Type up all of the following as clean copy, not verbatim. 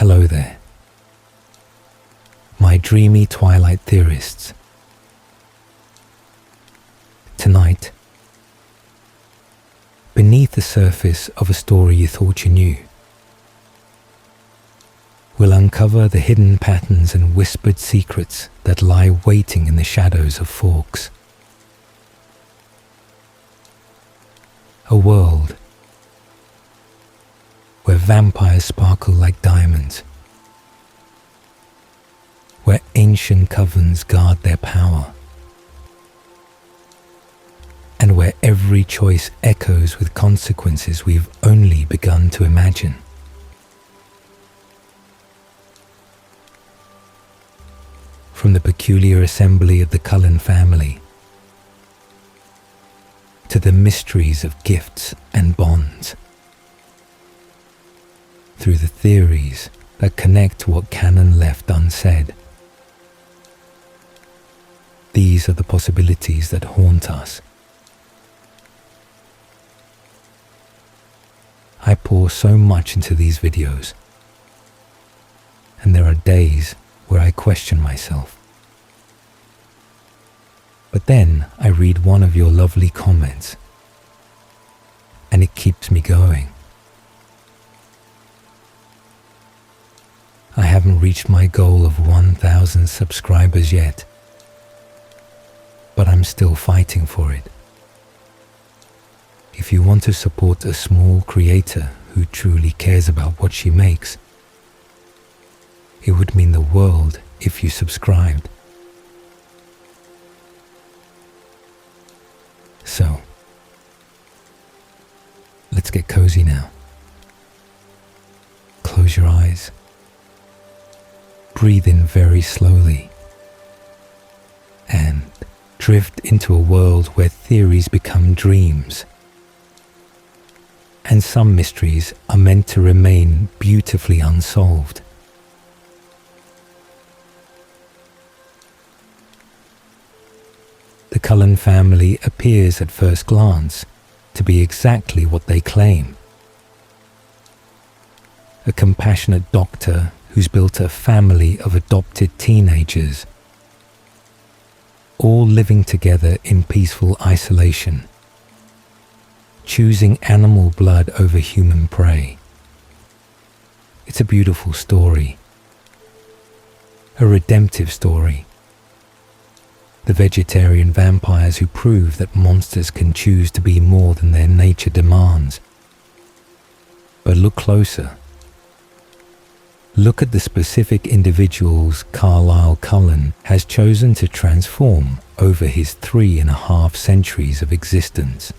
Hello there, my dreamy Twilight theorists. Tonight, beneath the surface of a story you thought you knew, we'll uncover the hidden patterns and whispered secrets that lie waiting in the shadows of forks. A world where vampires sparkle like diamonds, where ancient covens guard their power, and where every choice echoes with consequences we've only begun to imagine. From the peculiar assembly of the Cullen family to the mysteries of gifts and bonds, through the theories that connect what canon left unsaid. These are the possibilities that haunt us. I pour so much into these videos, and there are days where I question myself. But then I read one of your lovely comments, and it keeps me going. I haven't reached my goal of 1,000 subscribers yet, but I'm still fighting for it. If you want to support a small creator who truly cares about what she makes, it would mean the world if you subscribed. So, let's get cozy now. Close your eyes. Breathe in very slowly and drift into a world where theories become dreams, and some mysteries are meant to remain beautifully unsolved. The Cullen family appears at first glance to be exactly what they claim. A compassionate doctor who's built a family of adopted teenagers, all living together in peaceful isolation, choosing animal blood over human prey. It's a beautiful story, a redemptive story. The vegetarian vampires who prove that monsters can choose to be more than their nature demands. But look closer. Look at the specific individuals Carlisle Cullen has chosen to transform over his 3.5 centuries of existence.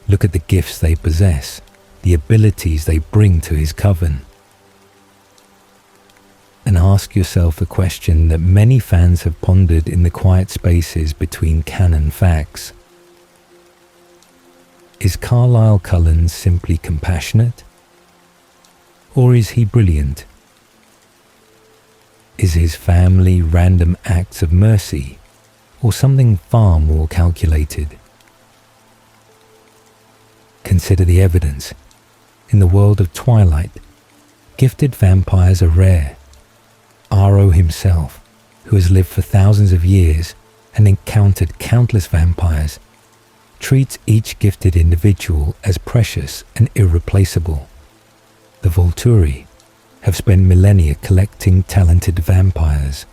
Look at the gifts they possess, the abilities they bring to his coven. And ask yourself a question that many fans have pondered in the quiet spaces between canon facts. Is Carlisle Cullen simply compassionate? Or is he brilliant? Is his family random acts of mercy, or something far more calculated? Consider the evidence. In the world of Twilight, gifted vampires are rare. Aro himself, who has lived for thousands of years and encountered countless vampires, treats each gifted individual as precious and irreplaceable. The Volturi have spent millennia collecting talented vampires,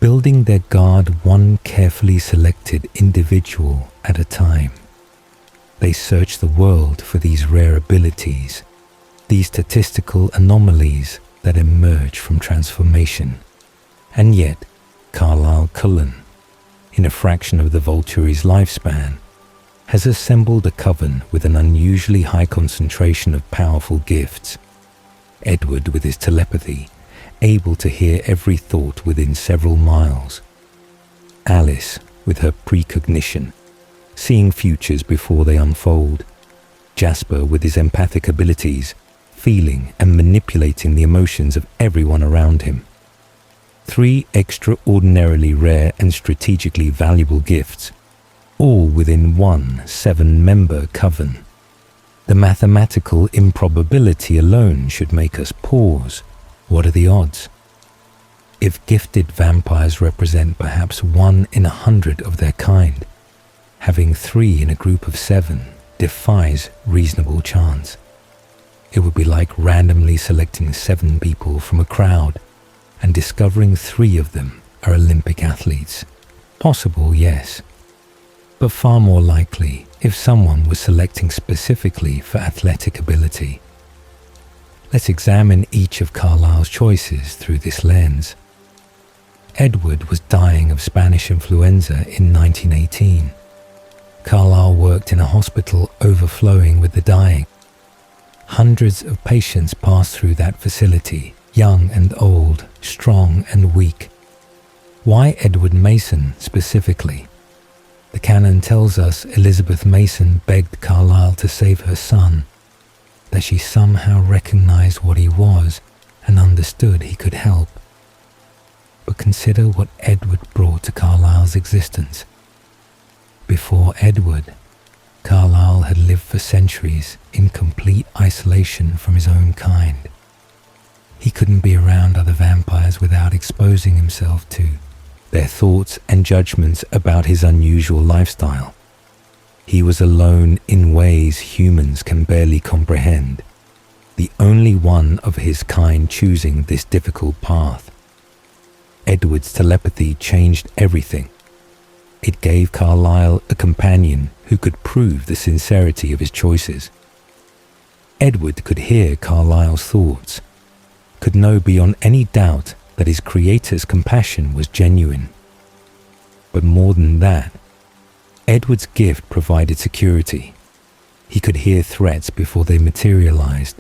building their guard one carefully selected individual at a time. They search the world for these rare abilities, these statistical anomalies that emerge from transformation. And yet, Carlisle Cullen, in a fraction of the Volturi's lifespan, has assembled a coven with an unusually high concentration of powerful gifts. Edward with his telepathy, able to hear every thought within several miles. Alice with her precognition, seeing futures before they unfold. Jasper with his empathic abilities, feeling and manipulating the emotions of everyone around him. 3 extraordinarily rare and strategically valuable gifts, all within one 7-member coven. The mathematical improbability alone should make us pause. What are the odds? If gifted vampires represent perhaps 1 in 100 of their kind, having 3 in a group of 7 defies reasonable chance. It would be like randomly selecting 7 people from a crowd and discovering 3 of them are Olympic athletes. Possible, yes, but far more likely if someone was selecting specifically for athletic ability. Let's examine each of Carlyle's choices through this lens. Edward was dying of Spanish influenza in 1918. Carlyle worked in a hospital overflowing with the dying. Hundreds of patients passed through that facility, young and old, strong and weak. Why Edward Mason specifically? The canon tells us Elizabeth Mason begged Carlyle to save her son, that she somehow recognized what he was and understood he could help. But consider what Edward brought to Carlyle's existence. Before Edward, Carlyle had lived for centuries in complete isolation from his own kind. He couldn't be around other vampires without exposing himself to their thoughts and judgments about his unusual lifestyle. He was alone in ways humans can barely comprehend, the only one of his kind choosing this difficult path. Edward's telepathy changed everything. It gave Carlyle a companion who could prove the sincerity of his choices. Edward could hear Carlyle's thoughts, could know beyond any doubt that his creator's compassion was genuine. But more than that, Edward's gift provided security. He could hear threats before they materialized,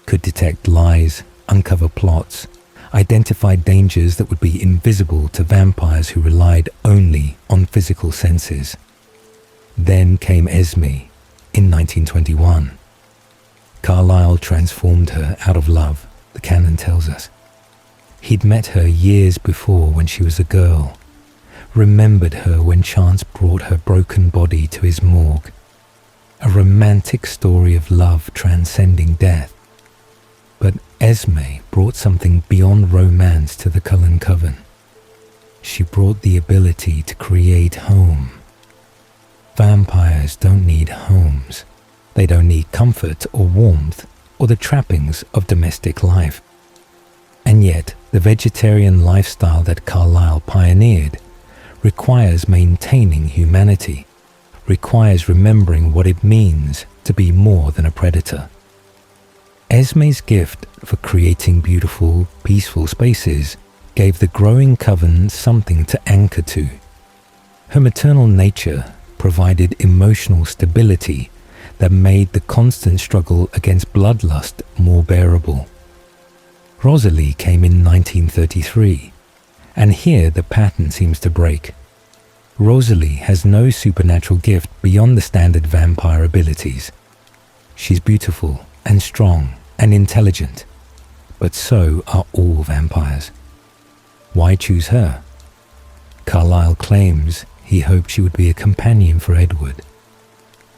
could detect lies, uncover plots, identify dangers that would be invisible to vampires who relied only on physical senses. Then came Esme in 1921. Carlyle transformed her out of love, the canon tells us. He'd met her years before when she was a girl, remembered her when chance brought her broken body to his morgue. A romantic story of love transcending death. But Esme brought something beyond romance to the Cullen Coven. She brought the ability to create home. Vampires don't need homes. They don't need comfort or warmth or the trappings of domestic life. And yet, the vegetarian lifestyle that Carlyle pioneered requires maintaining humanity, requires remembering what it means to be more than a predator. Esme's gift for creating beautiful, peaceful spaces gave the growing coven something to anchor to. Her maternal nature provided emotional stability that made the constant struggle against bloodlust more bearable. Rosalie came in 1933, and here the pattern seems to break. Rosalie has no supernatural gift beyond the standard vampire abilities. She's beautiful and strong and intelligent, but so are all vampires. Why choose her? Carlyle claims he hoped she would be a companion for Edward,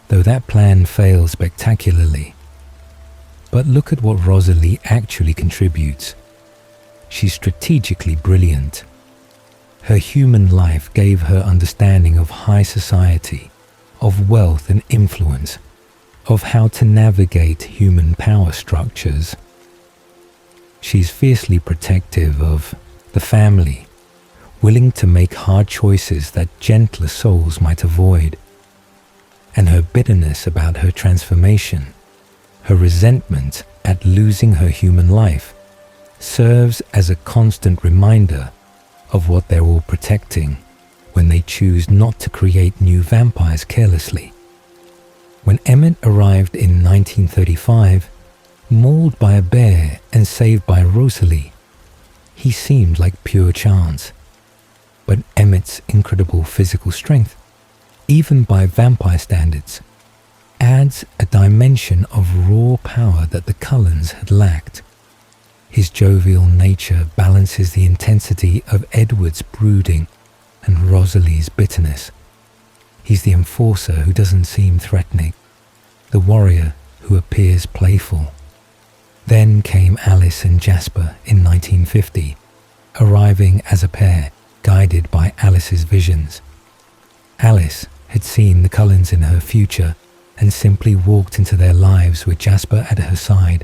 though that plan failed spectacularly. But look at what Rosalie actually contributes. She's strategically brilliant. Her human life gave her understanding of high society, of wealth and influence, of how to navigate human power structures. She's fiercely protective of the family, willing to make hard choices that gentler souls might avoid. And her bitterness about her transformation, her resentment at losing her human life, serves as a constant reminder of what they're all protecting when they choose not to create new vampires carelessly. When Emmett arrived in 1935, mauled by a bear and saved by Rosalie, he seemed like pure chance. But Emmett's incredible physical strength, even by vampire standards, adds a dimension of raw power that the Cullens had lacked. His jovial nature balances the intensity of Edward's brooding and Rosalie's bitterness. He's the enforcer who doesn't seem threatening. the warrior who appears playful. Then came Alice and Jasper in 1950, arriving as a pair, guided by Alice's visions. Alice had seen the Cullens in her future and simply walked into their lives with Jasper at her side.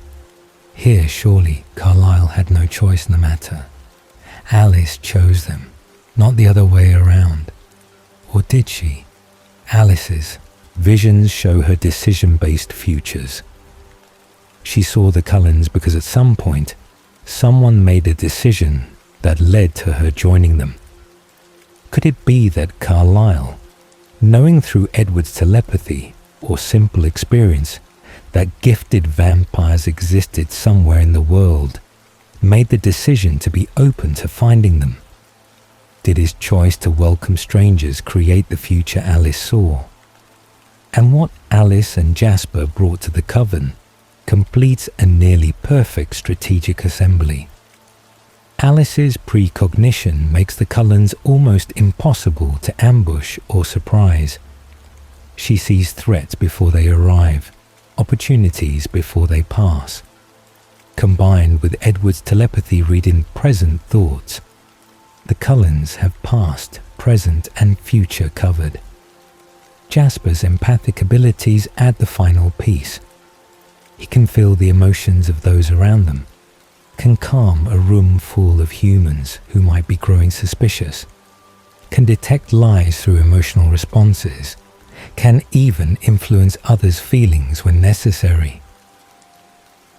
Here, surely, Carlyle had no choice in the matter. Alice chose them, not the other way around. Or did she? Alice's visions show her decision-based futures. She saw the Cullens because at some point, someone made a decision that led to her joining them. Could it be that Carlyle, knowing through Edward's telepathy or simple experience that gifted vampires existed somewhere in the world, made the decision to be open to finding them? Did his choice to welcome strangers create the future Alice saw? And what Alice and Jasper brought to the Coven completes a nearly perfect strategic assembly. Alice's precognition makes the Cullens almost impossible to ambush or surprise. She sees threats before they arrive, opportunities before they pass. Combined with Edward's telepathy reading present thoughts, the Cullens have past, present and future covered. Jasper's empathic abilities add the final piece. He can feel the emotions of those around them, can calm a room full of humans who might be growing suspicious, can detect lies through emotional responses, can even influence others' feelings when necessary.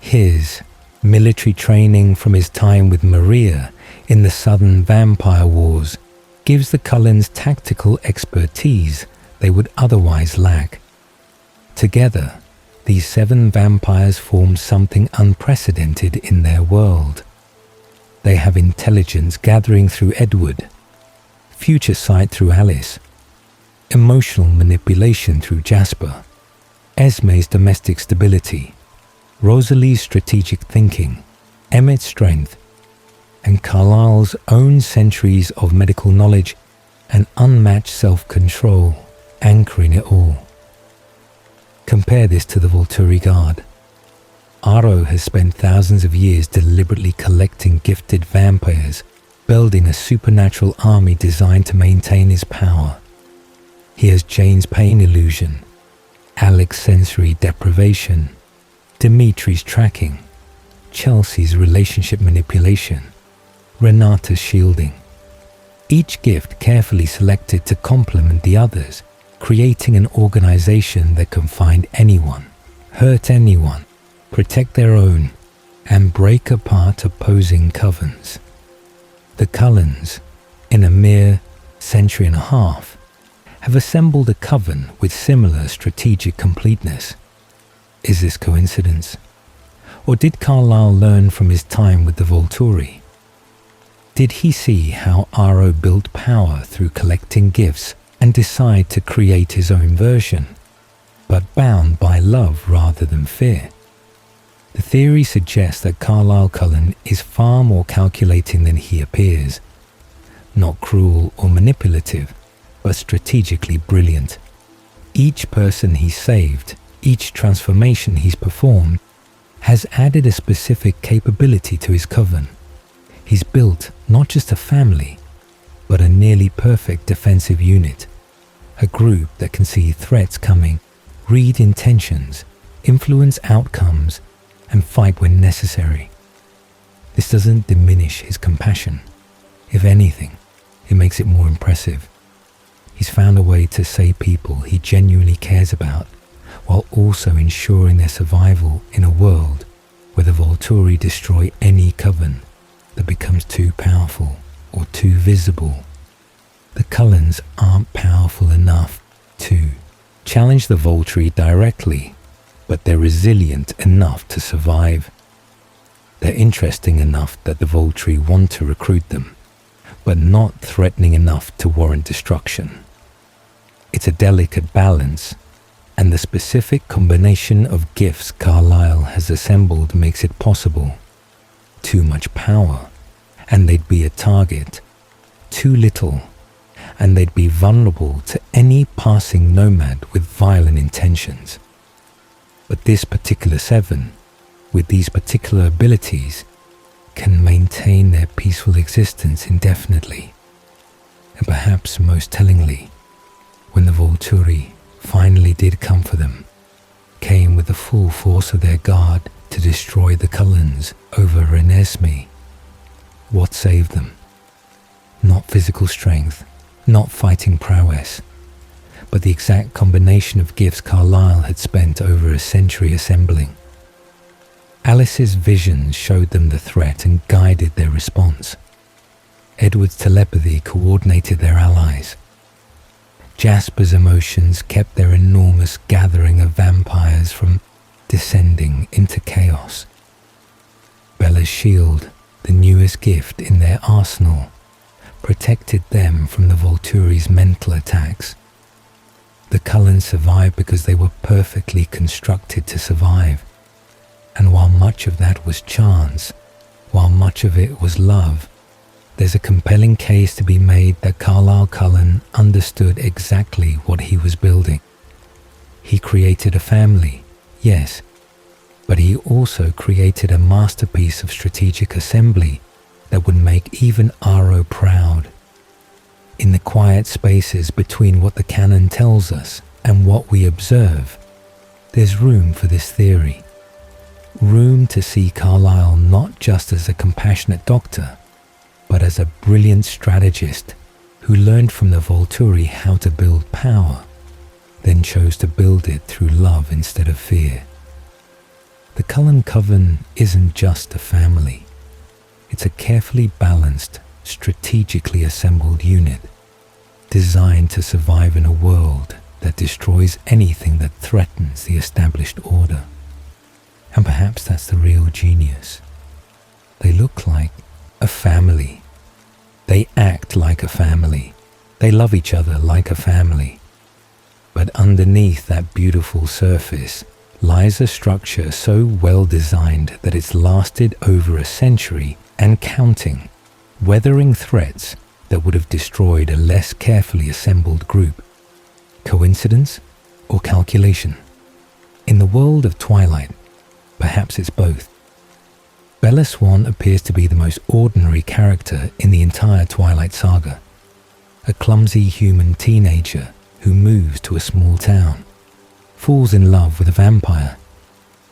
His military training from his time with Maria in the Southern Vampire Wars gives the Cullens tactical expertise they would otherwise lack. Together, these 7 vampires form something unprecedented in their world. They have intelligence gathering through Edward, future sight through Alice, emotional manipulation through Jasper, Esme's domestic stability, Rosalie's strategic thinking, Emmett's strength, and Carlyle's own centuries of medical knowledge and unmatched self-control anchoring it all. Compare this to the Volturi Guard. Aro has spent thousands of years deliberately collecting gifted vampires, building a supernatural army designed to maintain his power. He has Jane's pain illusion, Alec's sensory deprivation, Dimitri's tracking, Chelsea's relationship manipulation, Renata's shielding. Each gift carefully selected to complement the others, creating an organization that can find anyone, hurt anyone, protect their own, and break apart opposing covens. The Cullens, in a mere century and a half, have assembled a coven with similar strategic completeness. Is this coincidence? Or did Carlyle learn from his time with the Volturi? Did he see how Aro built power through collecting gifts and decide to create his own version, but bound by love rather than fear? The theory suggests that Carlyle Cullen is far more calculating than he appears, not cruel or manipulative, but strategically brilliant. Each person he saved, each transformation he's performed, has added a specific capability to his coven. He's built not just a family, but a nearly perfect defensive unit, a group that can see threats coming, read intentions, influence outcomes, and fight when necessary. This doesn't diminish his compassion. If anything, it makes it more impressive. He's found a way to save people he genuinely cares about, while also ensuring their survival in a world where the Volturi destroy any coven that becomes too powerful or too visible. The Cullens aren't powerful enough to challenge the Volturi directly, but they're resilient enough to survive. They're interesting enough that the Volturi want to recruit them, but not threatening enough to warrant destruction. It's a delicate balance, and the specific combination of gifts Carlyle has assembled makes it possible. Too much power, and they'd be a target. Too little, and they'd be vulnerable to any passing nomad with violent intentions. But this particular 7, with these particular abilities, can maintain their peaceful existence indefinitely. And perhaps most tellingly, when the Volturi finally did come for them, came with the full force of their guard to destroy the Cullens over Renesmee, what saved them? Not physical strength, not fighting prowess, but the exact combination of gifts Carlyle had spent over a century assembling. Alice's visions showed them the threat and guided their response. Edward's telepathy coordinated their allies. Jasper's emotions kept their enormous gathering of vampires from descending into chaos. Bella's shield, the newest gift in their arsenal, protected them from the Volturi's mental attacks. The Cullens survived because they were perfectly constructed to survive. And while much of that was chance, while much of it was love, there's a compelling case to be made that Carlyle Cullen understood exactly what he was building. He created a family, yes, but he also created a masterpiece of strategic assembly that would make even Aro proud. In the quiet spaces between what the canon tells us and what we observe, there's room for this theory. Room to see Carlyle not just as a compassionate doctor, but as a brilliant strategist who learned from the Volturi how to build power, then chose to build it through love instead of fear. The Cullen Coven isn't just a family. It's a carefully balanced, strategically assembled unit, designed to survive in a world that destroys anything that threatens the established order. And perhaps that's the real genius. They look like a family. They act like a family. They love each other like a family. But underneath that beautiful surface lies a structure so well designed that it's lasted over a century and counting, weathering threats that would have destroyed a less carefully assembled group. Coincidence or calculation? In the world of Twilight, perhaps it's both. Bella Swan appears to be the most ordinary character in the entire Twilight saga. A clumsy human teenager who moves to a small town, falls in love with a vampire,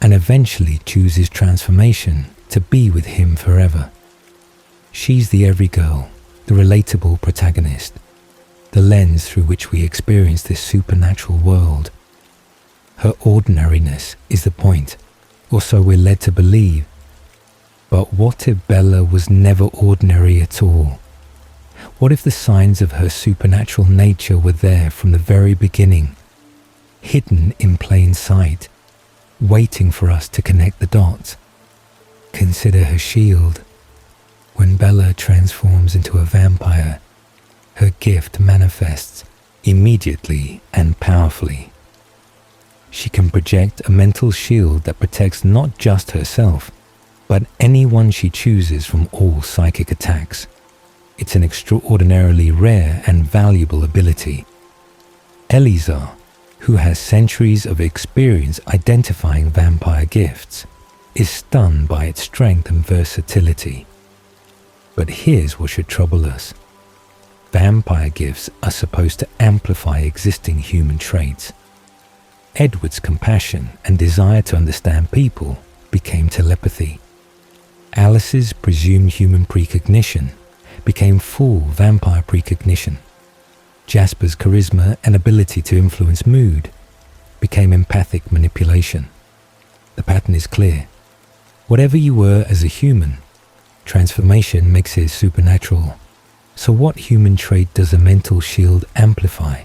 and eventually chooses transformation to be with him forever. She's the every girl, the relatable protagonist, the lens through which we experience this supernatural world. Her ordinariness is the point, or so we're led to believe. But what if Bella was never ordinary at all? What if the signs of her supernatural nature were there from the very beginning, hidden in plain sight, waiting for us to connect the dots? Consider her shield. When Bella transforms into a vampire, her gift manifests immediately and powerfully. She can project a mental shield that protects not just herself, but anyone she chooses from all psychic attacks. It's an extraordinarily rare and valuable ability. Elizar, who has centuries of experience identifying vampire gifts, is stunned by its strength and versatility. But here's what should trouble us. Vampire gifts are supposed to amplify existing human traits. Edward's compassion and desire to understand people became telepathy. Alice's presumed human precognition became full vampire precognition. Jasper's charisma and ability to influence mood became empathic manipulation. The pattern is clear. Whatever you were as a human, transformation makes it supernatural. So what human trait does a mental shield amplify?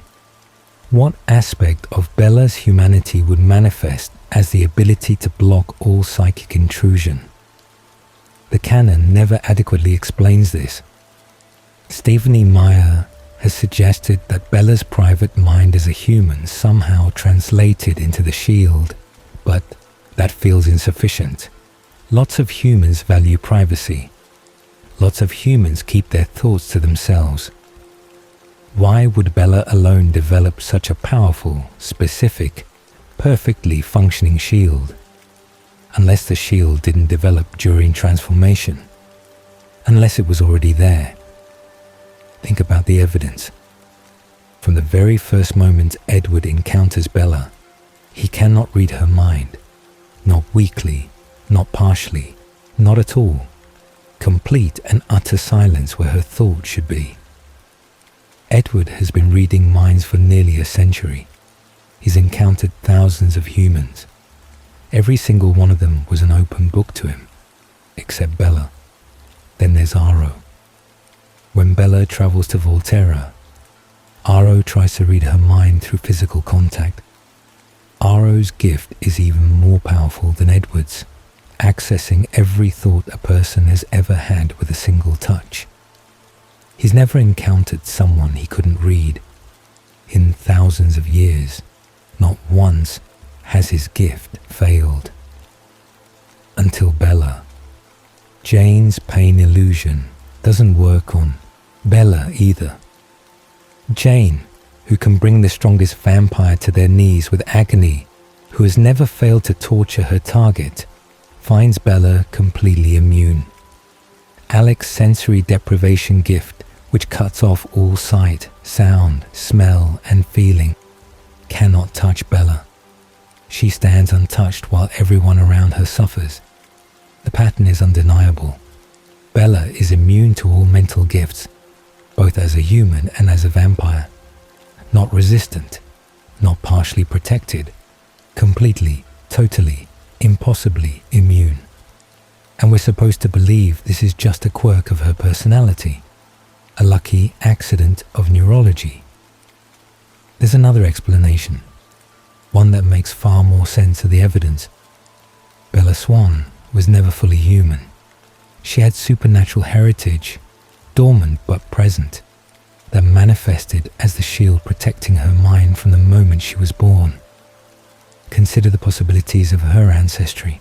What aspect of Bella's humanity would manifest as the ability to block all psychic intrusion? The canon never adequately explains this. Stephanie Meyer has suggested that Bella's private mind as a human somehow translated into the shield, but that feels insufficient. Lots of humans value privacy. Lots of humans keep their thoughts to themselves. Why would Bella alone develop such a powerful, specific, perfectly functioning shield, unless the shield didn't develop during transformation, unless it was already there. Think about the evidence. From the very first moment Edward encounters Bella, he cannot read her mind, not weakly, not partially, not at all. Complete and utter silence where her thoughts should be. Edward has been reading minds for nearly a century. He's encountered thousands of humans. Every single one of them was an open book to him, except Bella. Then there's Aro. When Bella travels to Volturi, Aro tries to read her mind through physical contact. Aro's gift is even more powerful than Edward's, accessing every thought a person has ever had with a single touch. He's never encountered someone he couldn't read. In thousands of years, not once has his gift failed. Until Bella. Jane's pain illusion doesn't work on Bella either. Jane, who can bring the strongest vampire to their knees with agony, who has never failed to torture her target, finds Bella completely immune. Alec's sensory deprivation gift, which cuts off all sight, sound, smell, and feeling, cannot touch Bella. She stands untouched while everyone around her suffers. The pattern is undeniable. Bella is immune to all mental gifts, both as a human and as a vampire. Not resistant, not partially protected, completely, totally, impossibly immune. And we're supposed to believe this is just a quirk of her personality, a lucky accident of neurology. There's another explanation, one that makes far more sense of the evidence. Bella Swan was never fully human. She had supernatural heritage, dormant but present, that manifested as the shield protecting her mind from the moment she was born. Consider the possibilities of her ancestry.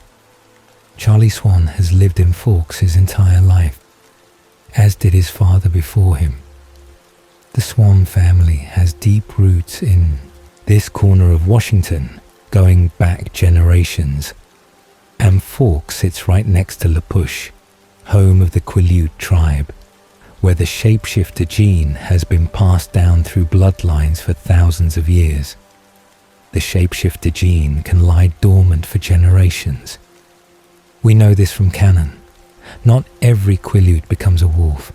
Charlie Swan has lived in Forks his entire life, as did his father before him. The Swan family has deep roots in this corner of Washington, going back generations, and Forks sits right next to La Push, home of the Quileute tribe, where the shapeshifter gene has been passed down through bloodlines for thousands of years. The shapeshifter gene can lie dormant for generations. We know this from canon. Not every Quileute becomes a wolf.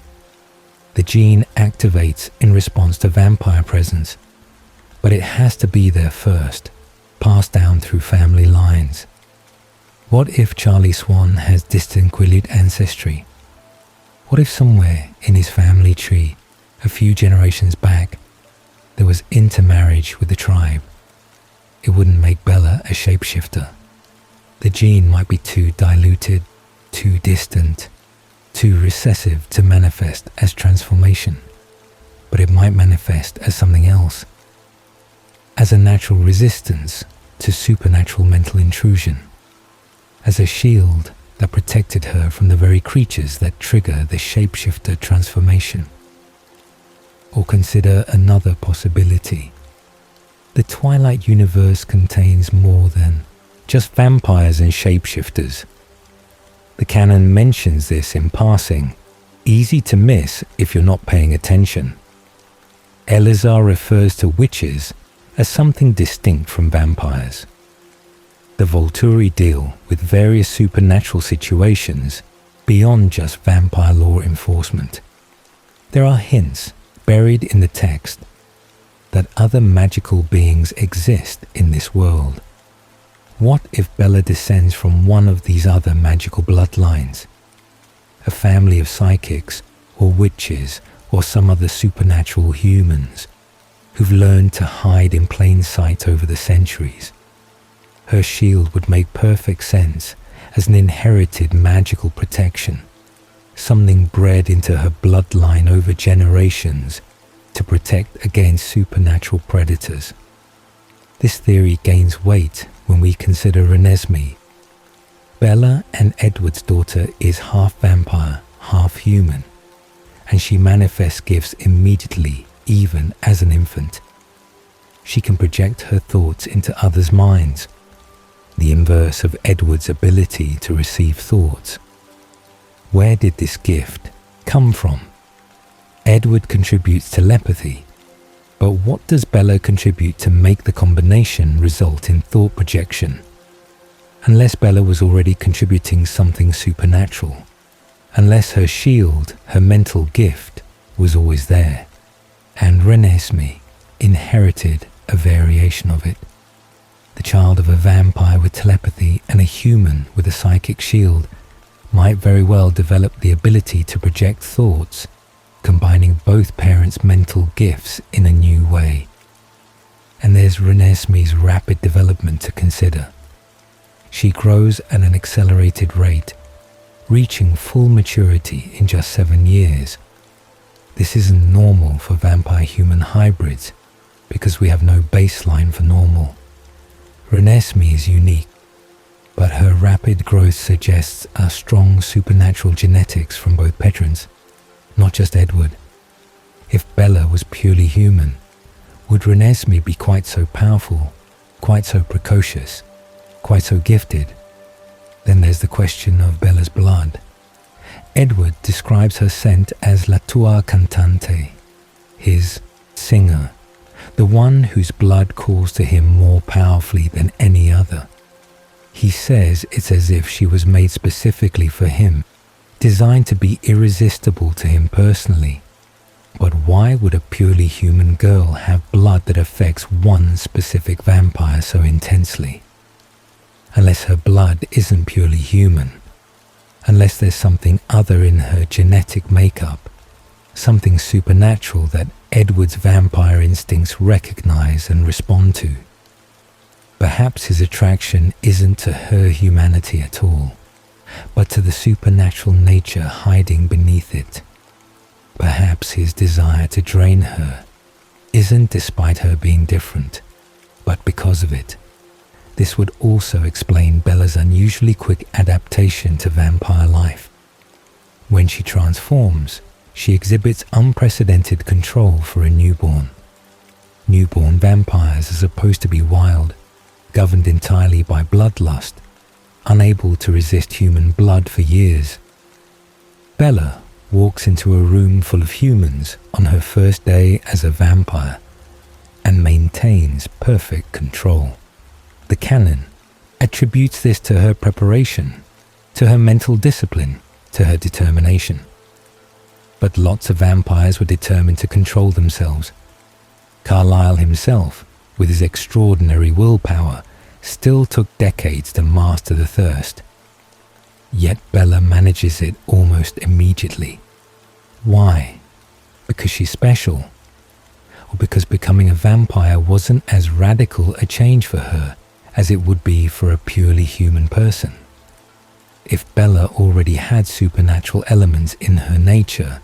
The gene activates in response to vampire presence, but it has to be there first, passed down through family lines. What if Charlie Swan has distant Quileute ancestry? What if somewhere in his family tree, a few generations back, there was intermarriage with the tribe? It wouldn't make Bella a shapeshifter. The gene might be too diluted, too distant, too recessive to manifest as transformation, but it might manifest as something else, as a natural resistance to supernatural mental intrusion, as a shield that protected her from the very creatures that trigger the shapeshifter transformation. Or consider another possibility. The Twilight universe contains more than just vampires and shapeshifters. The canon mentions this in passing, easy to miss if you're not paying attention. Eleazar refers to witches as something distinct from vampires. The Volturi deal with various supernatural situations beyond just vampire law enforcement. There are hints buried in the text that other magical beings exist in this world. What if Bella descends from one of these other magical bloodlines? A family of psychics or witches or some other supernatural humans who've learned to hide in plain sight over the centuries. Her shield would make perfect sense as an inherited magical protection, something bred into her bloodline over generations to protect against supernatural predators. This theory gains weight when we consider Renesmee. Bella and Edward's daughter is half vampire, half human, and she manifests gifts immediately, even as an infant. she can project her thoughts into others' minds, the inverse of Edward's ability to receive thoughts. Where did this gift come from? Edward contributes telepathy, but what does Bella contribute to make the combination result in thought projection? Unless Bella was already contributing something supernatural, unless her shield, her mental gift, was always there, and Renesmee inherited a variation of it. The child of a vampire with telepathy and a human with a psychic shield might very well develop the ability to project thoughts, combining both parents' mental gifts in a new way. And there's Renesmee's rapid development to consider. She grows at an accelerated rate, reaching full maturity in just 7 years. This isn't normal for vampire-human hybrids because we have no baseline for normal. Renesmee is unique, but her rapid growth suggests a strong supernatural genetics from both patrons, not just Edward. If Bella was purely human, would Renesmee be quite so powerful, quite so precocious, quite so gifted? Then there's the question of Bella's blood. Edward describes her scent as la tua cantante, his singer, the one whose blood calls to him more powerfully than any other. He says it's as if she was made specifically for him, designed to be irresistible to him personally. But why would a purely human girl have blood that affects one specific vampire so intensely? Unless her blood isn't purely human, unless there's something other in her genetic makeup, something supernatural that Edward's vampire instincts recognize and respond to. Perhaps his attraction isn't to her humanity at all, but to the supernatural nature hiding beneath it. Perhaps his desire to drain her isn't despite her being different, but because of it. This would also explain Bella's unusually quick adaptation to vampire life. When she transforms, she exhibits unprecedented control for a newborn. Newborn vampires are supposed to be wild, governed entirely by bloodlust, unable to resist human blood for years. Bella walks into a room full of humans on her first day as a vampire and maintains perfect control. The canon attributes this to her preparation, to her mental discipline, to her determination. But lots of vampires were determined to control themselves. Carlyle himself, with his extraordinary willpower, still took decades to master the thirst. Yet Bella manages it almost immediately. Why? Because she's special? Or because becoming a vampire wasn't as radical a change for her as it would be for a purely human person? If Bella already had supernatural elements in her nature,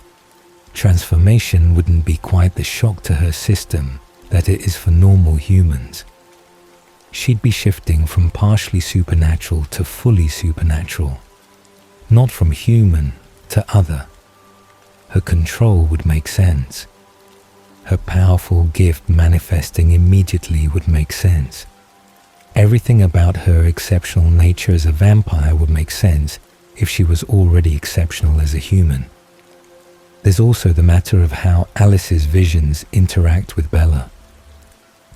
transformation wouldn't be quite the shock to her system that it is for normal humans. She'd be shifting from partially supernatural to fully supernatural, not from human to other. Her control would make sense. Her powerful gift manifesting immediately would make sense. Everything about her exceptional nature as a vampire would make sense if she was already exceptional as a human. There's also the matter of how Alice's visions interact with Bella.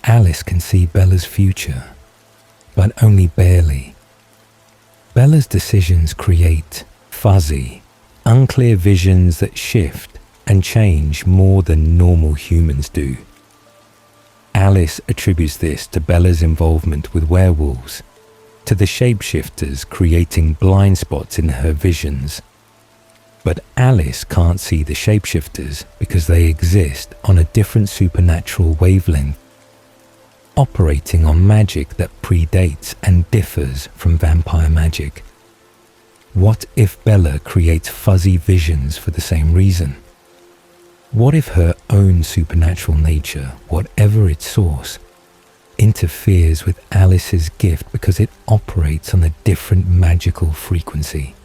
Alice can see Bella's future, but only barely. Bella's decisions create fuzzy, unclear visions that shift and change more than normal humans do. Alice attributes this to Bella's involvement with werewolves, to the shapeshifters creating blind spots in her visions. But Alice can't see the shapeshifters because they exist on a different supernatural wavelength, operating on magic that predates and differs from vampire magic. What if Bella creates fuzzy visions for the same reason? What if her own supernatural nature, whatever its source, interferes with Alice's gift because it operates on a different magical frequency?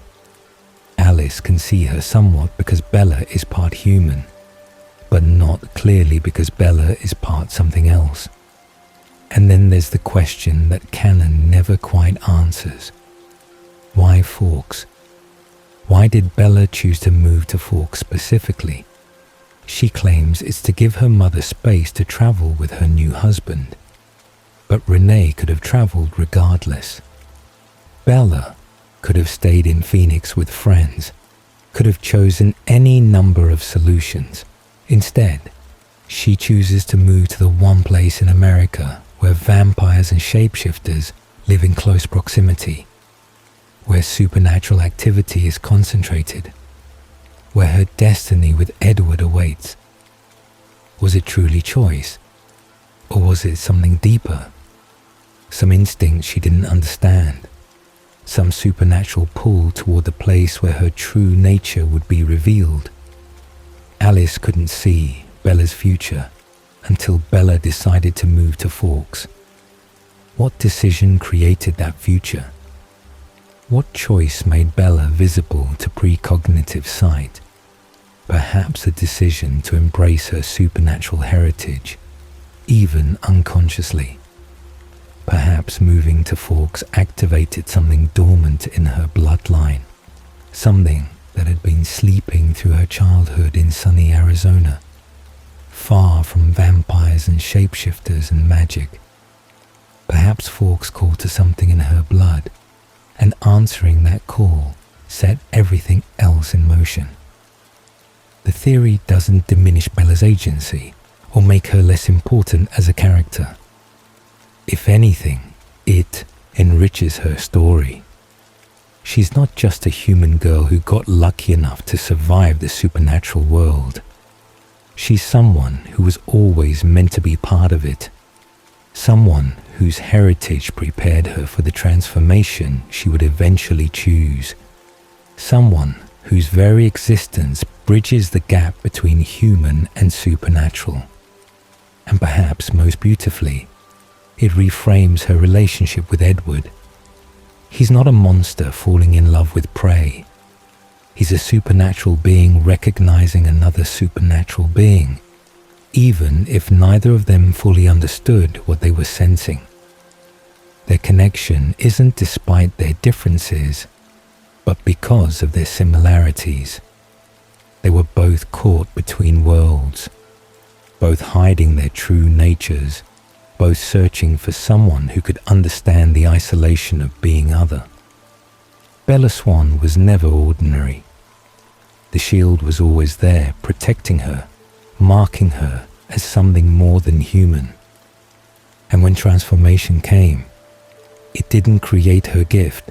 Alice can see her somewhat because Bella is part human, but not clearly because Bella is part something else. And then there's the question that canon never quite answers. Why Forks? Why did Bella choose to move to Forks specifically? She claims it's to give her mother space to travel with her new husband. But Renee could have traveled regardless. Bella could have stayed in Phoenix with friends, could have chosen any number of solutions. Instead, she chooses to move to the one place in America where vampires and shapeshifters live in close proximity, where supernatural activity is concentrated, where her destiny with Edward awaits. Was it truly choice? Or was it something deeper? Some instinct she didn't understand? Some supernatural pull toward the place where her true nature would be revealed? Alice couldn't see Bella's future until Bella decided to move to Forks. What decision created that future? What choice made Bella visible to precognitive sight? Perhaps a decision to embrace her supernatural heritage, even unconsciously. Perhaps moving to Forks activated something dormant in her bloodline, something that had been sleeping through her childhood in sunny Arizona, far from vampires and shapeshifters and magic. Perhaps Forks called to something in her blood, and answering that call set everything else in motion. The theory doesn't diminish Bella's agency or make her less important as a character. If anything, it enriches her story. She's not just a human girl who got lucky enough to survive the supernatural world. She's someone who was always meant to be part of it. Someone whose heritage prepared her for the transformation she would eventually choose. Someone whose very existence bridges the gap between human and supernatural. And perhaps most beautifully, it reframes her relationship with Edward. He's not a monster falling in love with prey. He's a supernatural being recognizing another supernatural being, even if neither of them fully understood what they were sensing. Their connection isn't despite their differences, but because of their similarities. They were both caught between worlds, both hiding their true natures, both searching for someone who could understand the isolation of being other. Bella Swan was never ordinary. The shield was always there, protecting her, marking her as something more than human. And when transformation came, it didn't create her gift.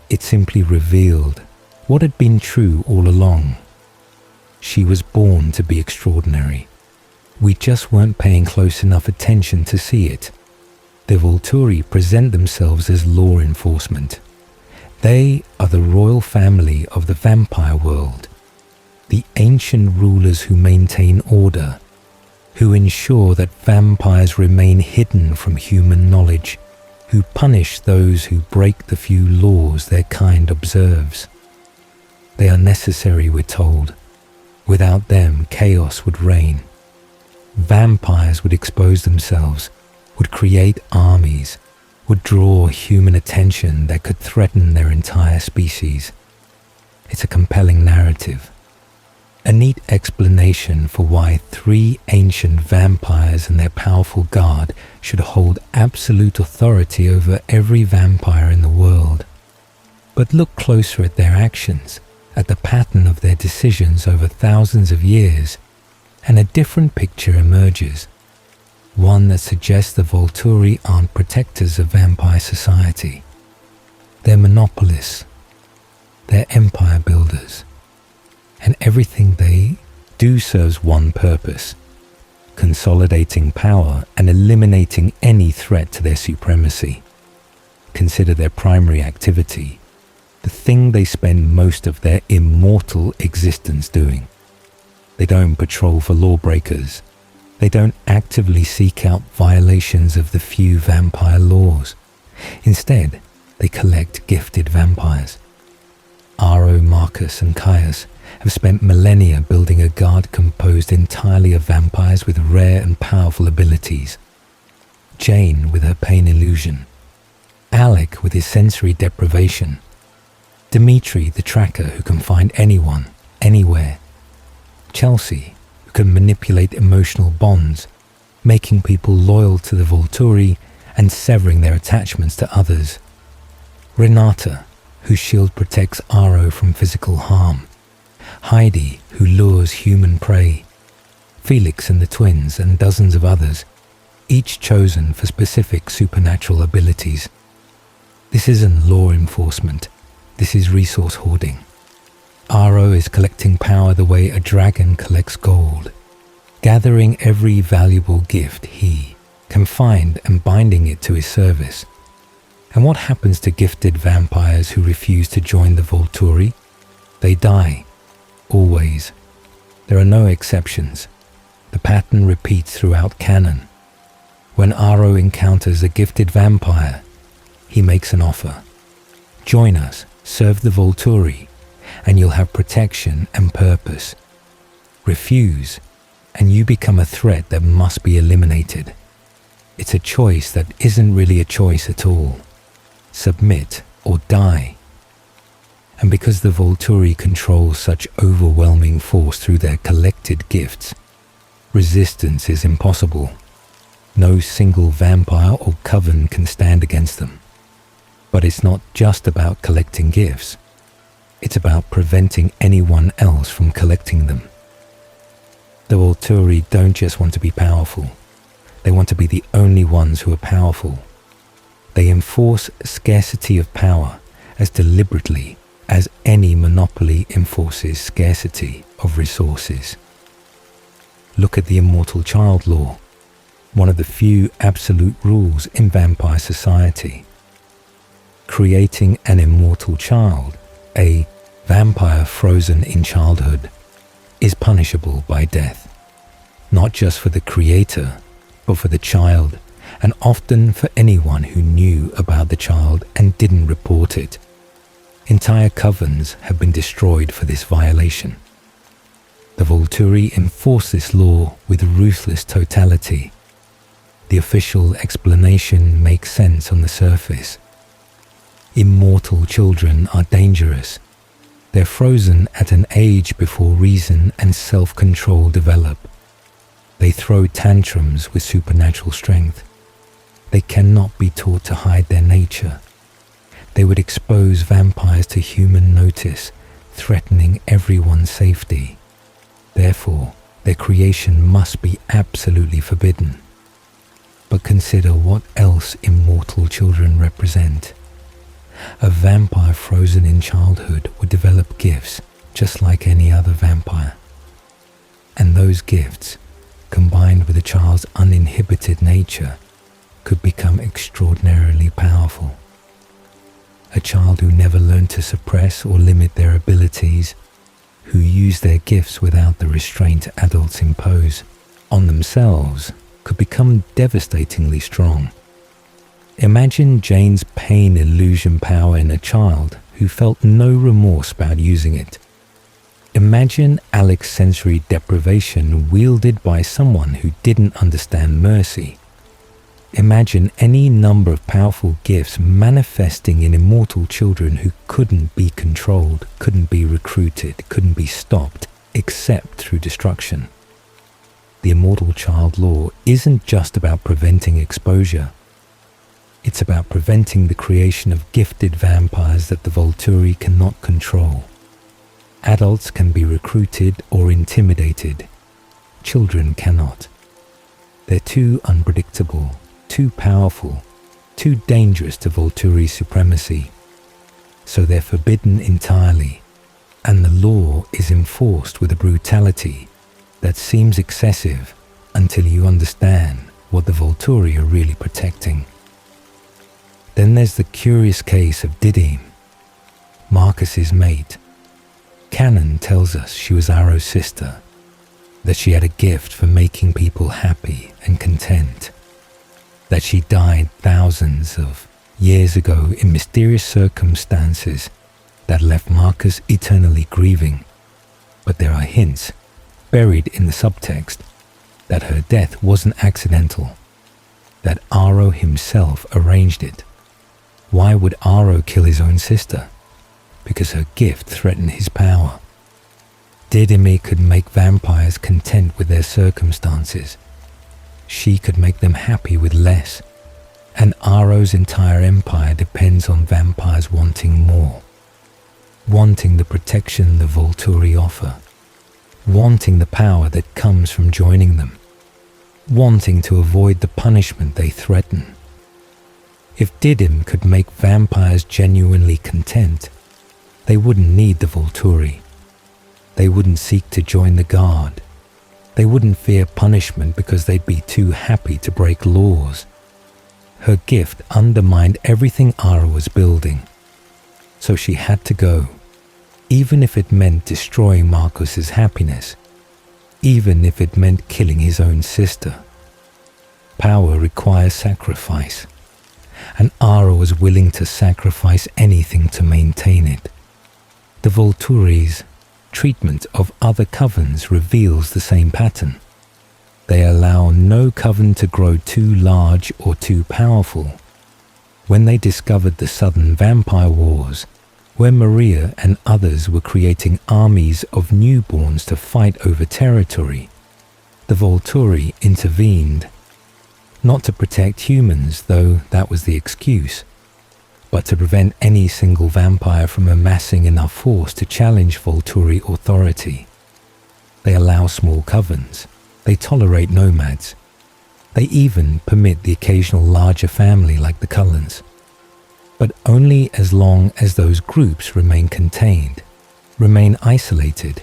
It simply revealed what had been true all along. She was born to be extraordinary. We just weren't paying close enough attention to see it. The Volturi present themselves as law enforcement. They are the royal family of the vampire world, the ancient rulers who maintain order, who ensure that vampires remain hidden from human knowledge, who punish those who break the few laws their kind observes. They are necessary, we're told. Without them, chaos would reign. Vampires would expose themselves, would create armies, would draw human attention that could threaten their entire species. It's a compelling narrative, a neat explanation for why 3 ancient vampires and their powerful guard should hold absolute authority over every vampire in the world. But look closer at their actions, at the pattern of their decisions over thousands of years, and a different picture emerges, one that suggests the Volturi aren't protectors of vampire society. They're monopolists, they're empire builders, and everything they do serves one purpose: consolidating power and eliminating any threat to their supremacy. Consider their primary activity, the thing they spend most of their immortal existence doing. They don't patrol for lawbreakers. They don't actively seek out violations of the few vampire laws. Instead, they collect gifted vampires. Aro, Marcus, and Caius have spent millennia building a guard composed entirely of vampires with rare and powerful abilities. Jane with her pain illusion, Alec with his sensory deprivation, Dimitri the tracker who can find anyone, anywhere, Chelsea who can manipulate emotional bonds, making people loyal to the Volturi and severing their attachments to others, Renata whose shield protects Aro from physical harm, Heidi who lures human prey, Felix and the twins and dozens of others, each chosen for specific supernatural abilities. This isn't law enforcement, this is resource hoarding. Aro is collecting power the way a dragon collects gold, gathering every valuable gift he can find and binding it to his service. And what happens to gifted vampires who refuse to join the Volturi? They die, always. There are no exceptions. The pattern repeats throughout canon. When Aro encounters a gifted vampire, he makes an offer. Join us, serve the Volturi, and you'll have protection and purpose. Refuse, and you become a threat that must be eliminated. It's a choice that isn't really a choice at all. Submit or die. And because the Volturi control such overwhelming force through their collected gifts, resistance is impossible. No single vampire or coven can stand against them. But it's not just about collecting gifts. It's about preventing anyone else from collecting them. The Volturi don't just want to be powerful. They want to be the only ones who are powerful. They enforce scarcity of power as deliberately as any monopoly enforces scarcity of resources. Look at the immortal child law, one of the few absolute rules in vampire society. Creating an immortal child, a vampire frozen in childhood, is punishable by death, not just for the creator, but for the child, and often for anyone who knew about the child and didn't report it. Entire covens have been destroyed for this violation. The Volturi enforce this law with ruthless totality. The official explanation makes sense on the surface. Immortal children are dangerous. They're frozen at an age before reason and self-control develop. They throw tantrums with supernatural strength. They cannot be taught to hide their nature. They would expose vampires to human notice, threatening everyone's safety. Therefore, their creation must be absolutely forbidden. But consider what else immortal children represent. A vampire frozen in childhood would develop gifts just like any other vampire. And those gifts, combined with a child's uninhibited nature, could become extraordinarily powerful. A child who never learned to suppress or limit their abilities, who use their gifts without the restraint adults impose on themselves, could become devastatingly strong. Imagine Jane's pain illusion power in a child who felt no remorse about using it. Imagine Alec's sensory deprivation wielded by someone who didn't understand mercy. Imagine any number of powerful gifts manifesting in immortal children who couldn't be controlled, couldn't be recruited, couldn't be stopped, except through destruction. The immortal child law isn't just about preventing exposure. It's about preventing the creation of gifted vampires that the Volturi cannot control. Adults can be recruited or intimidated. Children cannot. They're too unpredictable, too powerful, too dangerous to Volturi supremacy. So they're forbidden entirely, and the law is enforced with a brutality that seems excessive until you understand what the Volturi are really protecting. Then there's the curious case of Didim, Marcus's mate. Canon tells us she was Aro's sister, that she had a gift for making people happy and content, that she died thousands of years ago in mysterious circumstances that left Marcus eternally grieving. But there are hints, buried in the subtext, that her death wasn't accidental. that Aro himself arranged it. Why would Aro kill his own sister? Because her gift threatened his power. Dreamy could make vampires content with their circumstances. She could make them happy with less. And Aro's entire empire depends on vampires wanting more. Wanting the protection the Volturi offer. Wanting the power that comes from joining them. Wanting to avoid the punishment they threaten. If Didim could make vampires genuinely content, they wouldn't need the Volturi. They wouldn't seek to join the guard. They wouldn't fear punishment because they'd be too happy to break laws. Her gift undermined everything Aro was building. So she had to go, even if it meant destroying Marcus's happiness, even if it meant killing his own sister. Power requires sacrifice, and Aro was willing to sacrifice anything to maintain it. The Volturi's treatment of other covens reveals the same pattern. They allow no coven to grow too large or too powerful. When they discovered the Southern Vampire Wars, where Maria and others were creating armies of newborns to fight over territory, the Volturi intervened, not to protect humans, though that was the excuse, but to prevent any single vampire from amassing enough force to challenge Volturi authority. They allow small covens. They tolerate nomads. They even permit the occasional larger family like the Cullens. But only as long as those groups remain contained, remain isolated,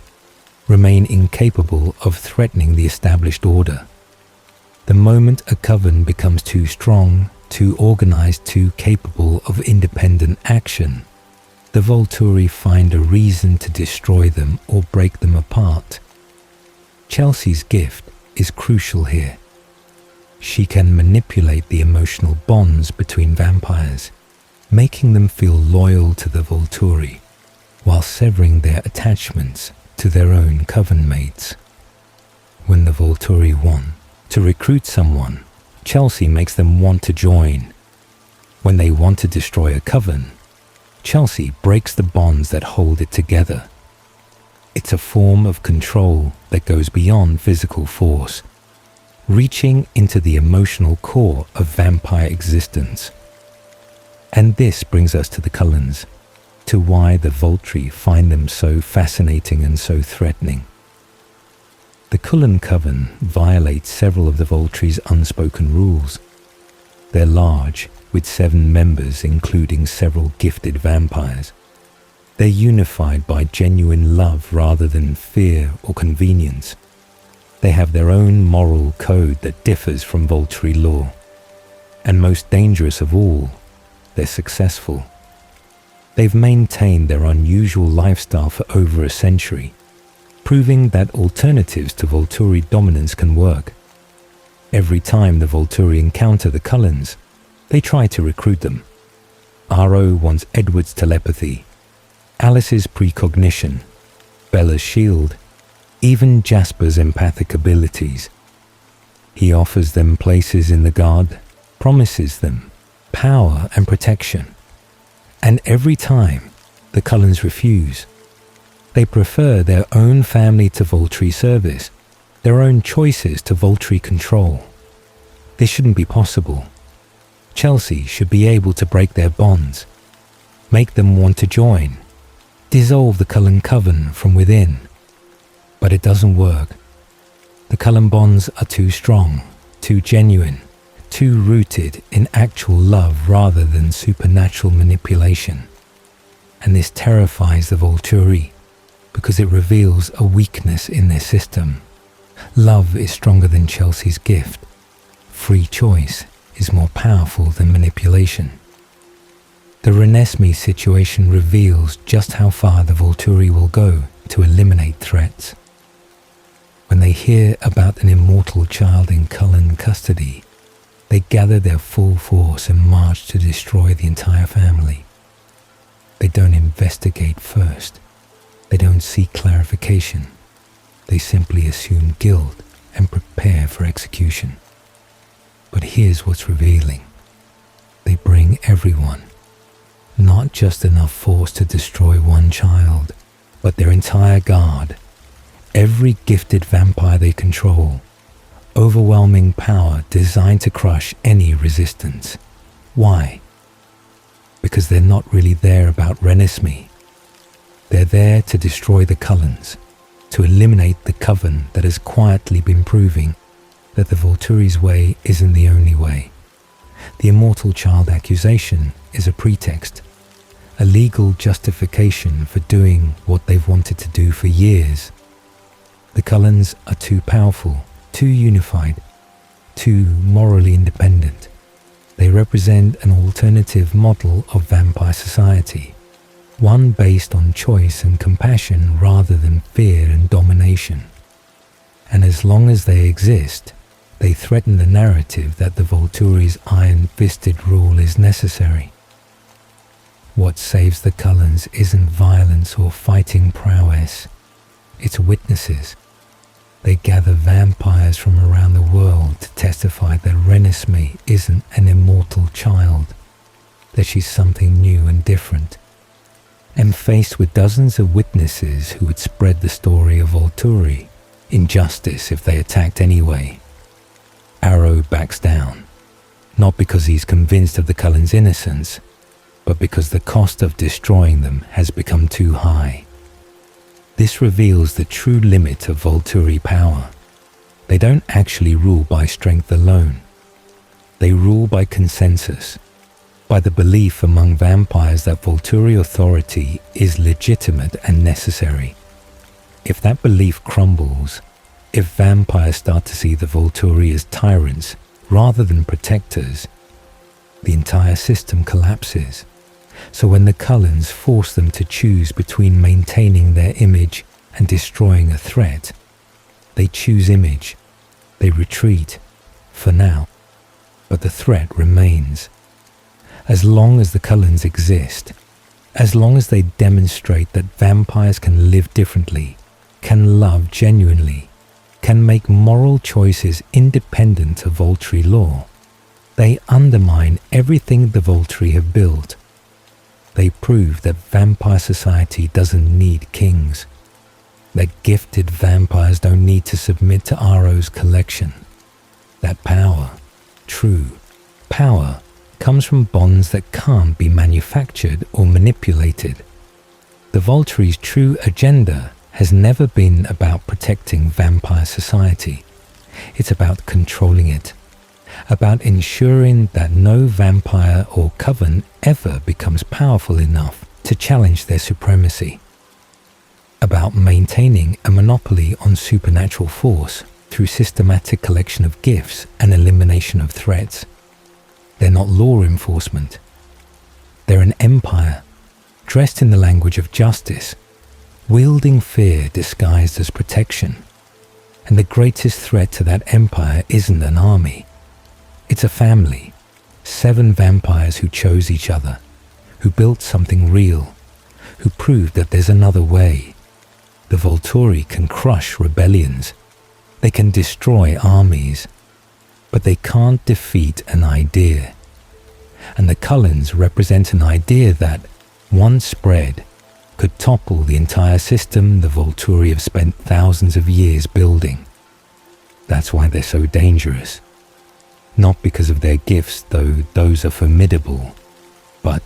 remain incapable of threatening the established order. The moment a coven becomes too strong, too organized, too capable of independent action, the Volturi find a reason to destroy them or break them apart. Chelsea's gift is crucial here. She can manipulate the emotional bonds between vampires, making them feel loyal to the Volturi, while severing their attachments to their own coven mates. When the Volturi want to recruit someone, Chelsea makes them want to join. When they want to destroy a coven, Chelsea breaks the bonds that hold it together. It's a form of control that goes beyond physical force, reaching into the emotional core of vampire existence. And this brings us to the Cullens, to why the Volturi find them so fascinating and so threatening. The Cullen Coven violates several of the Volturi's unspoken rules. They're large, with 7 members including several gifted vampires. They're unified by genuine love rather than fear or convenience. They have their own moral code that differs from Volturi law. And most dangerous of all, they're successful. They've maintained their unusual lifestyle for over a century, proving that alternatives to Volturi dominance can work. Every time the Volturi encounter the Cullens, they try to recruit them. Aro wants Edward's telepathy, Alice's precognition, Bella's shield, even Jasper's empathic abilities. He offers them places in the guard, promises them power and protection. And every time, the Cullens refuse. They prefer their own family to Volturi service, their own choices to Volturi control. This shouldn't be possible. Chelsea should be able to break their bonds, make them want to join, dissolve the Cullen Coven from within. But it doesn't work. The Cullen bonds are too strong, too genuine, too rooted in actual love rather than supernatural manipulation. And this terrifies the Volturi because it reveals a weakness in their system. Love is stronger than Chelsea's gift. Free choice is more powerful than manipulation. The Renesmee situation reveals just how far the Volturi will go to eliminate threats. When they hear about an immortal child in Cullen custody, they gather their full force and march to destroy the entire family. They don't investigate first. They don't seek clarification. They simply assume guilt and prepare for execution. But here's what's revealing. They bring everyone. Not just enough force to destroy one child, but their entire guard. Every gifted vampire they control. Overwhelming power designed to crush any resistance. Why? Because they're not really there about Renesmee. They're there to destroy the Cullens, to eliminate the Coven that has quietly been proving that the Volturi's way isn't the only way. The immortal child accusation is a pretext, a legal justification for doing what they've wanted to do for years. The Cullens are too powerful, too unified, too morally independent. They represent an alternative model of vampire society, one based on choice and compassion rather than fear and domination. And as long as they exist, they threaten the narrative that the Volturi's iron-fisted rule is necessary. What saves the Cullens isn't violence or fighting prowess, it's witnesses. They gather vampires from around the world to testify that Renesmee isn't an immortal child, that she's something new and different. And faced with dozens of witnesses who would spread the story of Volturi, injustice if they attacked anyway, Arrow backs down, not because he's convinced of the Cullen's innocence, but because the cost of destroying them has become too high. This reveals the true limit of Volturi power. They don't actually rule by strength alone. They rule by consensus, by the belief among vampires that Volturi authority is legitimate and necessary. If that belief crumbles, if vampires start to see the Volturi as tyrants rather than protectors, the entire system collapses. So when the Cullens force them to choose between maintaining their image and destroying a threat, they choose image. They retreat, for now, but the threat remains. As long as the Cullens exist, as long as they demonstrate that vampires can live differently, can love genuinely, can make moral choices independent of Volturi law, they undermine everything the Volturi have built. They prove that vampire society doesn't need kings, that gifted vampires don't need to submit to Arrow's collection, that power, true power, comes from bonds that can't be manufactured or manipulated. The Volturi's true agenda has never been about protecting vampire society. It's about controlling it, about ensuring that no vampire or coven ever becomes powerful enough to challenge their supremacy, about maintaining a monopoly on supernatural force through systematic collection of gifts and elimination of threats. They're not law enforcement. They're an empire, dressed in the language of justice, wielding fear disguised as protection. And the greatest threat to that empire isn't an army. It's a family, 7 vampires who chose each other, who built something real, who proved that there's another way. The Volturi can crush rebellions, they can destroy armies, but they can't defeat an idea. And the Cullens represent an idea that, once spread, could topple the entire system the Volturi have spent thousands of years building. That's why they're so dangerous. Not because of their gifts, though those are formidable, but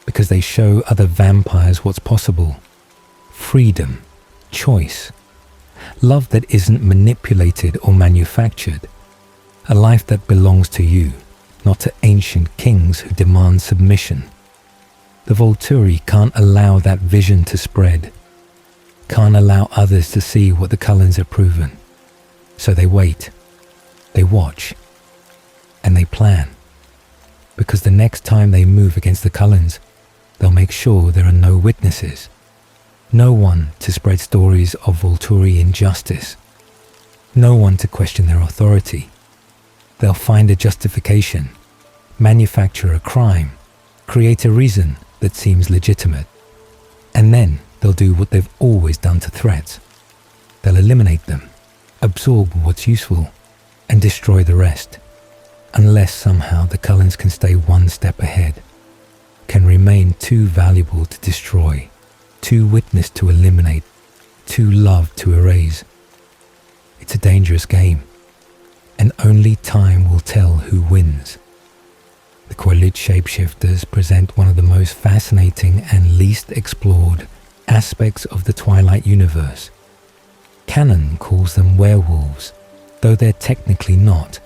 because they show other vampires what's possible. Freedom, choice, love that isn't manipulated or manufactured, a life that belongs to you, not to ancient kings who demand submission. The Volturi can't allow that vision to spread, can't allow others to see what the Cullens have proven. So they wait, they watch, and they plan, because the next time they move against the Cullens, they'll make sure there are no witnesses, no one to spread stories of Volturi injustice, no one to question their authority. They'll find a justification, manufacture a crime, create a reason that seems legitimate, and then they'll do what they've always done to threats. They'll eliminate them, absorb what's useful, and destroy the rest. unless somehow the Cullens can stay one step ahead, can remain too valuable to destroy, too witnessed to eliminate, too loved to erase. It's a dangerous game, and only time will tell who wins. The Quellid shapeshifters present one of the most fascinating and least explored aspects of the Twilight universe. Canon calls them werewolves, though they're technically not.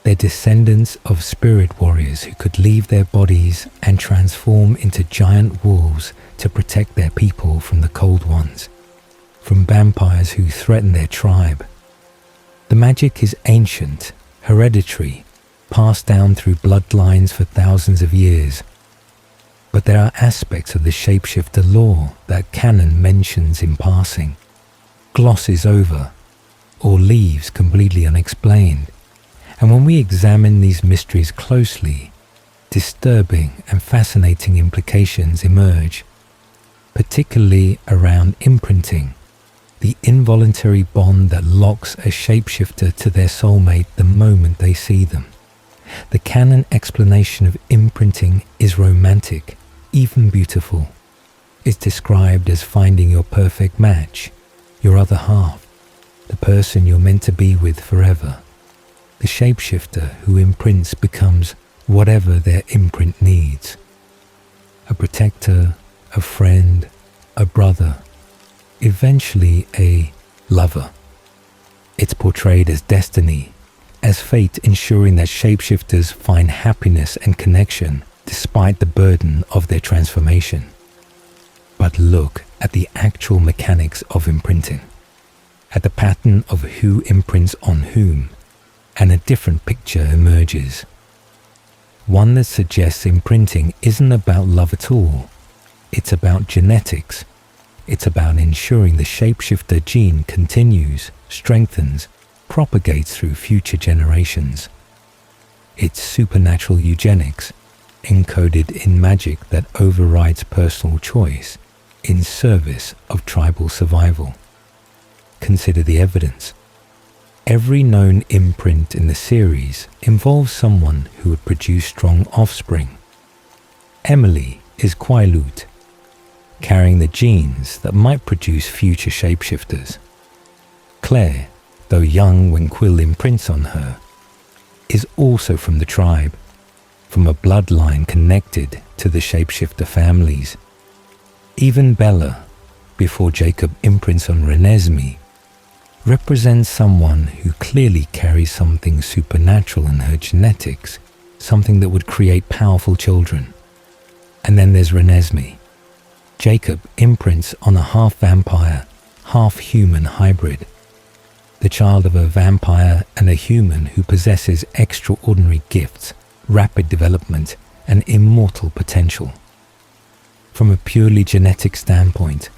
They're descendants of spirit warriors who could leave their bodies and transform into giant wolves to protect their people from the Cold Ones, from vampires who threaten their tribe. The magic is ancient, hereditary, passed down through bloodlines for thousands of years. But there are aspects of the shapeshifter lore that Canon mentions in passing, glosses over, or leaves completely unexplained. And when we examine these mysteries closely, disturbing and fascinating implications emerge, particularly around imprinting, the involuntary bond that locks a shapeshifter to their soulmate the moment they see them. The canon explanation of imprinting is romantic, even beautiful. It's described as finding your perfect match, your other half, the person you're meant to be with forever. The shapeshifter who imprints becomes whatever their imprint needs. A protector, a friend, a brother, eventually a lover. It's portrayed as destiny, as fate ensuring that shapeshifters find happiness and connection despite the burden of their transformation. But look at the actual mechanics of imprinting, at the pattern of who imprints on whom, and a different picture emerges. One that suggests imprinting isn't about love at all. It's about genetics. It's about ensuring the shapeshifter gene continues, strengthens, propagates through future generations. It's supernatural eugenics, encoded in magic that overrides personal choice in service of tribal survival. Consider the evidence. Every known imprint in the series involves someone who would produce strong offspring. Emily is Quailut, carrying the genes that might produce future shapeshifters. Claire, though young when Quill imprints on her, is also from the tribe, from a bloodline connected to the shapeshifter families. Even Bella, before Jacob imprints on Renesmee, represents someone who clearly carries something supernatural in her genetics, something that would create powerful children. And then there's Renesmee. Jacob imprints on a half-vampire, half-human hybrid, the child of a vampire and a human who possesses extraordinary gifts, rapid development, and immortal potential. From a purely genetic standpoint,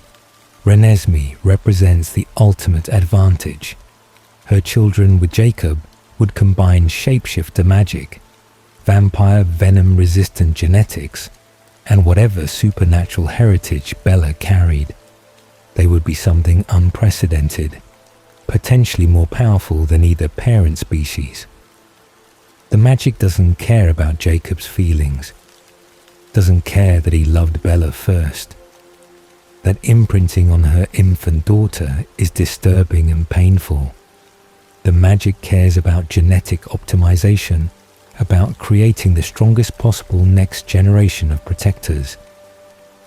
Renesmee represents the ultimate advantage. Her children with Jacob would combine shapeshifter magic, vampire venom-resistant genetics, and whatever supernatural heritage Bella carried. They would be something unprecedented, potentially more powerful than either parent species. The magic doesn't care about Jacob's feelings, doesn't care that he loved Bella first. That imprinting on her infant daughter is disturbing and painful. The magic cares about genetic optimization, about creating the strongest possible next generation of protectors.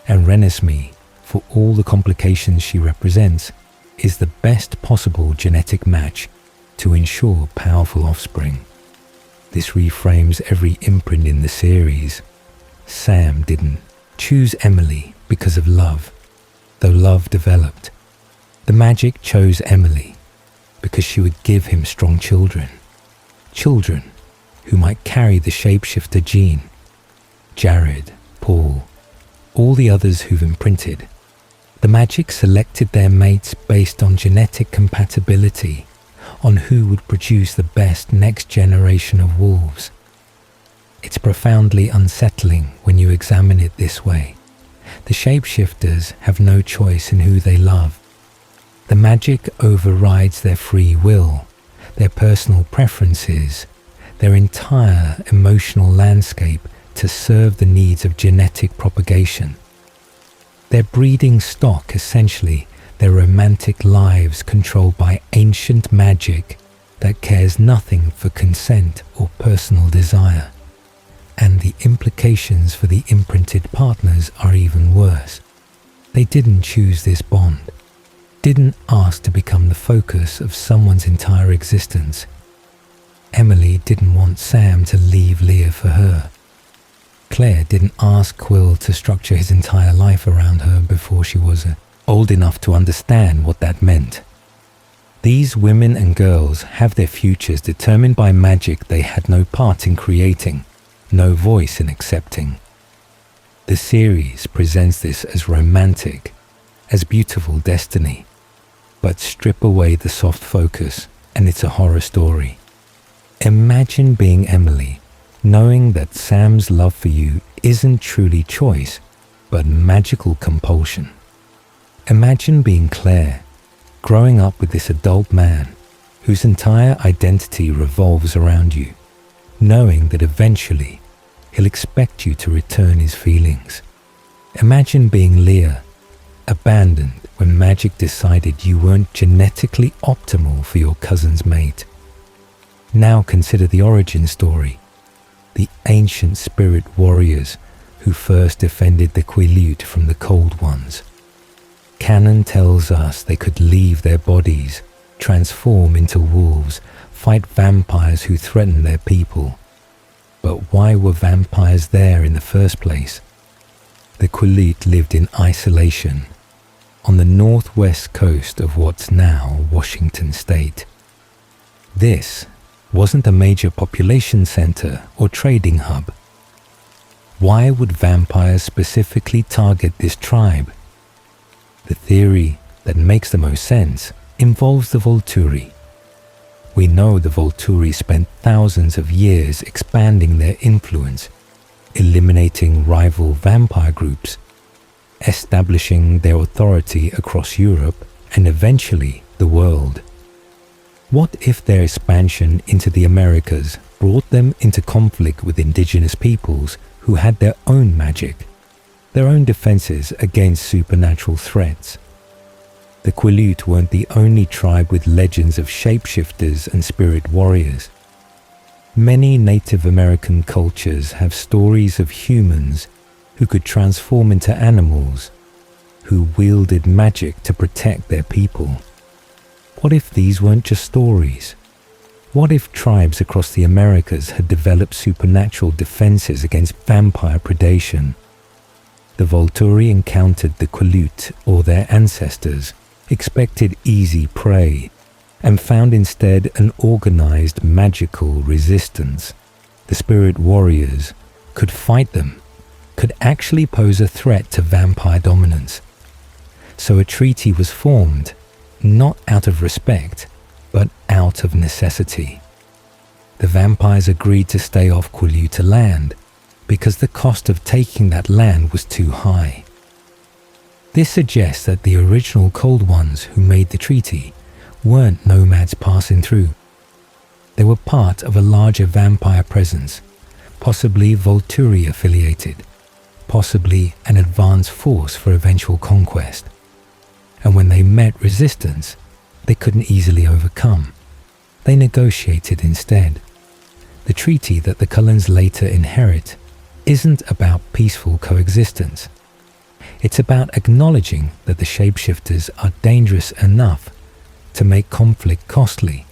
And Renesmee, for all the complications she represents, is the best possible genetic match to ensure powerful offspring. This reframes every imprint in the series. Sam didn't choose Emily because of love, though love developed. The magic chose Emily because she would give him strong children. Children who might carry the shapeshifter gene. Jared, Paul, all the others who've imprinted. The magic selected their mates based on genetic compatibility, on who would produce the best next generation of wolves. It's profoundly unsettling when you examine it this way. The shapeshifters have no choice in who they love. The magic overrides their free will, their personal preferences, their entire emotional landscape to serve the needs of genetic propagation. Their breeding stock, essentially, their romantic lives controlled by ancient magic that cares nothing for consent or personal desire. And the implications for the imprinted partners are even worse. They didn't choose this bond, didn't ask to become the focus of someone's entire existence. Emily didn't want Sam to leave Leah for her. Claire didn't ask Quill to structure his entire life around her before she was old enough to understand what that meant. These women and girls have their futures determined by magic they had no part in creating, no voice in accepting. The series presents this as romantic, as beautiful destiny, but strip away the soft focus and it's a horror story. Imagine being Emily, knowing that Sam's love for you isn't truly choice, but magical compulsion. Imagine being Claire, growing up with this adult man whose entire identity revolves around you, knowing that eventually he'll expect you to return his feelings. Imagine being Leah, abandoned when magic decided you weren't genetically optimal for your cousin's mate. Now consider the origin story, the ancient spirit warriors who first defended the Quileute from the Cold Ones. Canon tells us they could leave their bodies, transform into wolves, fight vampires who threatened their people. But why were vampires there in the first place? The Quileute lived in isolation on the northwest coast of what's now Washington State. This wasn't a major population center or trading hub. Why would vampires specifically target this tribe? The theory that makes the most sense involves the Volturi. We know the Volturi spent thousands of years expanding their influence, eliminating rival vampire groups, establishing their authority across Europe and eventually the world. What if their expansion into the Americas brought them into conflict with indigenous peoples who had their own magic, their own defenses against supernatural threats? The Quileute weren't the only tribe with legends of shapeshifters and spirit warriors. Many Native American cultures have stories of humans who could transform into animals, who wielded magic to protect their people. What if these weren't just stories? What if tribes across the Americas had developed supernatural defenses against vampire predation? The Volturi encountered the Quileute or their ancestors, expected easy prey, and found instead an organized magical resistance. The spirit warriors could fight them, could actually pose a threat to vampire dominance. So a treaty was formed, not out of respect, but out of necessity. The vampires agreed to stay off Quileute land because the cost of taking that land was too high. This suggests that the original Cold Ones who made the treaty weren't nomads passing through. They were part of a larger vampire presence, possibly Volturi affiliated, possibly an advanced force for eventual conquest. And when they met resistance, they couldn't easily overcome. They negotiated instead. The treaty that the Cullens later inherit isn't about peaceful coexistence. It's about acknowledging that the shapeshifters are dangerous enough to make conflict costly.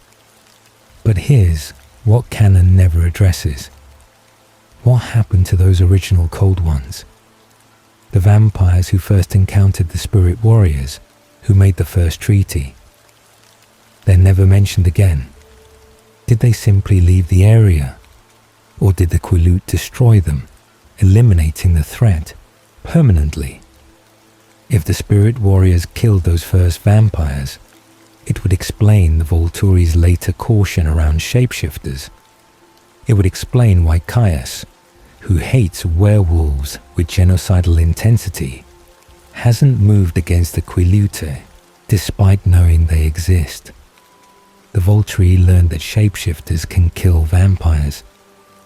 But here's what canon never addresses. What happened to those original Cold Ones? The vampires who first encountered the spirit warriors, who made the first treaty. They're never mentioned again. Did they simply leave the area? Or did the Quileute destroy them, eliminating the threat permanently? If the spirit warriors killed those first vampires, it would explain the Volturi's later caution around shapeshifters. It would explain why Caius, who hates werewolves with genocidal intensity, hasn't moved against the Quileute despite knowing they exist. the Volturi learned that shapeshifters can kill vampires,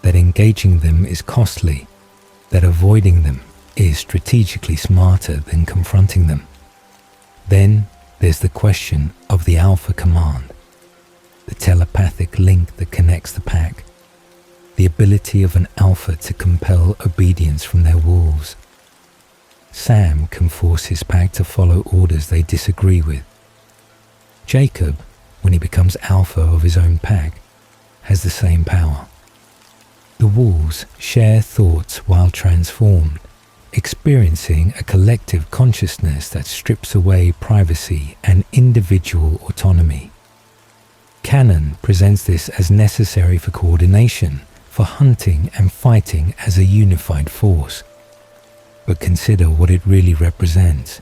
that engaging them is costly, that avoiding them is strategically smarter than confronting them. Then there's the question of the Alpha Command, the telepathic link that connects the pack, the ability of an alpha to compel obedience from their wolves. Sam can force his pack to follow orders they disagree with. Jacob, when he becomes alpha of his own pack, has the same power. The wolves share thoughts while transformed, experiencing a collective consciousness that strips away privacy and individual autonomy. Canon presents this as necessary for coordination, for hunting and fighting as a unified force. But consider what it really represents.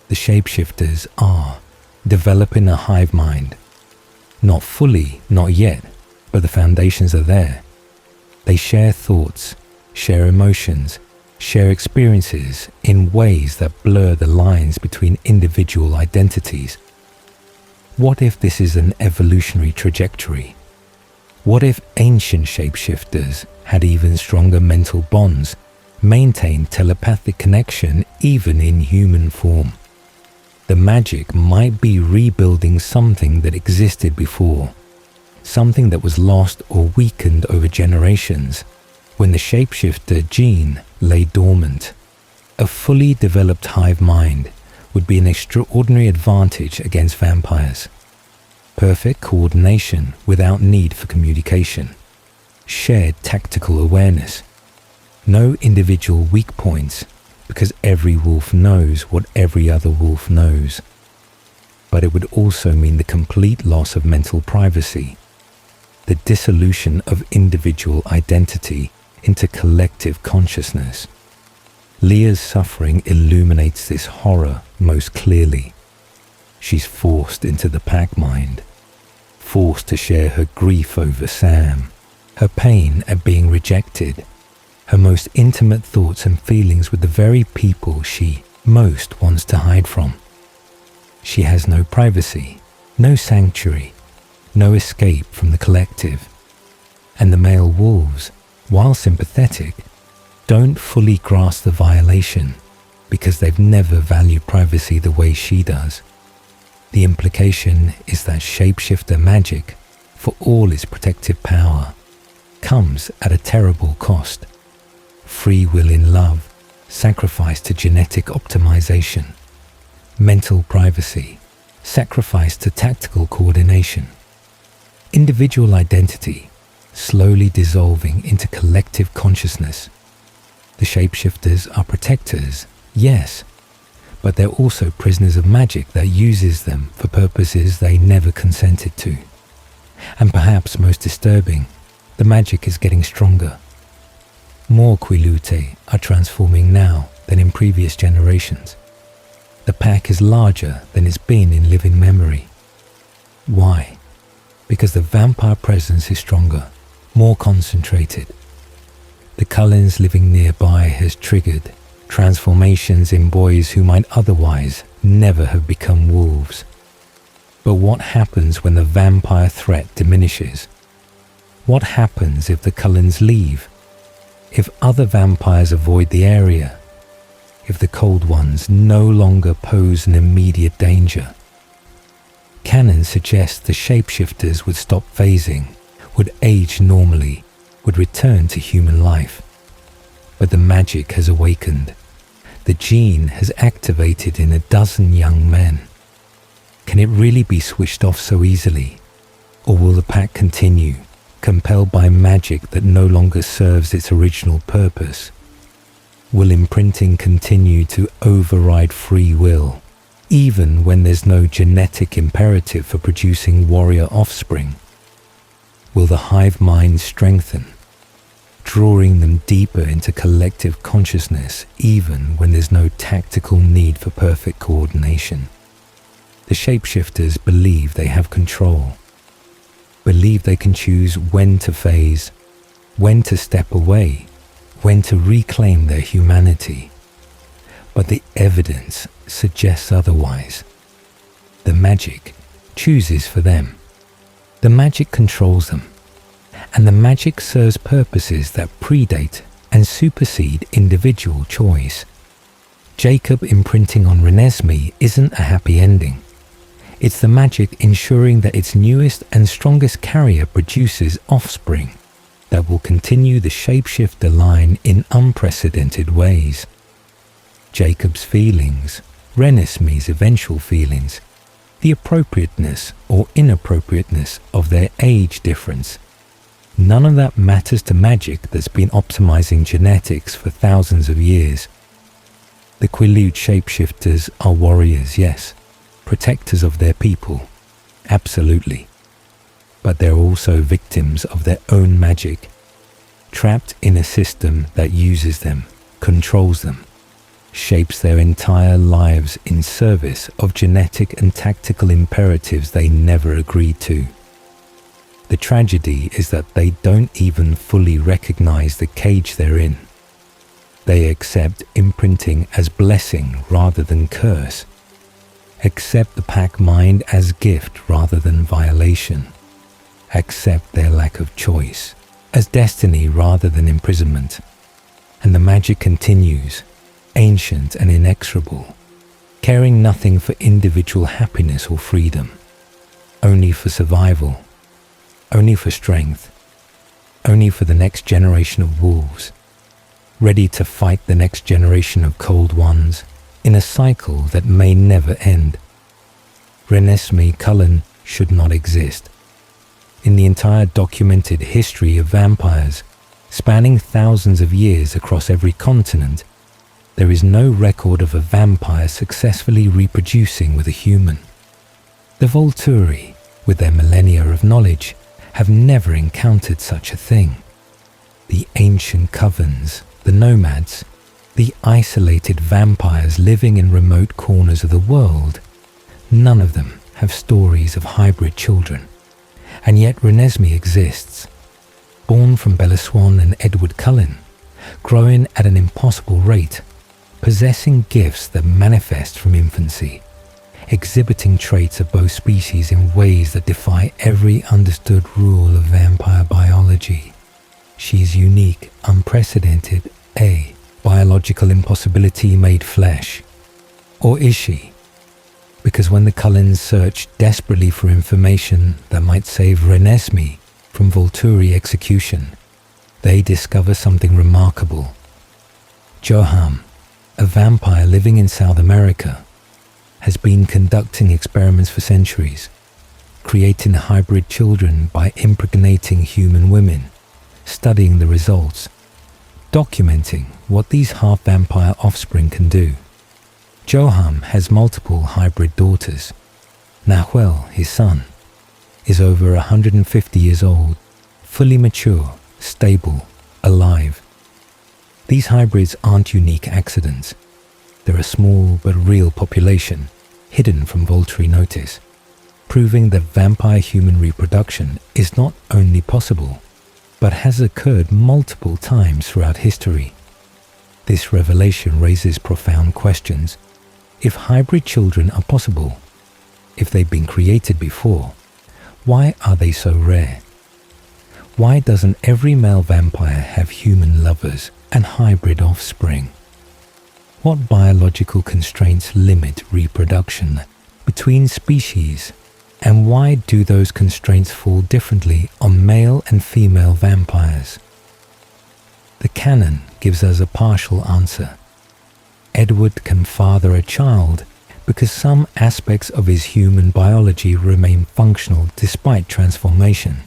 The shapeshifters are developing a hive mind. Not fully, not yet, but the foundations are there. They share thoughts, share emotions, share experiences in ways that blur the lines between individual identities. What if this is an evolutionary trajectory? What if ancient shapeshifters had even stronger mental bonds, maintained telepathic connection even in human form? The magic might be rebuilding something that existed before, something that was lost or weakened over generations when the shapeshifter gene lay dormant. A fully developed hive mind would be an extraordinary advantage against vampires. Perfect coordination without need for communication. Shared tactical awareness. No individual weak points, because every wolf knows what every other wolf knows. But it would also mean the complete loss of mental privacy, the dissolution of individual identity into collective consciousness. Leah's suffering illuminates this horror most clearly. She's forced into the pack mind, forced to share her grief over Sam, her pain at being rejected, her most intimate thoughts and feelings with the very people she most wants to hide from. She has no privacy, no sanctuary, no escape from the collective. And the male wolves, while sympathetic, don't fully grasp the violation because they've never valued privacy the way she does. The implication is that shapeshifter magic, for all its protective power, comes at a terrible cost. Free will in love, sacrifice to genetic optimization, mental privacy, sacrifice to tactical coordination, individual identity slowly dissolving into collective consciousness. The shapeshifters are protectors, yes, but they're also prisoners of magic that uses them for purposes they never consented to. And perhaps most disturbing, the magic is getting stronger. More Quilute are transforming now than in previous generations. The pack is larger than it's been in living memory. Why? Because the vampire presence is stronger, more concentrated. The Cullens living nearby has triggered transformations in boys who might otherwise never have become wolves. But what happens when the vampire threat diminishes? What happens if the Cullens leave? If other vampires avoid the area? If the cold ones no longer pose an immediate danger? Canon suggests the shapeshifters would stop phasing, would age normally, would return to human life. But the magic has awakened. The gene has activated in a dozen young men. Can it really be switched off so easily? Or will the pack continue, compelled by magic that no longer serves its original purpose? Will imprinting continue to override free will, even when there's no genetic imperative for producing warrior offspring? Will the hive mind strengthen, drawing them deeper into collective consciousness even when there's no tactical need for perfect coordination? The shapeshifters believe they have control, believe they can choose when to phase, when to step away, when to reclaim their humanity. But the evidence suggests otherwise. The magic chooses for them. The magic controls them, and the magic serves purposes that predate and supersede individual choice. Jacob imprinting on Renesmee isn't a happy ending. It's the magic ensuring that its newest and strongest carrier produces offspring that will continue the shapeshifter line in unprecedented ways. Jacob's feelings, Renesmee's eventual feelings, the appropriateness or inappropriateness of their age difference, none of that matters to magic that's been optimizing genetics for thousands of years. The Quileute shapeshifters are warriors, yes, protectors of their people, absolutely. But they're also victims of their own magic, trapped in a system that uses them, controls them, shapes their entire lives in service of genetic and tactical imperatives they never agreed to. The tragedy is that they don't even fully recognize the cage they're in. They accept imprinting as blessing rather than curse, accept the pack mind as gift rather than violation, accept their lack of choice as destiny rather than imprisonment. And the magic continues, ancient and inexorable, caring nothing for individual happiness or freedom, only for survival, only for strength, only for the next generation of wolves, ready to fight the next generation of cold ones in a cycle that may never end. Renesmee Cullen should not exist. In the entire documented history of vampires, spanning thousands of years across every continent, there is no record of a vampire successfully reproducing with a human. The Volturi, with their millennia of knowledge, have never encountered such a thing. The ancient covens, the nomads, the isolated vampires living in remote corners of the world, none of them have stories of hybrid children. And yet Renesmee exists, born from Bella Swan and Edward Cullen, growing at an impossible rate, possessing gifts that manifest from infancy, exhibiting traits of both species in ways that defy every understood rule of vampire biology. She is unique, unprecedented, a biological impossibility made flesh. Or is she? Because when the Cullens search desperately for information that might save Renesmee from Volturi execution, they discover something remarkable. Joham, a vampire living in South America, has been conducting experiments for centuries, creating hybrid children by impregnating human women, studying the results, documenting what these half-vampire offspring can do. Joham has multiple hybrid daughters. Nahuel, his son, is over 150 years old, fully mature, stable, alive. These hybrids aren't unique accidents. They're a small but real population, hidden from Volturi notice, proving that vampire-human reproduction is not only possible, but has occurred multiple times throughout history. This revelation raises profound questions. If hybrid children are possible, if they've been created before, why are they so rare? Why doesn't every male vampire have human lovers and hybrid offspring? What biological constraints limit reproduction between species, and why do those constraints fall differently on male and female vampires? The canon gives us a partial answer. Edward can father a child because some aspects of his human biology remain functional despite transformation.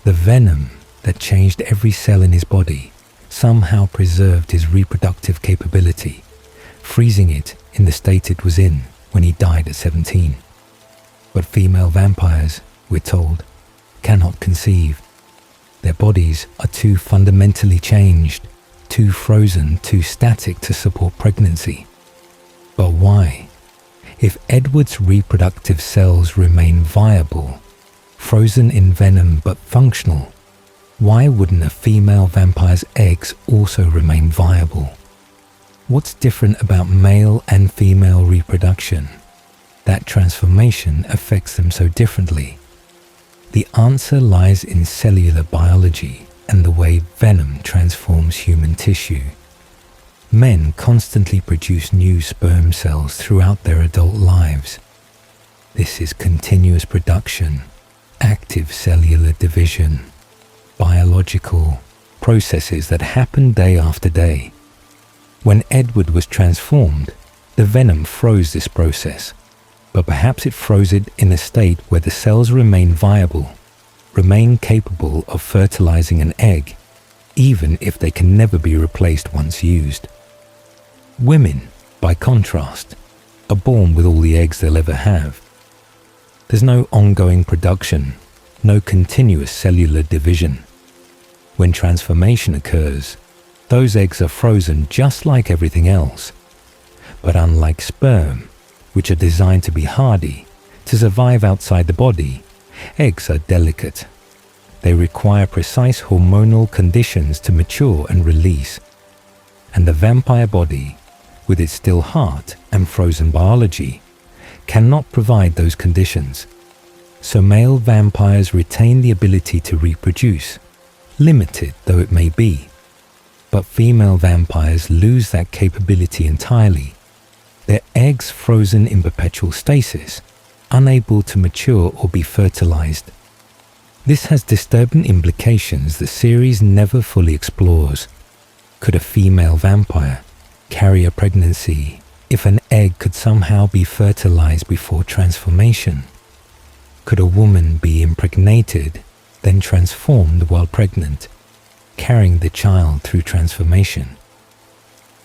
The venom that changed every cell in his body somehow preserved his reproductive capability, freezing it in the state it was in when he died at 17. But female vampires, we're told, cannot conceive. Their bodies are too fundamentally changed, too frozen, too static to support pregnancy. But why? If Edward's reproductive cells remain viable, frozen in venom but functional, why wouldn't a female vampire's eggs also remain viable? What's different about male and female reproduction? That transformation affects them so differently. The answer lies in cellular biology and the way venom transforms human tissue. Men constantly produce new sperm cells throughout their adult lives. This is continuous production, active cellular division, biological processes that happen day after day. When Edward was transformed, the venom froze this process, but perhaps it froze it in a state where the cells remain viable, remain capable of fertilizing an egg, even if they can never be replaced once used. Women, by contrast, are born with all the eggs they'll ever have. There's no ongoing production, no continuous cellular division. When transformation occurs, those eggs are frozen just like everything else. But unlike sperm, which are designed to be hardy, to survive outside the body, eggs are delicate. They require precise hormonal conditions to mature and release. And the vampire body, with its still heart and frozen biology, cannot provide those conditions. So male vampires retain the ability to reproduce, limited though it may be. But female vampires lose that capability entirely. Their eggs frozen in perpetual stasis, unable to mature or be fertilized. This has disturbing implications the series never fully explores. Could a female vampire carry a pregnancy if an egg could somehow be fertilized before transformation? Could a woman be impregnated, then transformed while pregnant, carrying the child through transformation?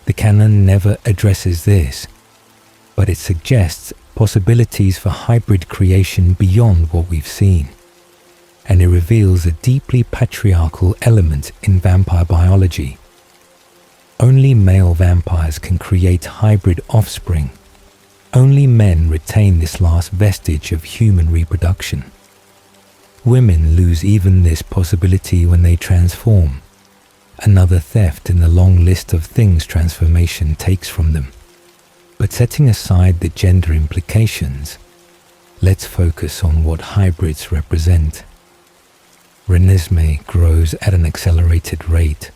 The canon never addresses this, but it suggests possibilities for hybrid creation beyond what we've seen, and it reveals a deeply patriarchal element in vampire biology. Only male vampires can create hybrid offspring. Only men retain this last vestige of human reproduction. Women lose even this possibility when they transform, another theft in the long list of things transformation takes from them. But setting aside the gender implications, let's focus on what hybrids represent. Renesmee grows at an accelerated rate,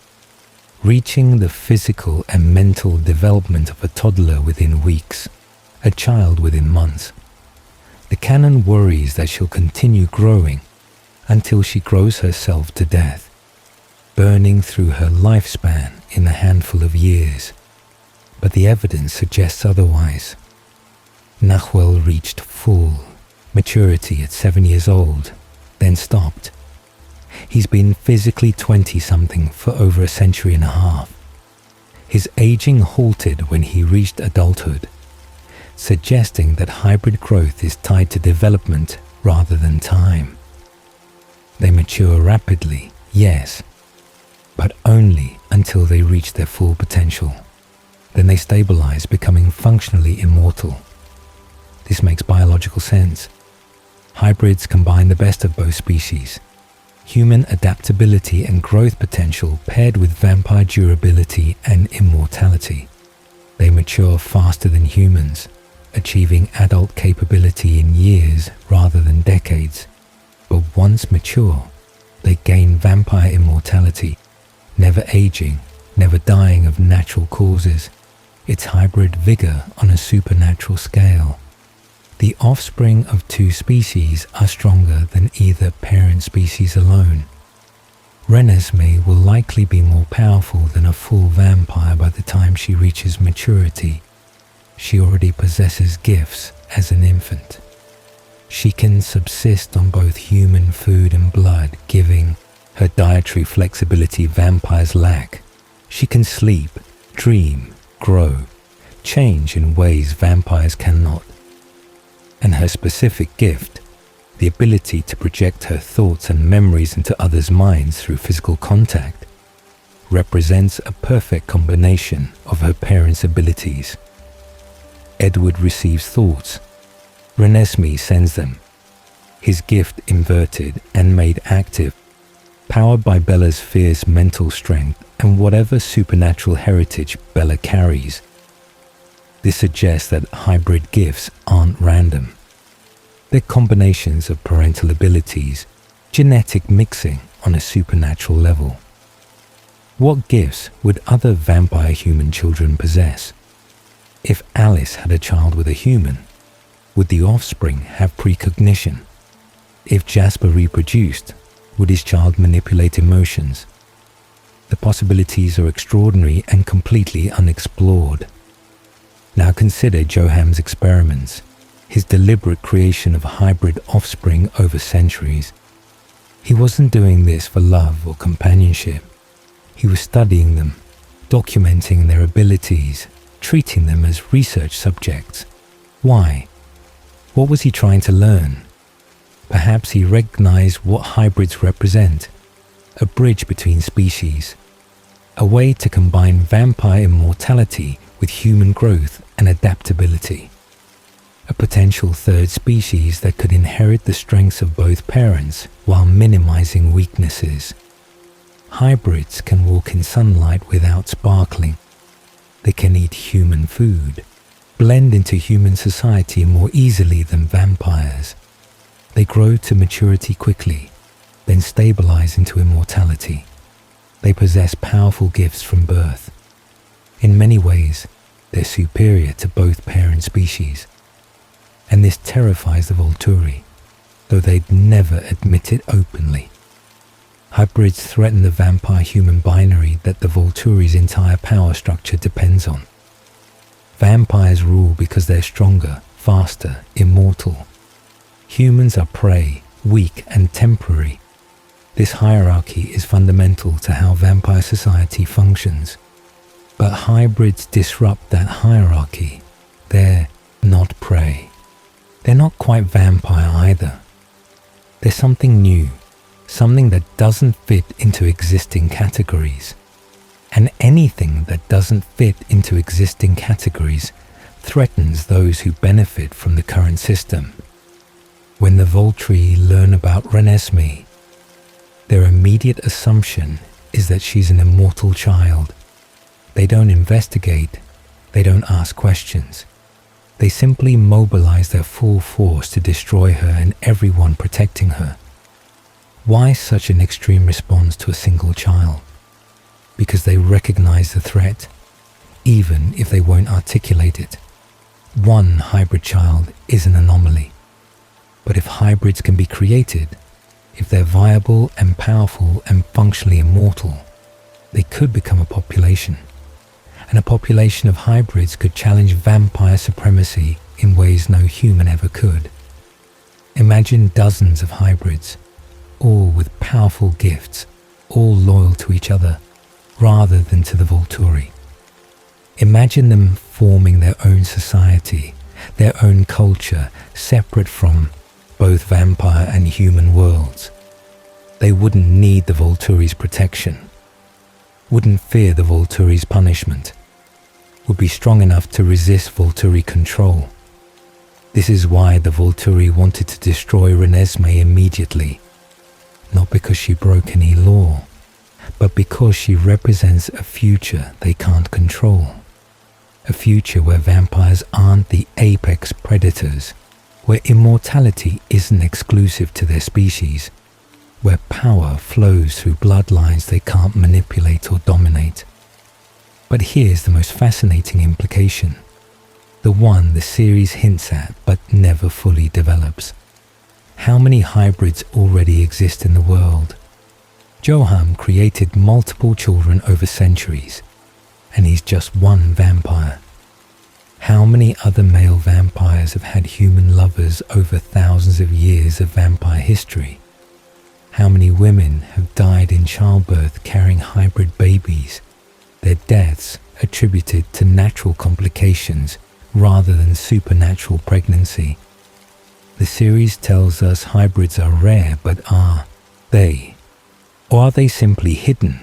reaching the physical and mental development of a toddler within weeks, a child within months. The canon worries that she'll continue growing until she grows herself to death, burning through her lifespan in a handful of years. But the evidence suggests otherwise. Nahuel reached full maturity at 7 years old, then stopped. He's been physically 20-something for over a century and a half. His aging halted when he reached adulthood, suggesting that hybrid growth is tied to development rather than time. They mature rapidly, yes, but only until they reach their full potential. Then they stabilize, becoming functionally immortal. This makes biological sense. Hybrids combine the best of both species: human adaptability and growth potential paired with vampire durability and immortality. They mature faster than humans, achieving adult capability in years rather than decades. But once mature, they gain vampire immortality, never aging, never dying of natural causes. It's hybrid vigor on a supernatural scale. The offspring of two species are stronger than either parent species alone. Renesmee will likely be more powerful than a full vampire by the time she reaches maturity. She already possesses gifts as an infant. She can subsist on both human food and blood, giving her dietary flexibility vampires lack. She can sleep, dream, grow, change in ways vampires cannot. And her specific gift, the ability to project her thoughts and memories into others' minds through physical contact, represents a perfect combination of her parents' abilities. Edward receives thoughts. Renesmee sends them. His gift inverted and made active, powered by Bella's fierce mental strength and whatever supernatural heritage Bella carries. This suggests that hybrid gifts aren't random. They're combinations of parental abilities genetic mixing on a supernatural level. What gifts would other vampire human children possess? If Alice had a child with a human, would the offspring have precognition? If Jasper reproduced, would his child manipulate emotions? The possibilities are extraordinary and completely unexplored. Now consider Joham's experiments, his deliberate creation of hybrid offspring over centuries. He wasn't doing this for love or companionship. He was studying them, documenting their abilities, treating them as research subjects. Why? What was he trying to learn? Perhaps he recognized what hybrids represent, a bridge between species, a way to combine vampire immortality with human growth and adaptability, a potential third species that could inherit the strengths of both parents while minimizing weaknesses. Hybrids can walk in sunlight without sparkling. They can eat human food, blend into human society more easily than vampires. They grow to maturity quickly, then stabilize into immortality. They possess powerful gifts from birth. In many ways, they're superior to both parent species. And this terrifies the Volturi, though they'd never admit it openly. Hybrids threaten the vampire-human binary that the Volturi's entire power structure depends on. Vampires rule because they're stronger, faster, immortal. Humans are prey, weak and temporary. This hierarchy is fundamental to how vampire society functions. But hybrids disrupt that hierarchy. They're not prey. They're not quite vampire either. They're something new, something that doesn't fit into existing categories. And anything that doesn't fit into existing categories threatens those who benefit from the current system. When the Volturi learn about Renesmee, their immediate assumption is that she's an immortal child. They don't investigate, they don't ask questions. They simply mobilize their full force to destroy her and everyone protecting her. Why such an extreme response to a single child? Because they recognize the threat, even if they won't articulate it. One hybrid child is an anomaly. But if hybrids can be created, if they're viable and powerful and functionally immortal, they could become a population. And a population of hybrids could challenge vampire supremacy in ways no human ever could. Imagine dozens of hybrids, all with powerful gifts, all loyal to each other, rather than to the Volturi. Imagine them forming their own society, their own culture, separate from both vampire and human worlds. They wouldn't need the Volturi's protection, wouldn't fear the Volturi's punishment, would be strong enough to resist Volturi control. This is why the Volturi wanted to destroy Renesmee immediately, not because she broke any law, but because she represents a future they can't control. A future where vampires aren't the apex predators, where immortality isn't exclusive to their species, where power flows through bloodlines they can't manipulate or dominate. But here's the most fascinating implication, the one the series hints at but never fully develops. How many hybrids already exist in the world? Joham created multiple children over centuries, and he's just one vampire. How many other male vampires have had human lovers over thousands of years of vampire history? How many women have died in childbirth carrying hybrid babies, their deaths attributed to natural complications rather than supernatural pregnancy? The series tells us hybrids are rare, but are they? Or are they simply hidden,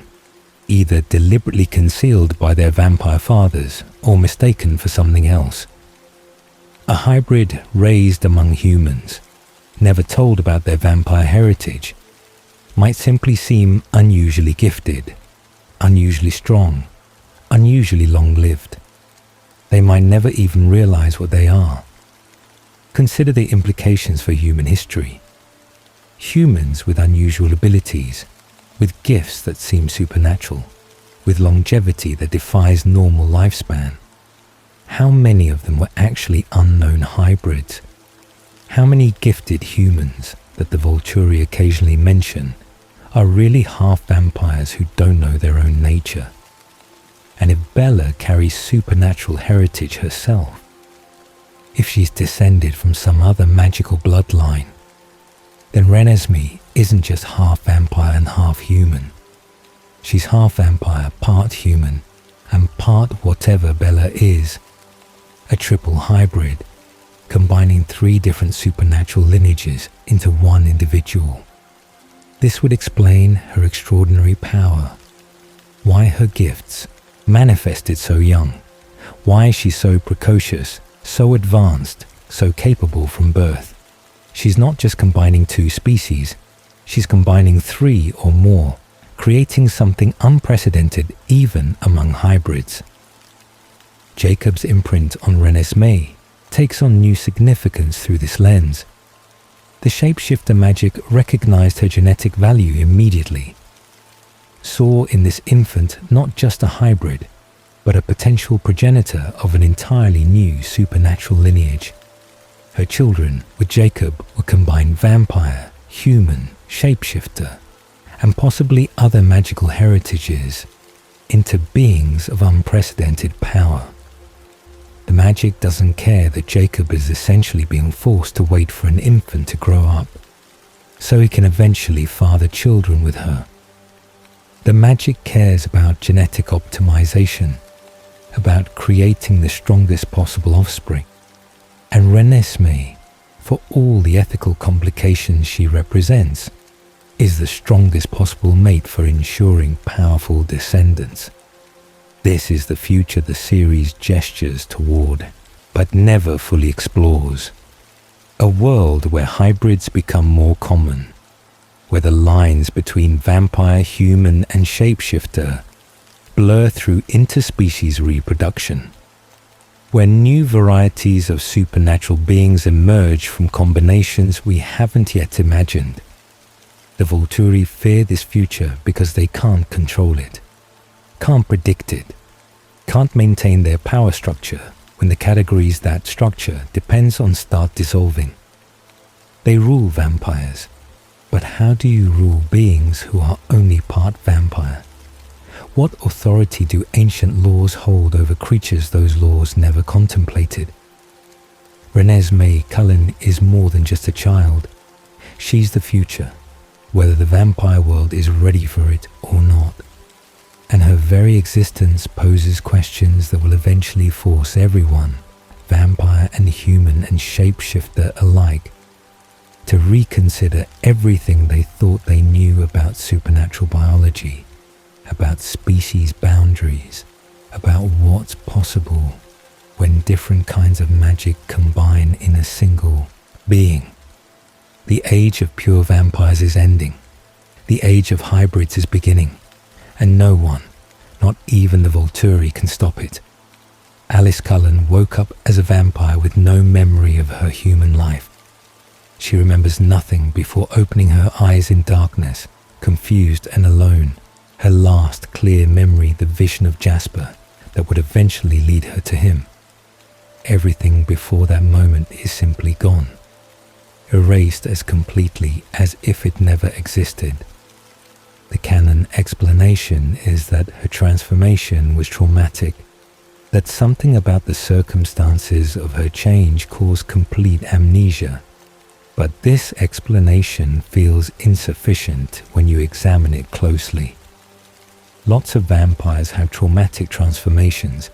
either deliberately concealed by their vampire fathers or mistaken for something else? A hybrid raised among humans, never told about their vampire heritage, might simply seem unusually gifted, unusually strong, unusually long-lived. They might never even realize what they are. Consider the implications for human history. Humans with unusual abilities, with gifts that seem supernatural, with longevity that defies normal lifespan. How many of them were actually unknown hybrids? How many gifted humans that the Volturi occasionally mention are really half vampires who don't know their own nature? And if Bella carries supernatural heritage herself, if she's descended from some other magical bloodline, then Renesmee isn't just half vampire and half human. She's half vampire, part human, and part whatever Bella is, a triple hybrid, combining 3 different supernatural lineages into one individual. This would explain her extraordinary power, why her gifts manifested so young, why she's so precocious, so advanced, so capable from birth. She's not just combining 2 species, she's combining 3 or more, creating something unprecedented even among hybrids. Jacob's imprint on Renesmee takes on new significance through this lens. The shapeshifter magic recognized her genetic value immediately, saw in this infant not just a hybrid, but a potential progenitor of an entirely new supernatural lineage. Her children with Jacob would combine vampire, human, shapeshifter, and possibly other magical heritages into beings of unprecedented power. The magic doesn't care that Jacob is essentially being forced to wait for an infant to grow up, so he can eventually father children with her. The magic cares about genetic optimization, about creating the strongest possible offspring. And Renesmee, for all the ethical complications she represents, is the strongest possible mate for ensuring powerful descendants. This is the future the series gestures toward, but never fully explores. A world where hybrids become more common, where the lines between vampire, human, and shapeshifter blur through interspecies reproduction, where new varieties of supernatural beings emerge from combinations we haven't yet imagined. The Volturi fear this future because they can't control it, can't predict it, can't maintain their power structure when the categories that structure depends on start dissolving. They rule vampires, but how do you rule beings who are only part vampire? What authority do ancient laws hold over creatures those laws never contemplated? Renesmee Cullen is more than just a child. She's the future, whether the vampire world is ready for it or not. And her very existence poses questions that will eventually force everyone, vampire and human and shapeshifter alike, to reconsider everything they thought they knew about supernatural biology, about species boundaries, about what's possible when different kinds of magic combine in a single being. The age of pure vampires is ending. The age of hybrids is beginning. And no one, not even the Volturi, can stop it. Alice Cullen woke up as a vampire with no memory of her human life. She remembers nothing before opening her eyes in darkness, confused and alone. Her last clear memory, the vision of Jasper that would eventually lead her to him. Everything before that moment is simply gone, erased as completely as if it never existed. The canon explanation is that her transformation was traumatic, that something about the circumstances of her change caused complete amnesia. But this explanation feels insufficient when you examine it closely. Lots of vampires have traumatic transformations.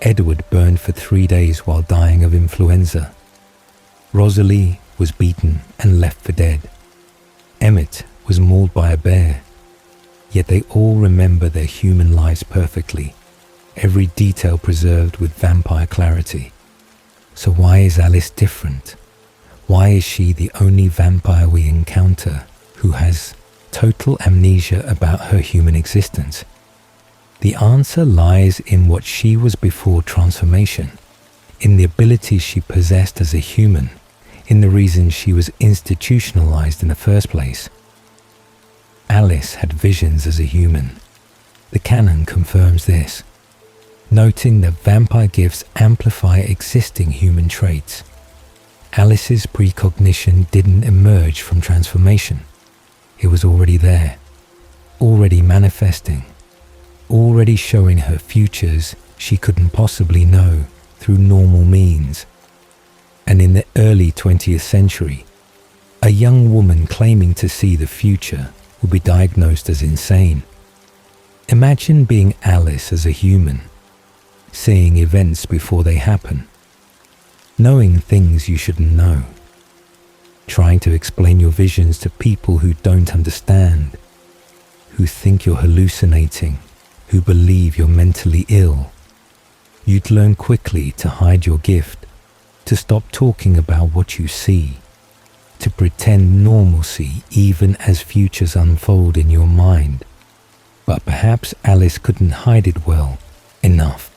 Edward burned for 3 days while dying of influenza. Rosalie was beaten and left for dead. Emmett was mauled by a bear. Yet they all remember their human lives perfectly, every detail preserved with vampire clarity. So why is Alice different? Why is she the only vampire we encounter who has total amnesia about her human existence? The answer lies in what she was before transformation, in the abilities she possessed as a human, in the reason she was institutionalized in the first place. Alice had visions as a human. The canon confirms this, noting that vampire gifts amplify existing human traits. Alice's precognition didn't emerge from transformation. It was already there, already manifesting, already showing her futures she couldn't possibly know through normal means. And in the early 20th century, a young woman claiming to see the future would be diagnosed as insane. Imagine being Alice as a human, seeing events before they happen, knowing things you shouldn't know, trying to explain your visions to people who don't understand, who think you're hallucinating, who believe you're mentally ill. You'd learn quickly to hide your gift, to stop talking about what you see, to pretend normalcy even as futures unfold in your mind. But perhaps Alice couldn't hide it well enough.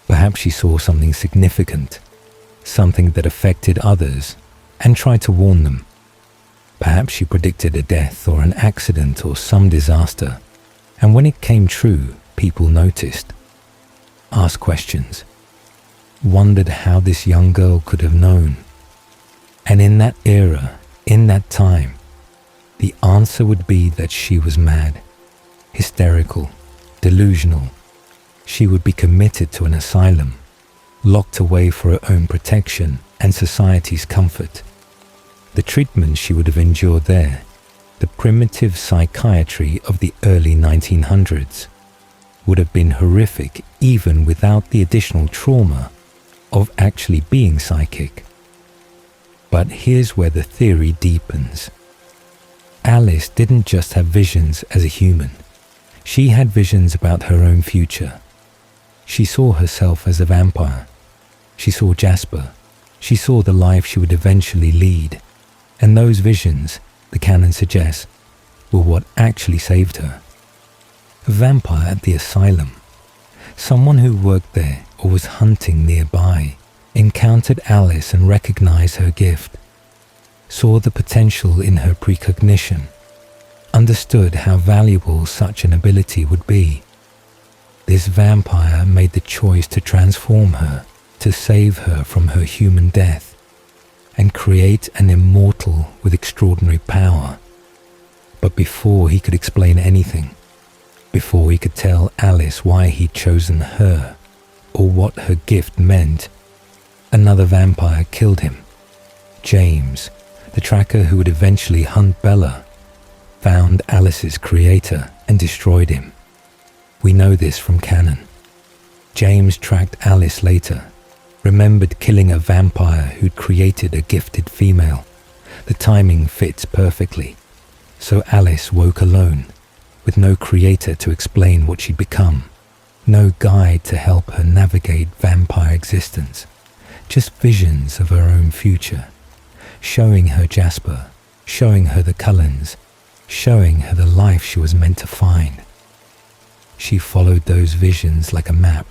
Perhaps she saw something significant, something that affected others, and tried to warn them. Perhaps she predicted a death or an accident or some disaster, and when it came true, people noticed, asked questions, wondered how this young girl could have known. And in that era, in that time, the answer would be that she was mad, hysterical, delusional. She would be committed to an asylum, locked away for her own protection and society's comfort. The treatment she would have endured there, the primitive psychiatry of the early 1900s, would have been horrific even without the additional trauma of actually being psychic. But here's where the theory deepens. Alice didn't just have visions as a human. She had visions about her own future. She saw herself as a vampire. She saw Jasper. She saw the life she would eventually lead. And those visions, the canon suggests, were what actually saved her. A vampire at the asylum. Someone who worked there or was hunting nearby encountered Alice and recognized her gift, saw the potential in her precognition, understood how valuable such an ability would be. This vampire made the choice to transform her, to save her from her human death, and create an immortal with extraordinary power. But before he could explain anything, before he could tell Alice why he'd chosen her, or what her gift meant, another vampire killed him. James, the tracker who would eventually hunt Bella, found Alice's creator and destroyed him. We know this from canon. James tracked Alice later, remembered killing a vampire who'd created a gifted female. The timing fits perfectly. So Alice woke alone, with no creator to explain what she'd become, no guide to help her navigate vampire existence, just visions of her own future, showing her Jasper, showing her the Cullens, showing her the life she was meant to find. She followed those visions like a map,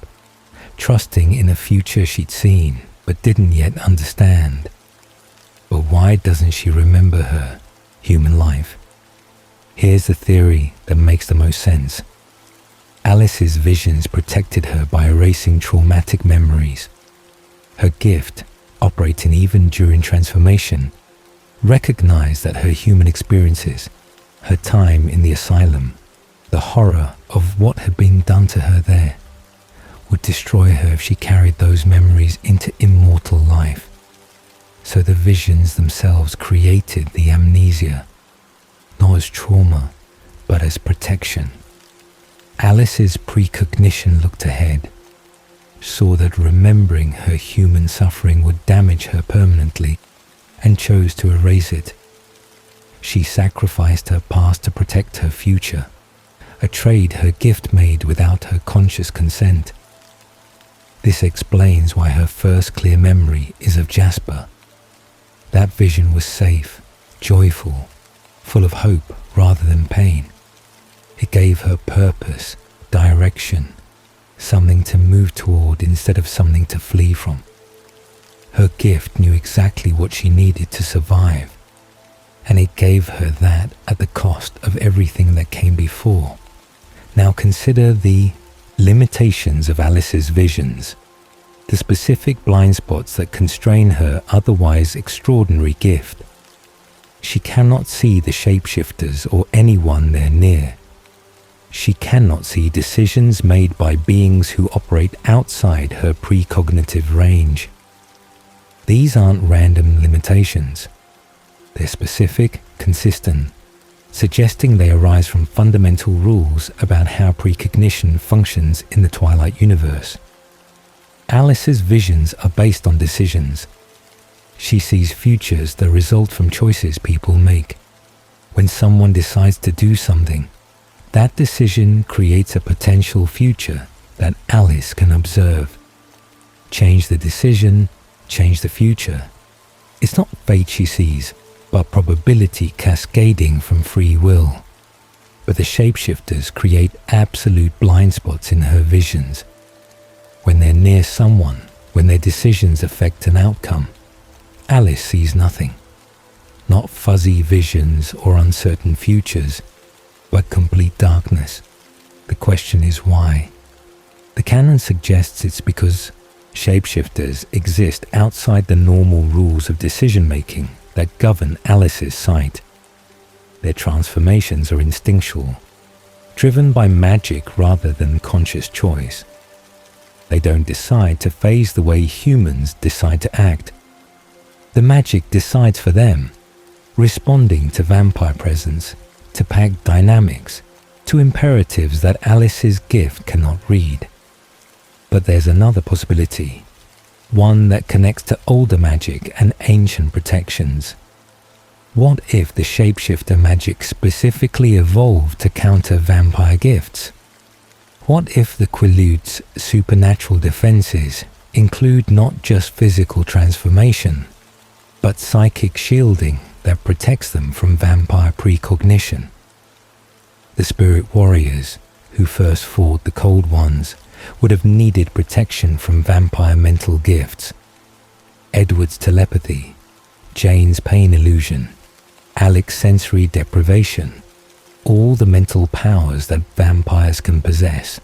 trusting in a future she'd seen but didn't yet understand. But why doesn't she remember her human life? Here's the theory that makes the most sense. Alice's visions protected her by erasing traumatic memories. Her gift, operating even during transformation, recognized that her human experiences, her time in the asylum, the horror of what had been done to her there, would destroy her if she carried those memories into immortal life. So the visions themselves created the amnesia, not as trauma, but as protection. Alice's precognition looked ahead, saw that remembering her human suffering would damage her permanently, and chose to erase it. She sacrificed her past to protect her future, a trade her gift made without her conscious consent. This explains why her first clear memory is of Jasper. That vision was safe, joyful, full of hope rather than pain. It gave her purpose, direction, something to move toward instead of something to flee from. Her gift knew exactly what she needed to survive, and it gave her that at the cost of everything that came before. Now consider the limitations of Alice's visions, the specific blind spots that constrain her otherwise extraordinary gift. She cannot see the shapeshifters or anyone they're near. She cannot see decisions made by beings who operate outside her precognitive range. These aren't random limitations. They're specific, consistent, suggesting they arise from fundamental rules about how precognition functions in the Twilight universe. Alice's visions are based on decisions. She sees futures that result from choices people make. When someone decides to do something, that decision creates a potential future that Alice can observe. Change the decision, change the future. It's not fate she sees, but probability cascading from free will. But the shapeshifters create absolute blind spots in her visions. When they're near someone, when their decisions affect an outcome, Alice sees nothing. Not fuzzy visions or uncertain futures, but complete darkness. The question is why? The canon suggests it's because shapeshifters exist outside the normal rules of decision-making that govern Alice's sight. Their transformations are instinctual, driven by magic rather than conscious choice. They don't decide to phase the way humans decide to act. The magic decides for them, responding to vampire presence, to pack dynamics, to imperatives that Alice's gift cannot read. But there's another possibility, one that connects to older magic and ancient protections. What if the shapeshifter magic specifically evolved to counter vampire gifts? What if the Quilute's supernatural defenses include not just physical transformation, but psychic shielding that protects them from vampire precognition? The spirit warriors who first fought the Cold Ones would have needed protection from vampire mental gifts. Edward's telepathy, Jane's pain illusion, Alec's sensory deprivation, all the mental powers that vampires can possess.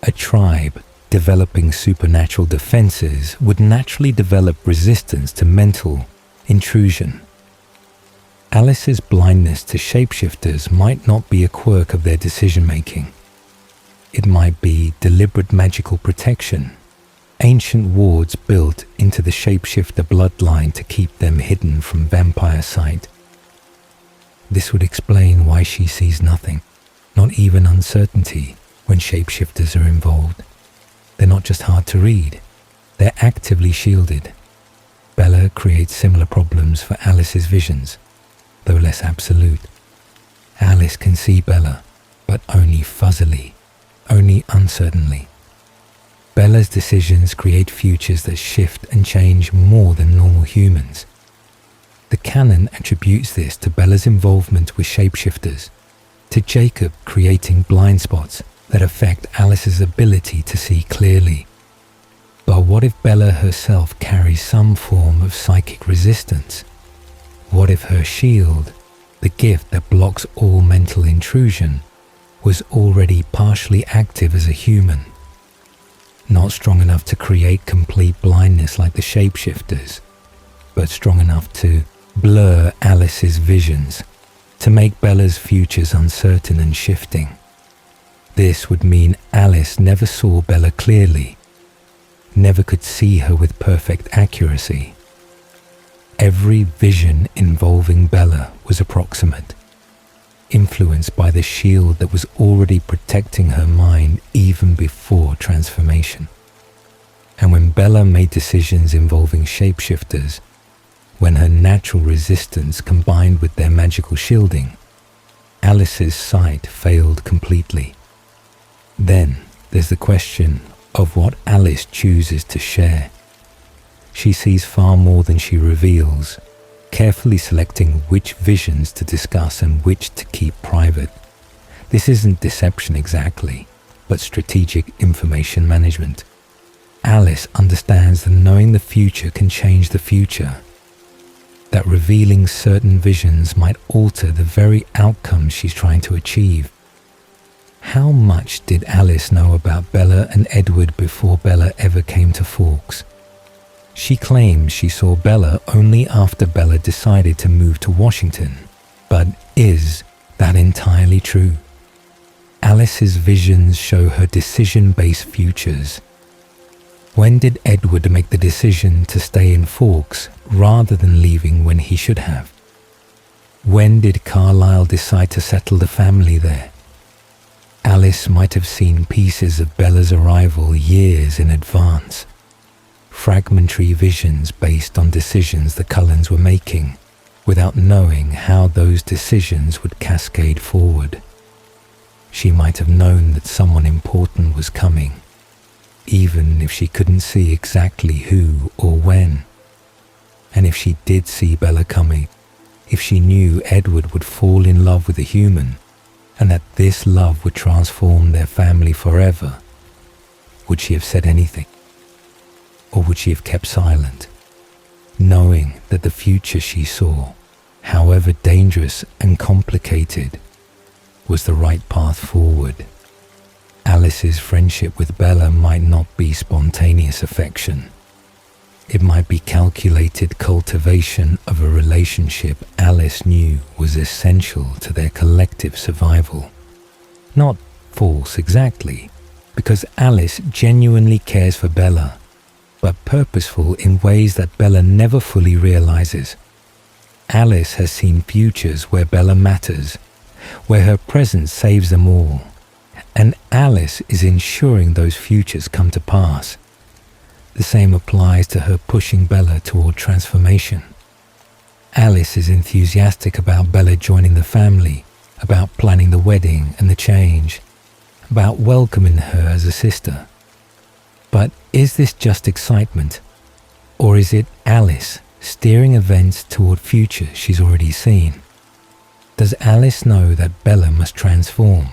A tribe developing supernatural defenses would naturally develop resistance to mental intrusion. Alice's blindness to shapeshifters might not be a quirk of their decision-making. It might be deliberate magical protection, ancient wards built into the shapeshifter bloodline to keep them hidden from vampire sight. This would explain why she sees nothing, not even uncertainty, when shapeshifters are involved. They're not just hard to read, they're actively shielded. Bella creates similar problems for Alice's visions, though less absolute. Alice can see Bella, but only fuzzily, only uncertainly. Bella's decisions create futures that shift and change more than normal humans. The canon attributes this to Bella's involvement with shapeshifters, to Jacob creating blind spots that affect Alice's ability to see clearly. But what if Bella herself carries some form of psychic resistance? What if her shield, the gift that blocks all mental intrusion, was already partially active as a human? Not strong enough to create complete blindness like the shapeshifters, but strong enough to blur Alice's visions, to make Bella's futures uncertain and shifting. This would mean Alice never saw Bella clearly, never could see her with perfect accuracy. Every vision involving Bella was approximate, influenced by the shield that was already protecting her mind even before transformation. And when Bella made decisions involving shapeshifters, when her natural resistance combined with their magical shielding, Alice's sight failed completely. Then there's the question of what Alice chooses to share. She sees far more than she reveals, carefully selecting which visions to discuss and which to keep private. This isn't deception exactly, but strategic information management. Alice understands that knowing the future can change the future, that revealing certain visions might alter the very outcomes she's trying to achieve. How much did Alice know about Bella and Edward before Bella ever came to Forks? She claims she saw Bella only after Bella decided to move to Washington. But is that entirely true? Alice's visions show her decision-based futures. When did Edward make the decision to stay in Forks rather than leaving when he should have? When did Carlisle decide to settle the family there? Alice might have seen pieces of Bella's arrival years in advance. Fragmentary visions based on decisions the Cullens were making, without knowing how those decisions would cascade forward. She might have known that someone important was coming, even if she couldn't see exactly who or when. And if she did see Bella coming, if she knew Edward would fall in love with a human, and that this love would transform their family forever, would she have said anything? Or would she have kept silent, knowing that the future she saw, however dangerous and complicated, was the right path forward? Alice's friendship with Bella might not be spontaneous affection. It might be calculated cultivation of a relationship Alice knew was essential to their collective survival. Not false exactly, because Alice genuinely cares for Bella, but purposeful in ways that Bella never fully realizes. Alice has seen futures where Bella matters, where her presence saves them all, and Alice is ensuring those futures come to pass. The same applies to her pushing Bella toward transformation. Alice is enthusiastic about Bella joining the family, about planning the wedding and the change, about welcoming her as a sister. But is this just excitement? Or is it Alice steering events toward futures she's already seen? Does Alice know that Bella must transform?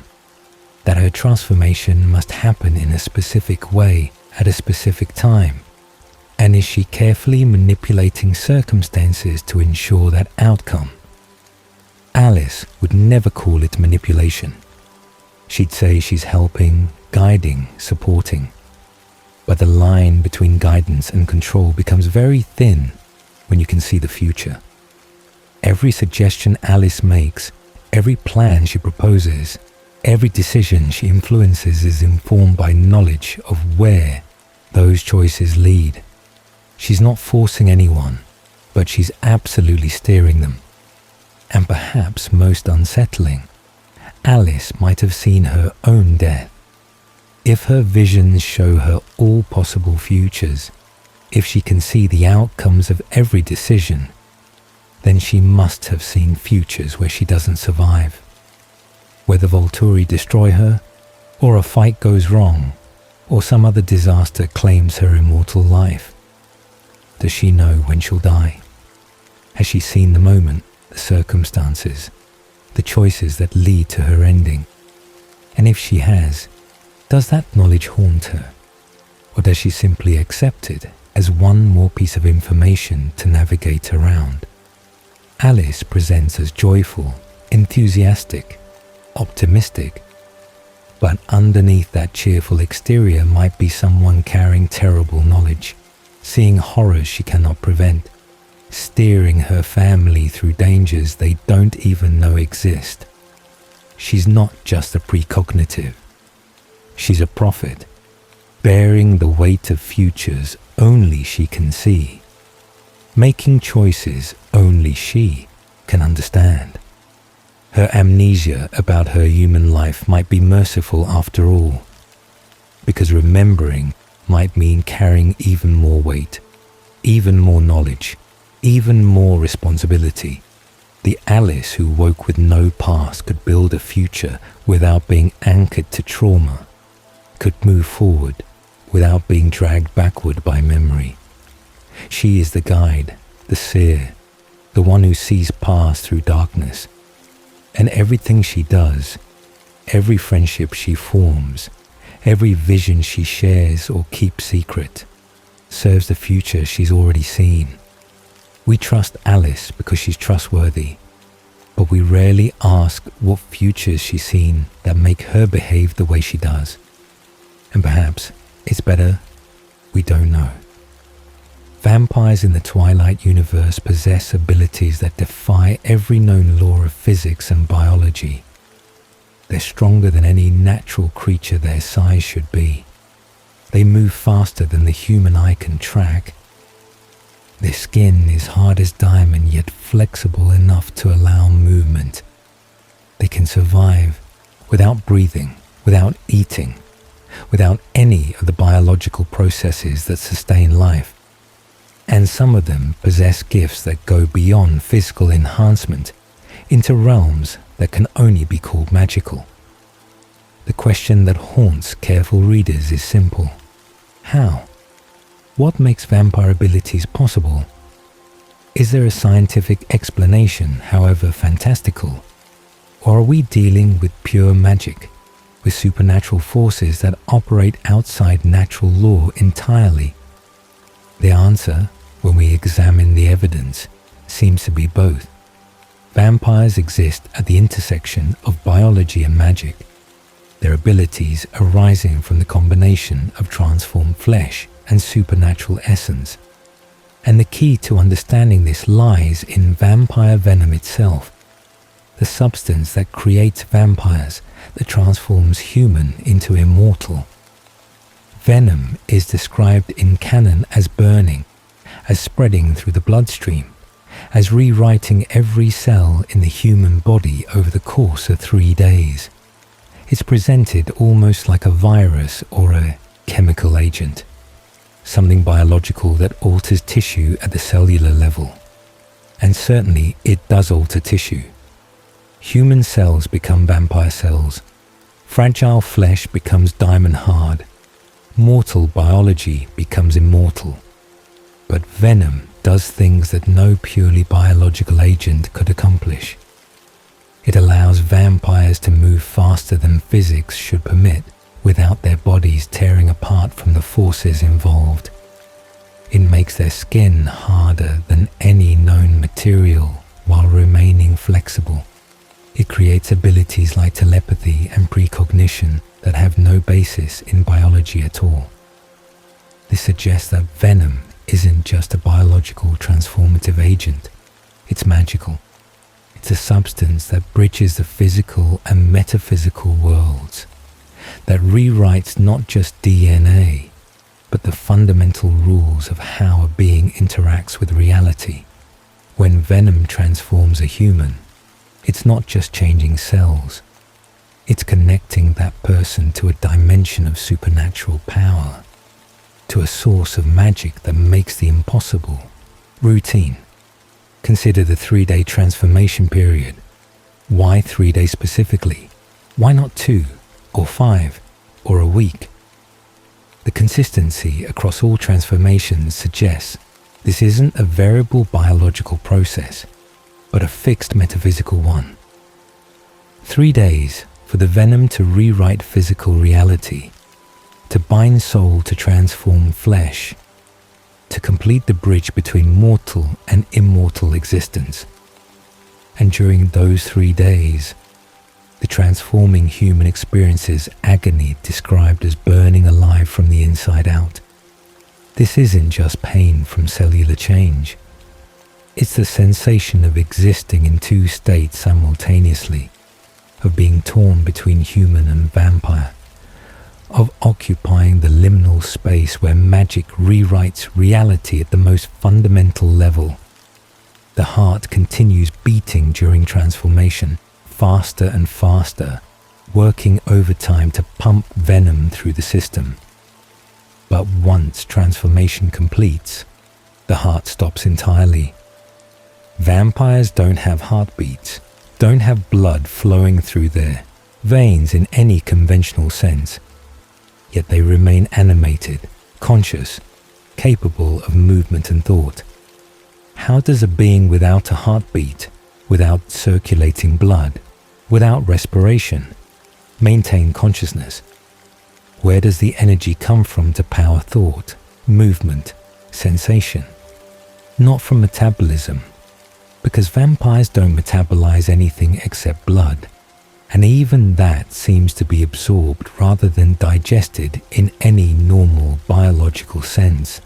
That her transformation must happen in a specific way at a specific time? And is she carefully manipulating circumstances to ensure that outcome? Alice would never call it manipulation. She'd say she's helping, guiding, supporting. But the line between guidance and control becomes very thin when you can see the future. Every suggestion Alice makes, every plan she proposes, every decision she influences is informed by knowledge of where those choices lead. She's not forcing anyone, but she's absolutely steering them. And perhaps most unsettling, Alice might have seen her own death. If her visions show her all possible futures, if she can see the outcomes of every decision, then she must have seen futures where she doesn't survive. Whether Volturi destroy her, or a fight goes wrong, or some other disaster claims her immortal life. Does she know when she'll die? Has she seen the moment, the circumstances, the choices that lead to her ending? And if she has, does that knowledge haunt her? Or does she simply accept it as one more piece of information to navigate around? Alice presents as joyful, enthusiastic, optimistic, but underneath that cheerful exterior might be someone carrying terrible knowledge, seeing horrors she cannot prevent, steering her family through dangers they don't even know exist. She's not just a precognitive. She's a prophet, bearing the weight of futures only she can see, making choices only she can understand. Her amnesia about her human life might be merciful after all, because remembering might mean carrying even more weight, even more knowledge, even more responsibility. The Alice who woke with no past could build a future without being anchored to trauma, could move forward without being dragged backward by memory. She is the guide, the seer, the one who sees past through darkness. And everything she does, every friendship she forms, Every vision she shares or keeps secret serves the future she's already seen. We trust Alice because she's trustworthy, but we rarely ask what futures she's seen that make her behave the way she does. And perhaps it's better we don't know. Vampires in the Twilight universe possess abilities that defy every known law of physics and biology. They're stronger than any natural creature their size should be. They move faster than the human eye can track. Their skin is hard as diamond yet flexible enough to allow movement. They can survive without breathing, without eating, without any of the biological processes that sustain life. And some of them possess gifts that go beyond physical enhancement into realms that can only be called magical. The question that haunts careful readers is simple. How? What makes vampire abilities possible? Is there a scientific explanation, however fantastical? Or are we dealing with pure magic, with supernatural forces that operate outside natural law entirely? The answer, when we examine the evidence, seems to be both. Vampires exist at the intersection of biology and magic, their abilities arising from the combination of transformed flesh and supernatural essence. And the key to understanding this lies in vampire venom itself, the substance that creates vampires, that transforms human into immortal. Venom is described in canon as burning, as spreading through the bloodstream, as rewriting every cell in the human body over the course of 3 days. It's presented almost like a virus or a chemical agent, something biological that alters tissue at the cellular level. And certainly it does alter tissue. Human cells become vampire cells. Fragile flesh becomes diamond hard. Mortal biology becomes immortal. But venom does things that no purely biological agent could accomplish. It allows vampires to move faster than physics should permit, without their bodies tearing apart from the forces involved. It makes their skin harder than any known material while remaining flexible. It creates abilities like telepathy and precognition that have no basis in biology at all. This suggests that venom isn't just a biological transformative agent, it's magical. It's a substance that bridges the physical and metaphysical worlds, that rewrites not just DNA, but the fundamental rules of how a being interacts with reality. When venom transforms a human, it's not just changing cells, it's connecting that person to a dimension of supernatural power, to a source of magic that makes the impossible routine. Consider the 3-day transformation period. Why 3 days specifically? Why not 2 or 5 or a week? The consistency across all transformations suggests this isn't a variable biological process, but a fixed metaphysical one. 3 days for the venom to rewrite physical reality, to bind soul to transform flesh, to complete the bridge between mortal and immortal existence. And during those 3 days, the transforming human experiences agony described as burning alive from the inside out. This isn't just pain from cellular change. It's the sensation of existing in 2 states simultaneously, of being torn between human and vampire, of occupying the liminal space where magic rewrites reality at the most fundamental level. The heart continues beating during transformation, faster and faster, working overtime to pump venom through the system. But once transformation completes, the heart stops entirely. Vampires don't have heartbeats, don't have blood flowing through their veins in any conventional sense. Yet they remain animated, conscious, capable of movement and thought. How does a being without a heartbeat, without circulating blood, without respiration, maintain consciousness? Where does the energy come from to power thought, movement, sensation? Not from metabolism, because vampires don't metabolize anything except blood, and even that seems to be absorbed rather than digested in any normal biological sense.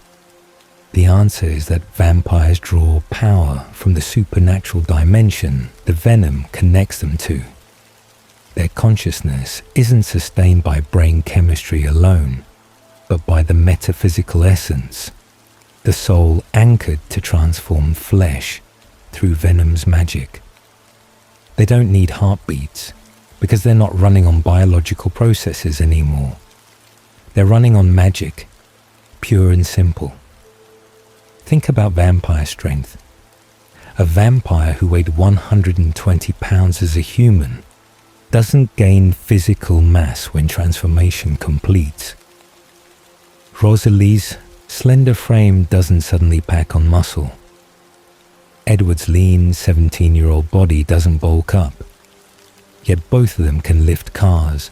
The answer is that vampires draw power from the supernatural dimension the venom connects them to. Their consciousness isn't sustained by brain chemistry alone, but by the metaphysical essence, the soul anchored to transform flesh through venom's magic. They don't need heartbeats, because they're not running on biological processes anymore. They're running on magic, pure and simple. Think about vampire strength. A vampire who weighed 120 pounds as a human doesn't gain physical mass when transformation completes. Rosalie's slender frame doesn't suddenly pack on muscle. Edward's lean 17-year-old body doesn't bulk up. Yet both of them can lift cars,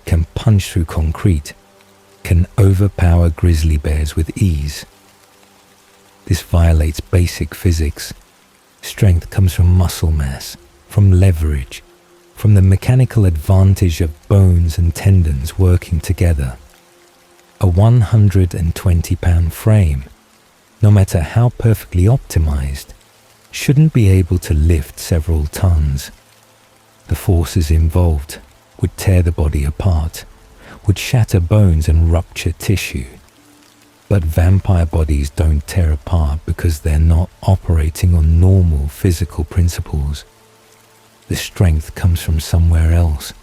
can punch through concrete, can overpower grizzly bears with ease. This violates basic physics. Strength comes from muscle mass, from leverage, from the mechanical advantage of bones and tendons working together. A 120-pound frame, no matter how perfectly optimized, shouldn't be able to lift several tons. The forces involved would tear the body apart, would shatter bones and rupture tissue. But vampire bodies don't tear apart because they're not operating on normal physical principles. The strength comes from somewhere else,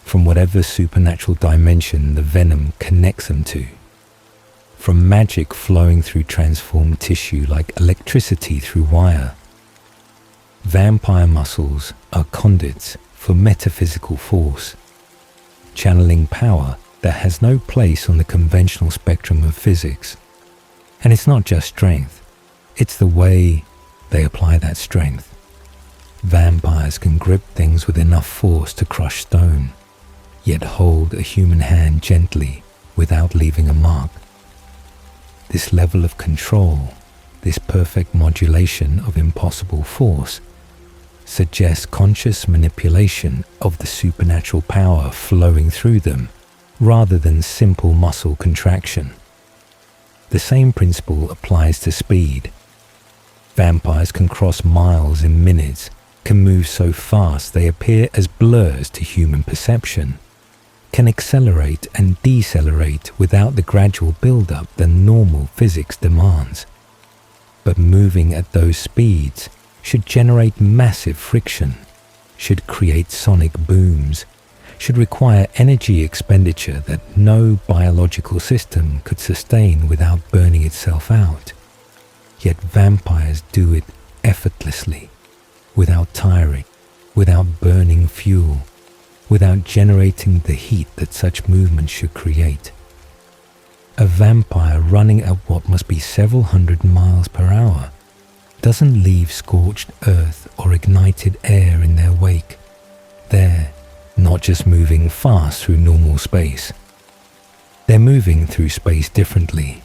from whatever supernatural dimension the venom connects them to. From magic flowing through transformed tissue like electricity through wire. Vampire muscles are conduits for metaphysical force, channeling power that has no place on the conventional spectrum of physics. And it's not just strength, it's the way they apply that strength. Vampires can grip things with enough force to crush stone, yet hold a human hand gently without leaving a mark. This level of control, this perfect modulation of impossible force, suggests conscious manipulation of the supernatural power flowing through them, rather than simple muscle contraction. The same principle applies to speed. Vampires can cross miles in minutes, can move so fast they appear as blurs to human perception, can accelerate and decelerate without the gradual build-up that normal physics demands. But moving at those speeds should generate massive friction, should create sonic booms, should require energy expenditure that no biological system could sustain without burning itself out. Yet vampires do it effortlessly, without tiring, without burning fuel, without generating the heat that such movement should create. A vampire running at what must be several hundred miles per hour doesn't leave scorched earth or ignited air in their wake. They're not just moving fast through normal space. They're moving through space differently.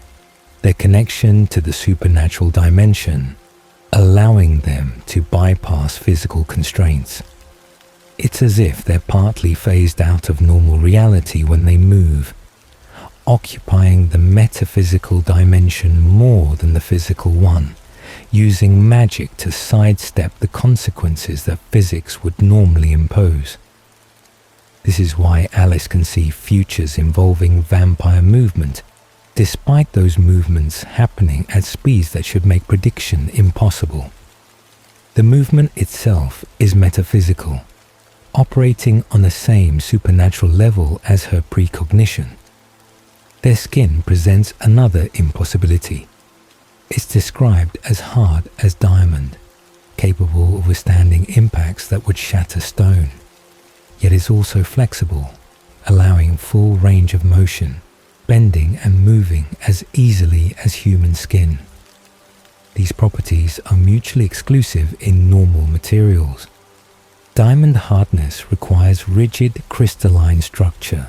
Their connection to the supernatural dimension, allowing them to bypass physical constraints. It's as if they're partly phased out of normal reality when they move, occupying the metaphysical dimension more than the physical one, using magic to sidestep the consequences that physics would normally impose. This is why Alice can see futures involving vampire movement, despite those movements happening at speeds that should make prediction impossible. The movement itself is metaphysical, operating on the same supernatural level as her precognition. Their skin presents another impossibility. It's described as hard as diamond, capable of withstanding impacts that would shatter stone. Yet is also flexible, allowing full range of motion, bending and moving as easily as human skin. These properties are mutually exclusive in normal materials. Diamond hardness requires rigid crystalline structure.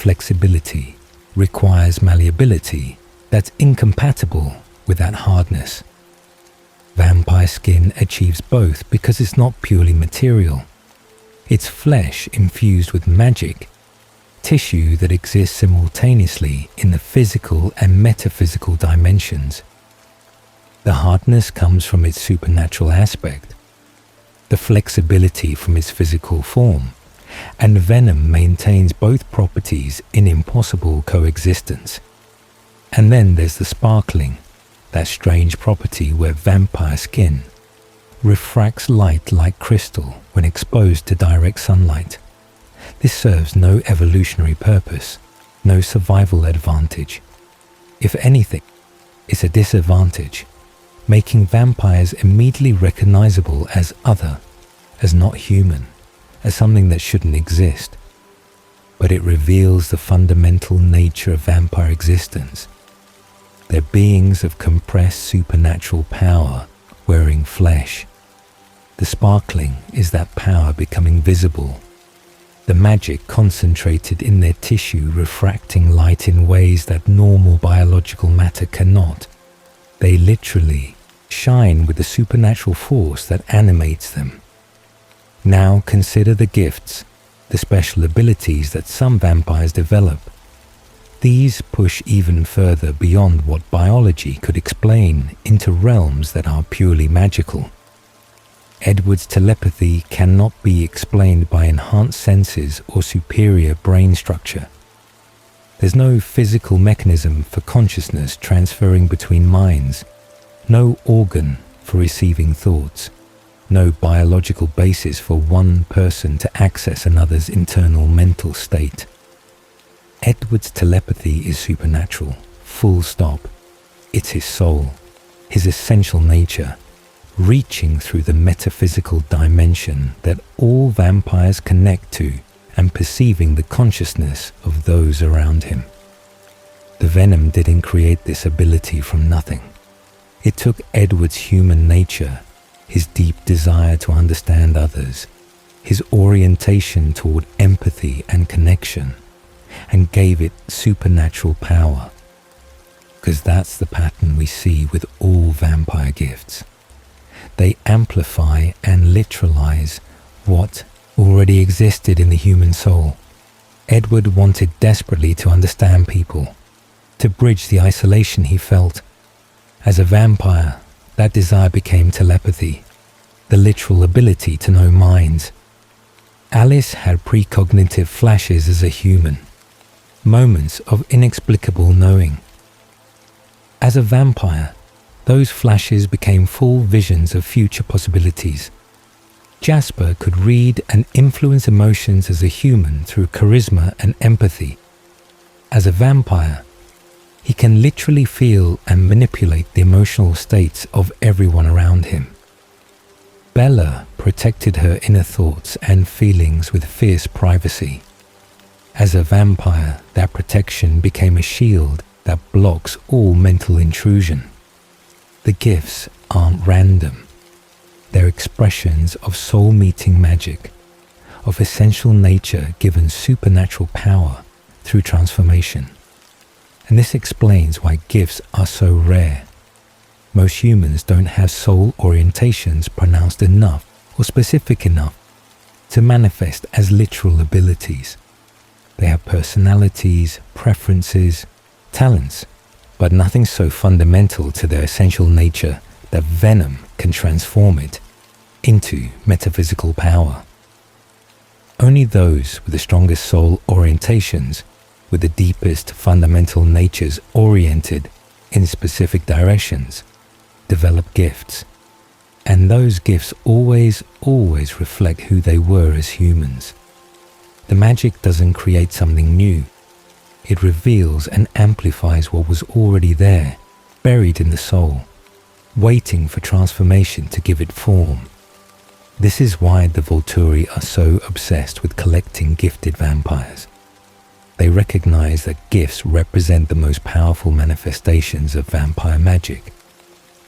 flexibility requires malleability that's incompatible with that hardness. Vampire skin achieves both because it's not purely material. It's flesh infused with magic, tissue that exists simultaneously in the physical and metaphysical dimensions. The hardness comes from its supernatural aspect, the flexibility from its physical form, and venom maintains both properties in impossible coexistence. And then there's the sparkling, that strange property where vampire skin refracts light like crystal when exposed to direct sunlight. This serves no evolutionary purpose, no survival advantage. If anything, it's a disadvantage, making vampires immediately recognizable as other, as not human, as something that shouldn't exist. But it reveals the fundamental nature of vampire existence. They're beings of compressed supernatural power wearing flesh. The sparkling is that power becoming visible. The magic concentrated in their tissue refracting light in ways that normal biological matter cannot. They literally shine with the supernatural force that animates them. Now consider the gifts, the special abilities that some vampires develop. These push even further beyond what biology could explain into realms that are purely magical. Edward's telepathy cannot be explained by enhanced senses or superior brain structure. There's no physical mechanism for consciousness transferring between minds, no organ for receiving thoughts, no biological basis for one person to access another's internal mental state. Edward's telepathy is supernatural, full stop. It's his soul, his essential nature, reaching through the metaphysical dimension that all vampires connect to and perceiving the consciousness of those around him. The venom didn't create this ability from nothing. It took Edward's human nature, his deep desire to understand others, his orientation toward empathy and connection, and gave it supernatural power. Because that's the pattern we see with all vampire gifts. They amplify and literalize what already existed in the human soul. Edward wanted desperately to understand people, to bridge the isolation he felt. As a vampire, that desire became telepathy, the literal ability to know minds. Alice had precognitive flashes as a human, moments of inexplicable knowing. As a vampire, those flashes became full visions of future possibilities. Jasper could read and influence emotions as a human through charisma and empathy. As a vampire, he can literally feel and manipulate the emotional states of everyone around him. Bella protected her inner thoughts and feelings with fierce privacy. As a vampire, that protection became a shield that blocks all mental intrusion. The gifts aren't random. They're expressions of soul-meeting magic, of essential nature given supernatural power through transformation. And this explains why gifts are so rare. Most humans don't have soul orientations pronounced enough or specific enough to manifest as literal abilities. They have personalities, preferences, talents, but nothing so fundamental to their essential nature that venom can transform it into metaphysical power. Only those with the strongest soul orientations, with the deepest fundamental natures oriented in specific directions, develop gifts. And those gifts always reflect who they were as humans. The magic doesn't create something new. It reveals and amplifies what was already there, buried in the soul, waiting for transformation to give it form. This is why the Volturi are so obsessed with collecting gifted vampires. They recognize that gifts represent the most powerful manifestations of vampire magic.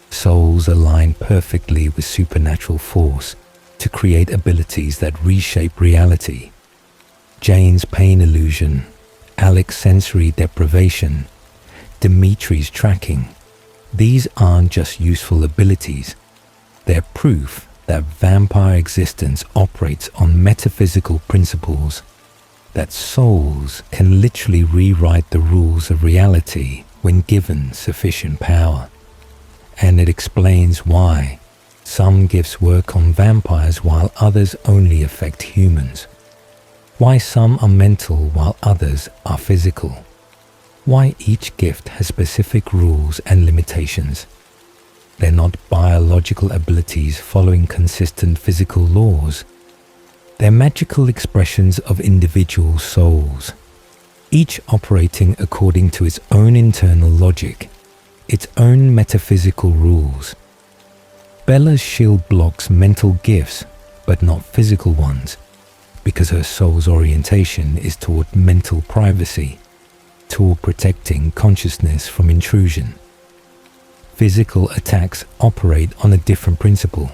Souls align perfectly with supernatural force to create abilities that reshape reality. Jane's pain illusion, Alec's sensory deprivation, Dimitri's tracking. These aren't just useful abilities. They're proof that vampire existence operates on metaphysical principles, that souls can literally rewrite the rules of reality when given sufficient power. And it explains why some gifts work on vampires while others only affect humans. Why some are mental while others are physical. Why each gift has specific rules and limitations. They're not biological abilities following consistent physical laws. They're magical expressions of individual souls, each operating according to its own internal logic, its own metaphysical rules. Bella's shield blocks mental gifts, but not physical ones, because her soul's orientation is toward mental privacy, toward protecting consciousness from intrusion. Physical attacks operate on a different principle,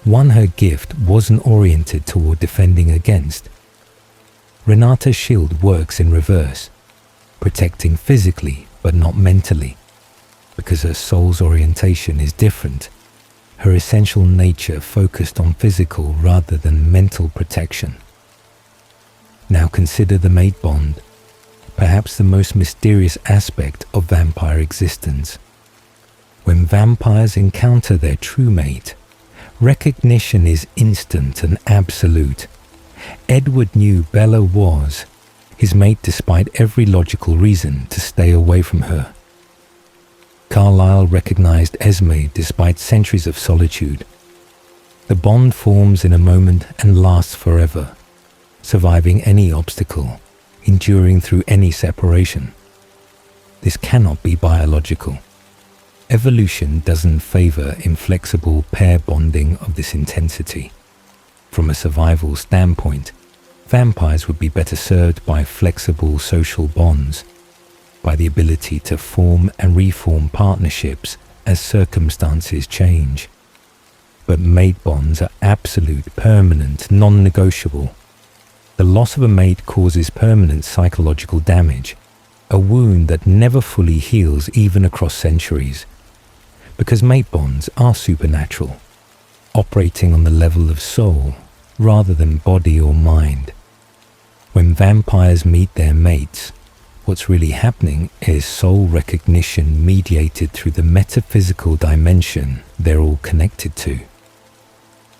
one her gift wasn't oriented toward defending against. Renata's shield works in reverse, protecting physically but not mentally, because her soul's orientation is different, her essential nature focused on physical rather than mental protection. Now consider the mate bond, perhaps the most mysterious aspect of vampire existence. When vampires encounter their true mate, recognition is instant and absolute. Edward knew Bella was his mate despite every logical reason to stay away from her. Carlyle recognized Esme despite centuries of solitude. The bond forms in a moment and lasts forever, surviving any obstacle, enduring through any separation. This cannot be biological. Evolution doesn't favor inflexible pair bonding of this intensity. From a survival standpoint, vampires would be better served by flexible social bonds, by the ability to form and reform partnerships as circumstances change. But mate bonds are absolute, permanent, non-negotiable. The loss of a mate causes permanent psychological damage, a wound that never fully heals even across centuries. Because mate bonds are supernatural, operating on the level of soul rather than body or mind. When vampires meet their mates, what's really happening is soul recognition mediated through the metaphysical dimension they're all connected to.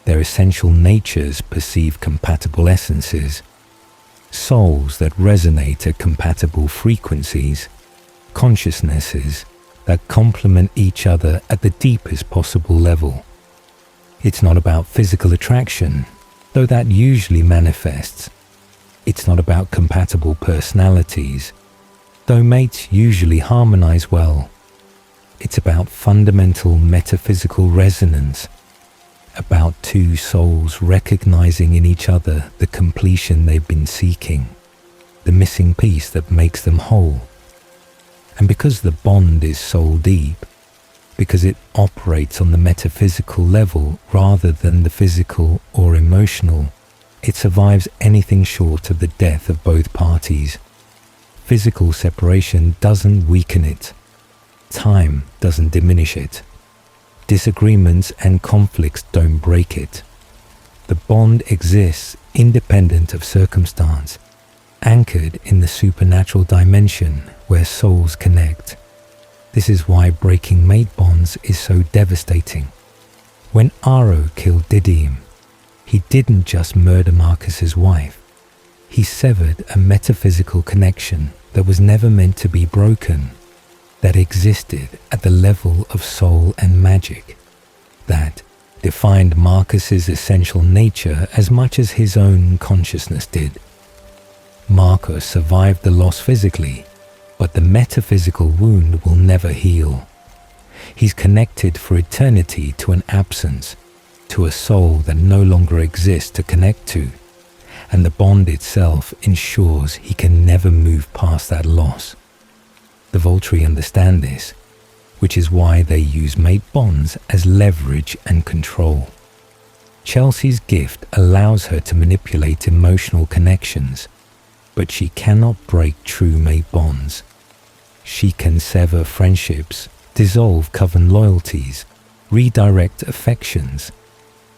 Their essential natures perceive compatible essences, souls that resonate at compatible frequencies, consciousnesses that complement each other at the deepest possible level. It's not about physical attraction, though that usually manifests. It's not about compatible personalities, though mates usually harmonize well. It's about fundamental metaphysical resonance, about two souls recognizing in each other the completion they've been seeking, the missing piece that makes them whole. And because the bond is soul deep, because it operates on the metaphysical level rather than the physical or emotional, it survives anything short of the death of both parties. Physical separation doesn't weaken it. Time doesn't diminish it. Disagreements and conflicts don't break it. The bond exists independent of circumstance, anchored in the supernatural dimension where souls connect. This is why breaking mate bonds is so devastating. When Aro killed Didyme, he didn't just murder Marcus's wife. He severed a metaphysical connection that was never meant to be broken, that existed at the level of soul and magic, that defined Marcus's essential nature as much as his own consciousness did. Marcus survived the loss physically, but the metaphysical wound will never heal. He's connected for eternity to an absence, to a soul that no longer exists to connect to, and the bond itself ensures he can never move past that loss. The Volturi understand this, which is why they use mate bonds as leverage and control. Chelsea's gift allows her to manipulate emotional connections. but she cannot break true mate bonds. She can sever friendships, dissolve coven loyalties, redirect affections,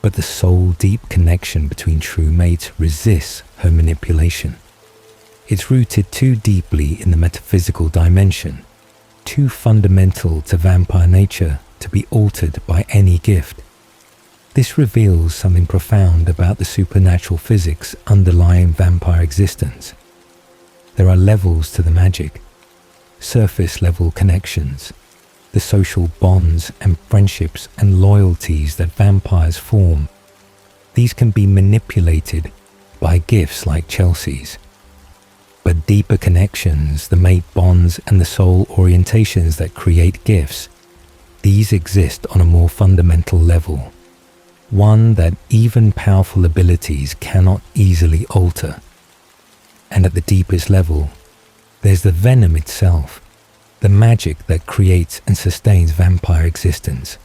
but the soul-deep connection between true mates resists her manipulation. It's rooted too deeply in the metaphysical dimension, too fundamental to vampire nature to be altered by any gift. This reveals something profound about the supernatural physics underlying vampire existence. There are levels to the magic, surface-level connections, the social bonds and friendships and loyalties that vampires form. These can be manipulated by gifts like Chelsea's. But deeper connections, the mate bonds and the soul orientations that create gifts, these exist on a more fundamental level, one that even powerful abilities cannot easily alter. And at the deepest level, there's the venom itself, the magic that creates and sustains vampire existence.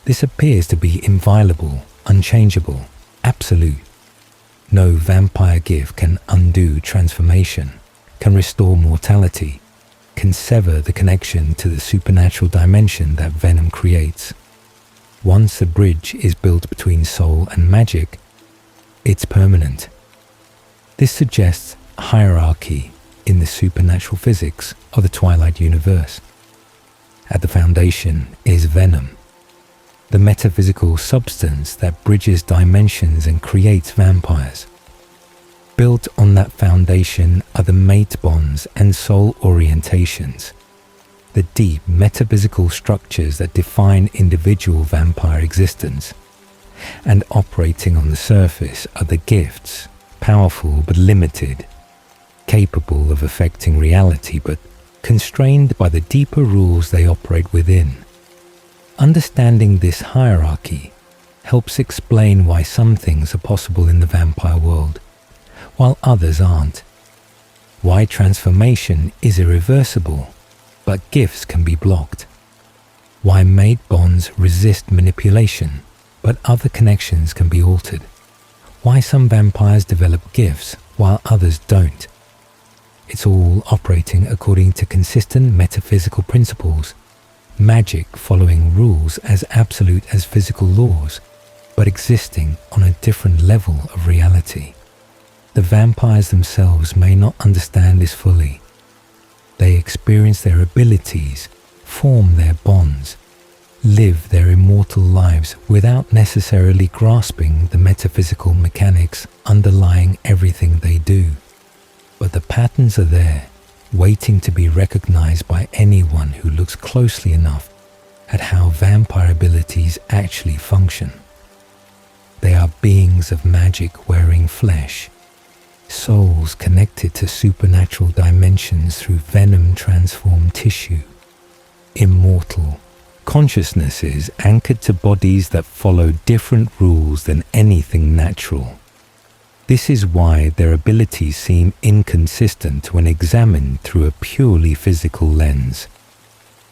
This appears to be inviolable, unchangeable, absolute. No vampire gift can undo transformation, can restore mortality, can sever the connection to the supernatural dimension that venom creates. Once a bridge is built between soul and magic, it's permanent. This suggests hierarchy in the supernatural physics of the Twilight universe. At the foundation is venom, the metaphysical substance that bridges dimensions and creates vampires. Built on that foundation are the mate bonds and soul orientations, the deep metaphysical structures that define individual vampire existence. And operating on the surface are the gifts, powerful but limited, capable of affecting reality but constrained by the deeper rules they operate within. Understanding this hierarchy helps explain why some things are possible in the vampire world, while others aren't. Why transformation is irreversible, but gifts can be blocked. Why mate bonds resist manipulation, but other connections can be altered. Why some vampires develop gifts, while others don't. It's all operating according to consistent metaphysical principles, magic following rules as absolute as physical laws, but existing on a different level of reality. The vampires themselves may not understand this fully. They experience their abilities, form their bonds, live their immortal lives without necessarily grasping the metaphysical mechanics underlying everything they do. But the patterns are there, waiting to be recognized by anyone who looks closely enough at how vampire abilities actually function. They are beings of magic wearing flesh, souls connected to supernatural dimensions through venom-transformed tissue, immortal consciousnesses anchored to bodies that follow different rules than anything natural. This is why their abilities seem inconsistent when examined through a purely physical lens.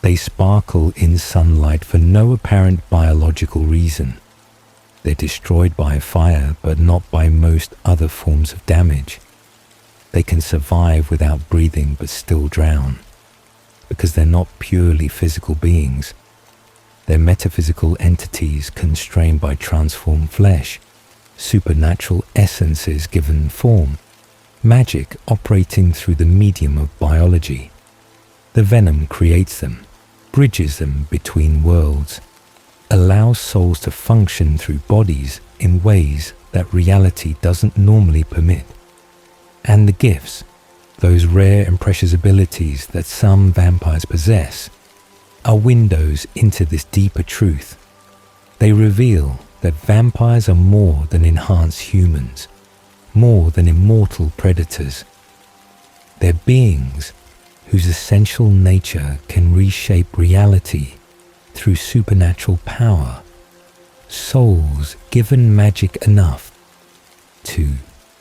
They sparkle in sunlight for no apparent biological reason. They're destroyed by fire, but not by most other forms of damage. They can survive without breathing but still drown, because they're not purely physical beings. They're metaphysical entities constrained by transformed flesh, supernatural essences given form, magic operating through the medium of biology. The venom creates them, bridges them between worlds, allows souls to function through bodies in ways that reality doesn't normally permit. And the gifts, those rare and precious abilities that some vampires possess, are windows into this deeper truth. They reveal that vampires are more than enhanced humans, more than immortal predators. They're beings whose essential nature can reshape reality through supernatural power, souls given magic enough to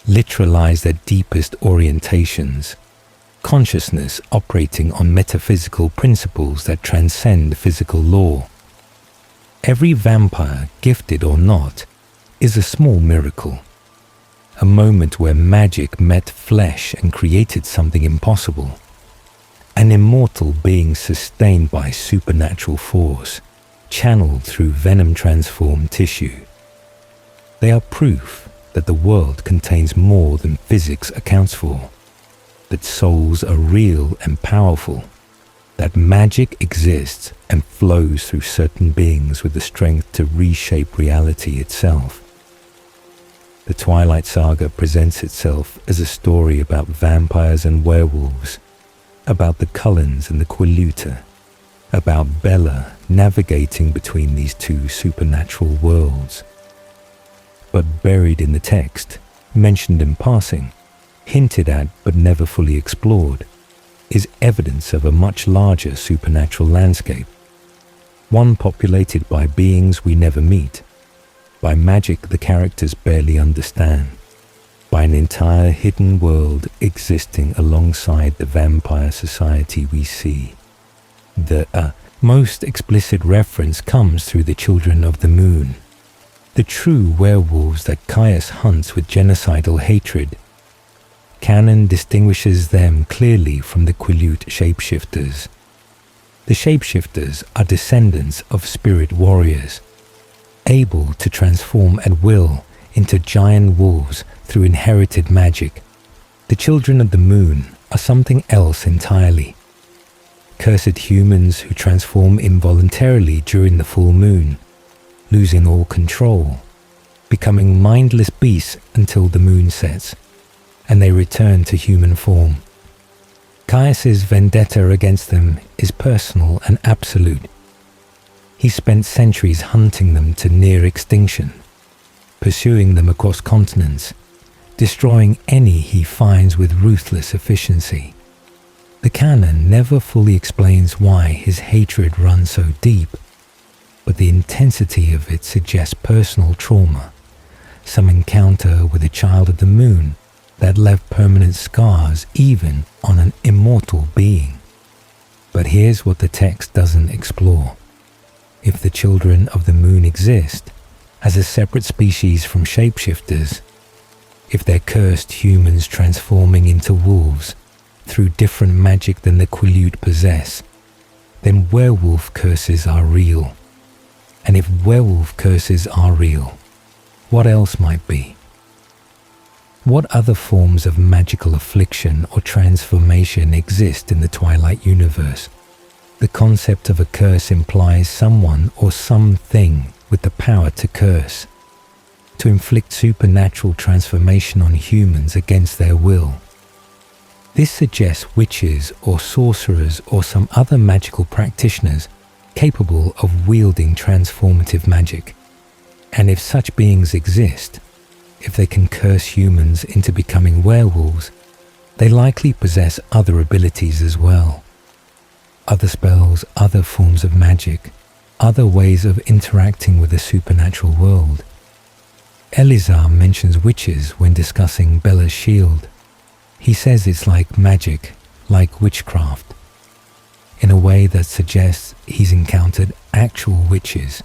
literalize their deepest orientations, consciousness operating on metaphysical principles that transcend physical law. Every vampire, gifted or not, is a small miracle, a moment where magic met flesh and created something impossible. An immortal being sustained by supernatural force, channeled through venom-transformed tissue. They are proof that the world contains more than physics accounts for, that souls are real and powerful, that magic exists and flows through certain beings with the strength to reshape reality itself. The Twilight Saga presents itself as a story about vampires and werewolves, about the Cullens and the Quiluta, about Bella navigating between these two supernatural worlds. But buried in the text, mentioned in passing, hinted at but never fully explored, is evidence of a much larger supernatural landscape, one populated by beings we never meet, by magic the characters barely understand, by an entire hidden world existing alongside the vampire society we see. The most explicit reference comes through the Children of the Moon, the true werewolves that Caius hunts with genocidal hatred. Canon distinguishes them clearly from the Quilut shapeshifters. The shapeshifters are descendants of spirit warriors, able to transform at will into giant wolves through inherited magic. The Children of the Moon are something else entirely. Cursed humans who transform involuntarily during the full moon, losing all control, becoming mindless beasts until the moon sets, and they return to human form. Caius's vendetta against them is personal and absolute. He spent centuries hunting them to near extinction, pursuing them across continents, destroying any he finds with ruthless efficiency. The canon never fully explains why his hatred runs so deep, but the intensity of it suggests personal trauma, some encounter with a child of the moon that left permanent scars even on an immortal being. But here's what the text doesn't explore. If the Children of the Moon exist as a separate species from shapeshifters, if they're cursed humans transforming into wolves through different magic than the Quilut possess, then werewolf curses are real. And if werewolf curses are real, what else might be? What other forms of magical affliction or transformation exist in the Twilight universe? The concept of a curse implies someone or something with the power to curse, to inflict supernatural transformation on humans against their will. This suggests witches or sorcerers or some other magical practitioners capable of wielding transformative magic. And if such beings exist, if they can curse humans into becoming werewolves, they likely possess other abilities as well. Other spells, other forms of magic, other ways of interacting with the supernatural world. Elizar mentions witches when discussing Bella's shield. He says it's like magic, like witchcraft, in a way that suggests he's encountered actual witches,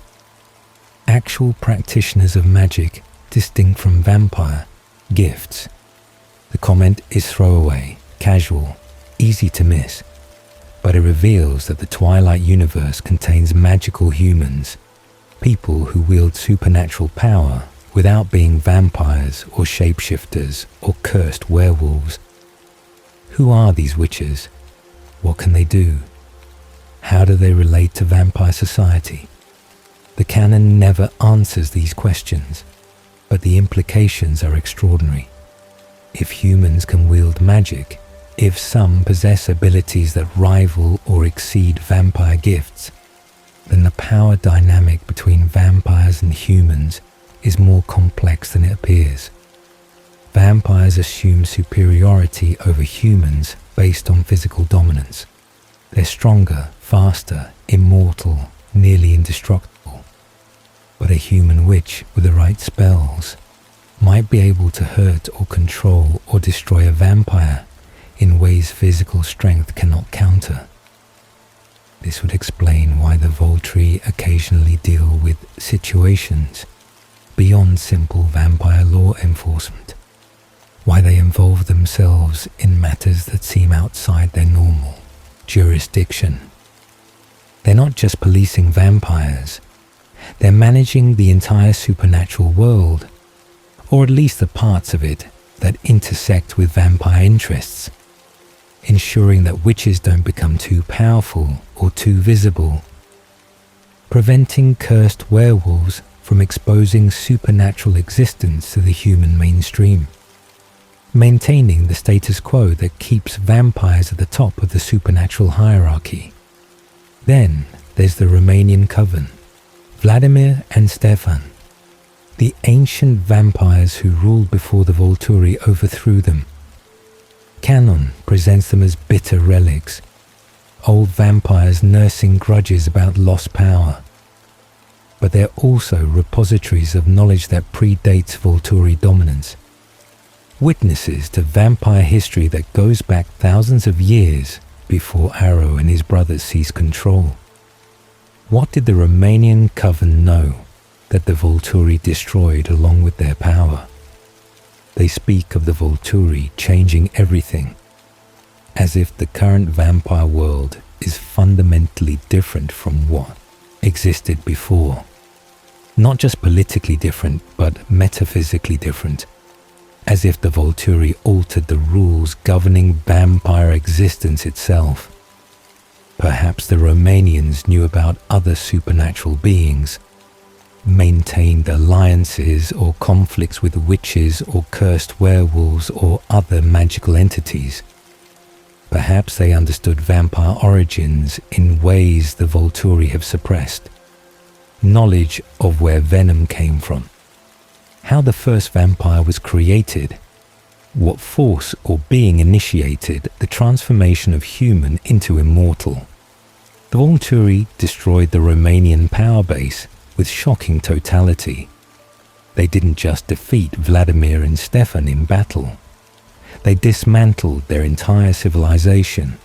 actual practitioners of magic distinct from vampire gifts. The comment is throwaway, casual, easy to miss, but it reveals that the Twilight universe contains magical humans, people who wield supernatural power without being vampires or shapeshifters or cursed werewolves. Who are these witches? What can they do? How do they relate to vampire society? The canon never answers these questions, but the implications are extraordinary. If humans can wield magic, if some possess abilities that rival or exceed vampire gifts, then the power dynamic between vampires and humans is more complex than it appears. Vampires assume superiority over humans based on physical dominance. They're stronger, faster, immortal, nearly indestructible. But a human witch with the right spells might be able to hurt or control or destroy a vampire in ways physical strength cannot counter. This would explain why the Volturi occasionally deal with situations beyond simple vampire law enforcement. why they involve themselves in matters that seem outside their normal jurisdiction. They're not just policing vampires, they're managing the entire supernatural world, or at least the parts of it that intersect with vampire interests, ensuring that witches don't become too powerful or too visible, preventing cursed werewolves from exposing supernatural existence to the human mainstream, maintaining the status quo that keeps vampires at the top of the supernatural hierarchy. Then there's the Romanian Coven, Vladimir and Stefan, the ancient vampires who ruled before the Volturi overthrew them. Canon presents them as bitter relics, old vampires nursing grudges about lost power. But they're also repositories of knowledge that predates Volturi dominance, witnesses to vampire history that goes back thousands of years before Arrow and his brothers seized control. What did the Romanian Coven know that the Volturi destroyed along with their power? They speak of the Volturi changing everything, as if the current vampire world is fundamentally different from what existed before. Not just politically different, but metaphysically different, as if the Volturi altered the rules governing vampire existence itself. Perhaps the Romanians knew about other supernatural beings, maintained alliances or conflicts with witches or cursed werewolves or other magical entities. Perhaps they understood vampire origins in ways the Volturi have suppressed. Knowledge of where venom came from, how the first vampire was created, what force or being initiated the transformation of human into immortal. The Volturi destroyed the Romanian power base with shocking totality. They didn't just defeat Vladimir and Stefan in battle. They dismantled their entire civilization,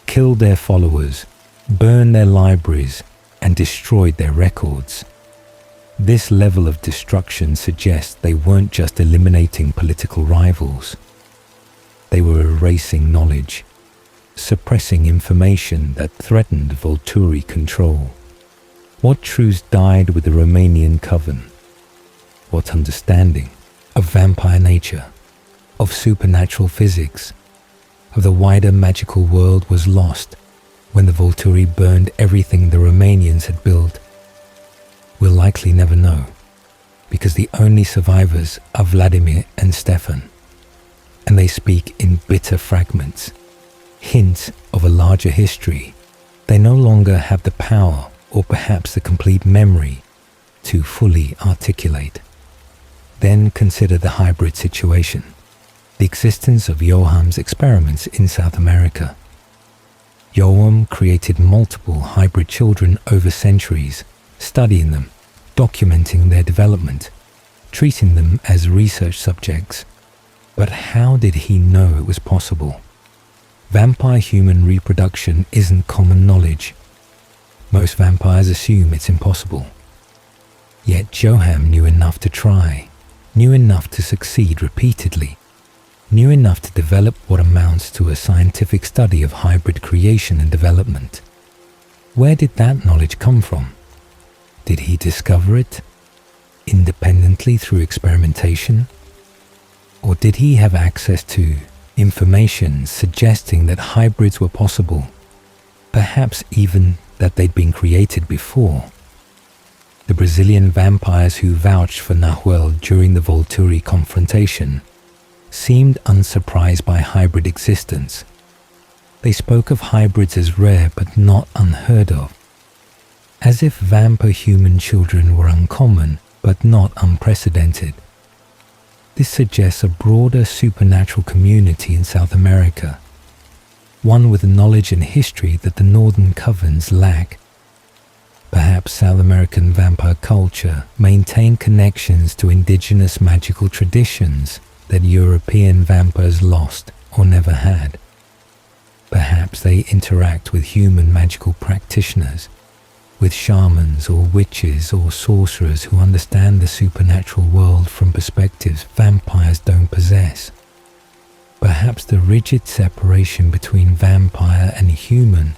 killed their followers, burned their libraries, and destroyed their records. This level of destruction suggests they weren't just eliminating political rivals. They were erasing knowledge, suppressing information that threatened Volturi control. What truths died with the Romanian Coven? What understanding of vampire nature, of supernatural physics, of the wider magical world was lost when the Volturi burned everything the Romanians had built? We'll likely never know, because the only survivors are Vladimir and Stefan, and they speak in bitter fragments, hints of a larger history. They no longer have the power or perhaps the complete memory to fully articulate. Then consider the hybrid situation, the existence of Joham's experiments in South America. Joham created multiple hybrid children over centuries, studying them, documenting their development, treating them as research subjects. But how did he know it was possible? Vampire-human reproduction isn't common knowledge. Most vampires assume it's impossible. Yet Joham knew enough to try, knew enough to succeed repeatedly, knew enough to develop what amounts to a scientific study of hybrid creation and development. Where did that knowledge come from? Did he discover it independently through experimentation? Or did he have access to information suggesting that hybrids were possible, perhaps even that they'd been created before? The Brazilian vampires who vouched for Nahuel during the Volturi confrontation seemed unsurprised by hybrid existence. They spoke of hybrids as rare but not unheard of, as if vampire-human children were uncommon but not unprecedented. This suggests a broader supernatural community in South America, one with knowledge and history that the Northern Covens lack. Perhaps South American vampire culture maintained connections to indigenous magical traditions that European vampires lost or never had. Perhaps they interact with human magical practitioners, with shamans or witches or sorcerers who understand the supernatural world from perspectives vampires don't possess. Perhaps the rigid separation between vampire and human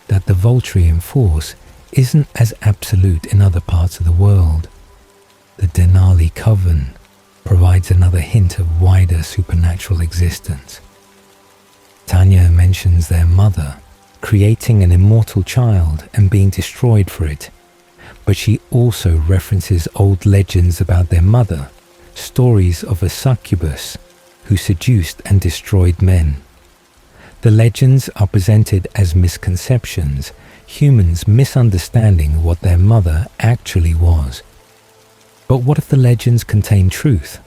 that the Volturi enforce isn't as absolute in other parts of the world. The Denali Coven provides another hint of wider supernatural existence. Tanya mentions their mother creating an immortal child and being destroyed for it, but she also references old legends about their mother, stories of a succubus who seduced and destroyed men. The legends are presented as misconceptions, humans misunderstanding what their mother actually was. But what if the legends contain truth?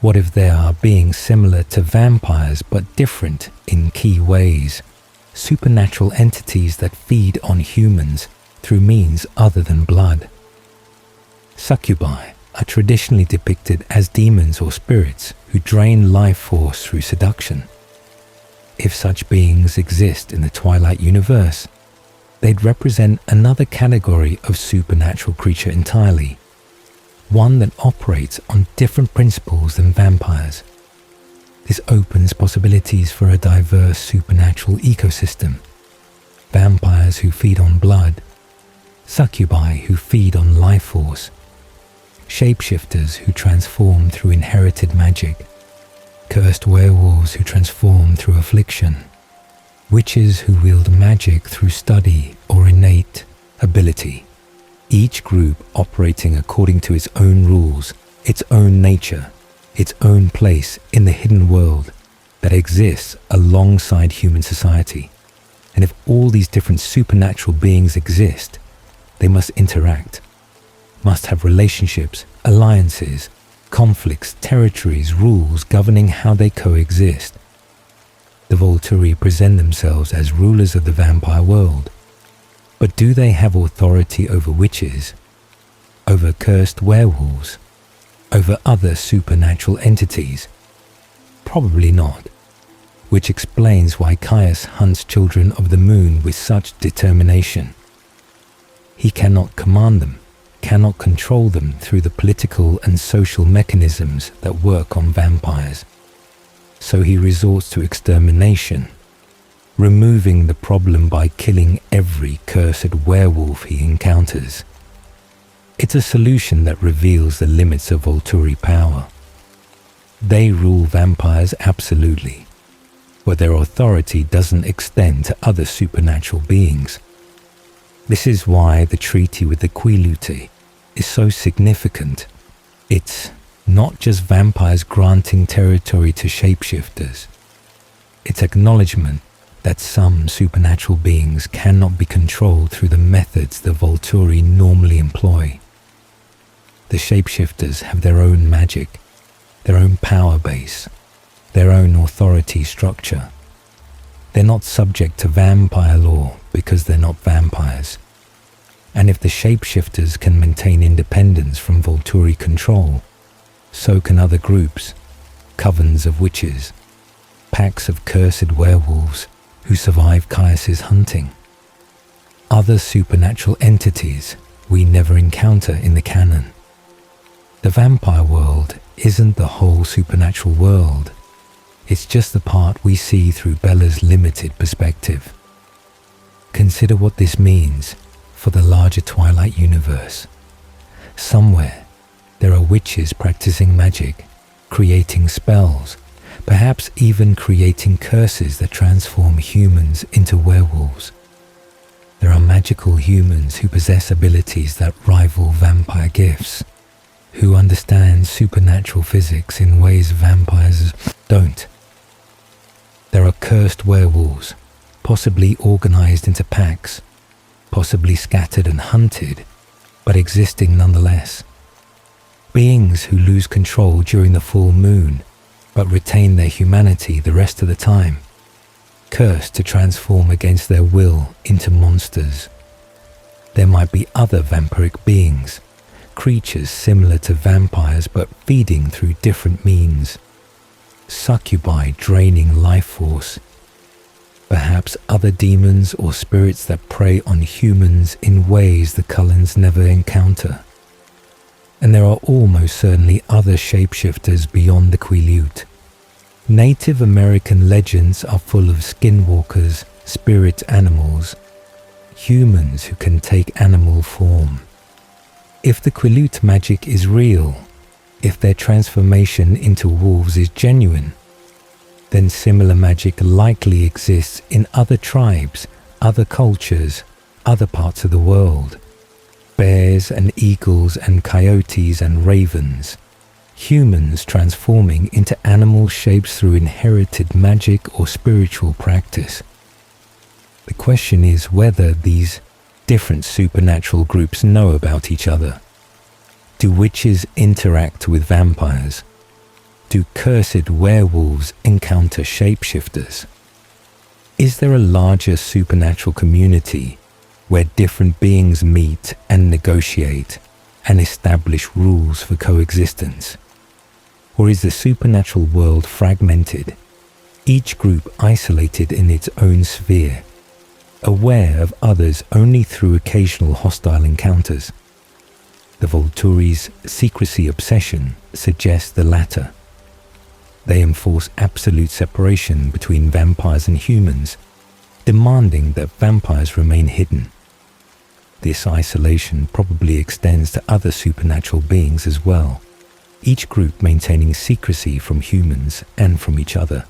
What if they are beings similar to vampires but different in key ways? Supernatural entities that feed on humans through means other than blood. Succubi are traditionally depicted as demons or spirits who drain life force through seduction. If such beings exist in the Twilight universe, they'd represent another category of supernatural creature entirely, one that operates on different principles than vampires. This opens possibilities for a diverse supernatural ecosystem. Vampires who feed on blood, succubi who feed on life force, shapeshifters who transform through inherited magic, cursed werewolves who transform through affliction, witches who wield magic through study or innate ability, each group operating according to its own rules, its own nature, its own place in the hidden world that exists alongside human society. And if all these different supernatural beings exist, they must interact, must have relationships, alliances, conflicts, territories, rules governing how they coexist. The Volturi present themselves as rulers of the vampire world, but do they have authority over witches, over cursed werewolves, over other supernatural entities? Probably not, which explains why Caius hunts children of the moon with such determination. He cannot command them, cannot control them through the political and social mechanisms that work on vampires. So he resorts to extermination, removing the problem by killing every cursed werewolf he encounters. It's a solution that reveals the limits of Volturi power. They rule vampires absolutely, but their authority doesn't extend to other supernatural beings. This is why the treaty with the Quileute is so significant. It's not just vampires granting territory to shapeshifters. It's acknowledgement that some supernatural beings cannot be controlled through the methods the Volturi normally employ. The shapeshifters have their own magic, their own power base, their own authority structure. They're not subject to vampire law because they're not vampires. And if the shapeshifters can maintain independence from Volturi control, so can other groups, covens of witches, packs of cursed werewolves who survive Caius's hunting, other supernatural entities we never encounter in the canon. The vampire world isn't the whole supernatural world. It's just the part we see through Bella's limited perspective. Consider what this means for the larger Twilight universe. Somewhere, there are witches practicing magic, creating spells, perhaps even creating curses that transform humans into werewolves. There are magical humans who possess abilities that rival vampire gifts, who understand supernatural physics in ways vampires don't. There are cursed werewolves, possibly organized into packs, possibly scattered and hunted, but existing nonetheless. Beings who lose control during the full moon, but retain their humanity the rest of the time, cursed to transform against their will into monsters. There might be other vampiric beings, creatures similar to vampires but feeding through different means, succubi draining life force, perhaps other demons or spirits that prey on humans in ways the Cullens never encounter. And there are almost certainly other shapeshifters beyond the Quileute, Native American legends are full of skinwalkers, spirit animals, humans who can take animal form. If the Quileute magic is real, if their transformation into wolves is genuine, then similar magic likely exists in other tribes, other cultures, other parts of the world. Bears and eagles and coyotes and ravens. Humans transforming into animal shapes through inherited magic or spiritual practice. The question is whether these different supernatural groups know about each other. Do witches interact with vampires? Do cursed werewolves encounter shapeshifters? Is there a larger supernatural community where different beings meet and negotiate and establish rules for coexistence? Or is the supernatural world fragmented, each group isolated in its own sphere, aware of others only through occasional hostile encounters? The Volturi's secrecy obsession suggests the latter. They enforce absolute separation between vampires and humans, demanding that vampires remain hidden. This isolation probably extends to other supernatural beings as well, each group maintaining secrecy from humans and from each other.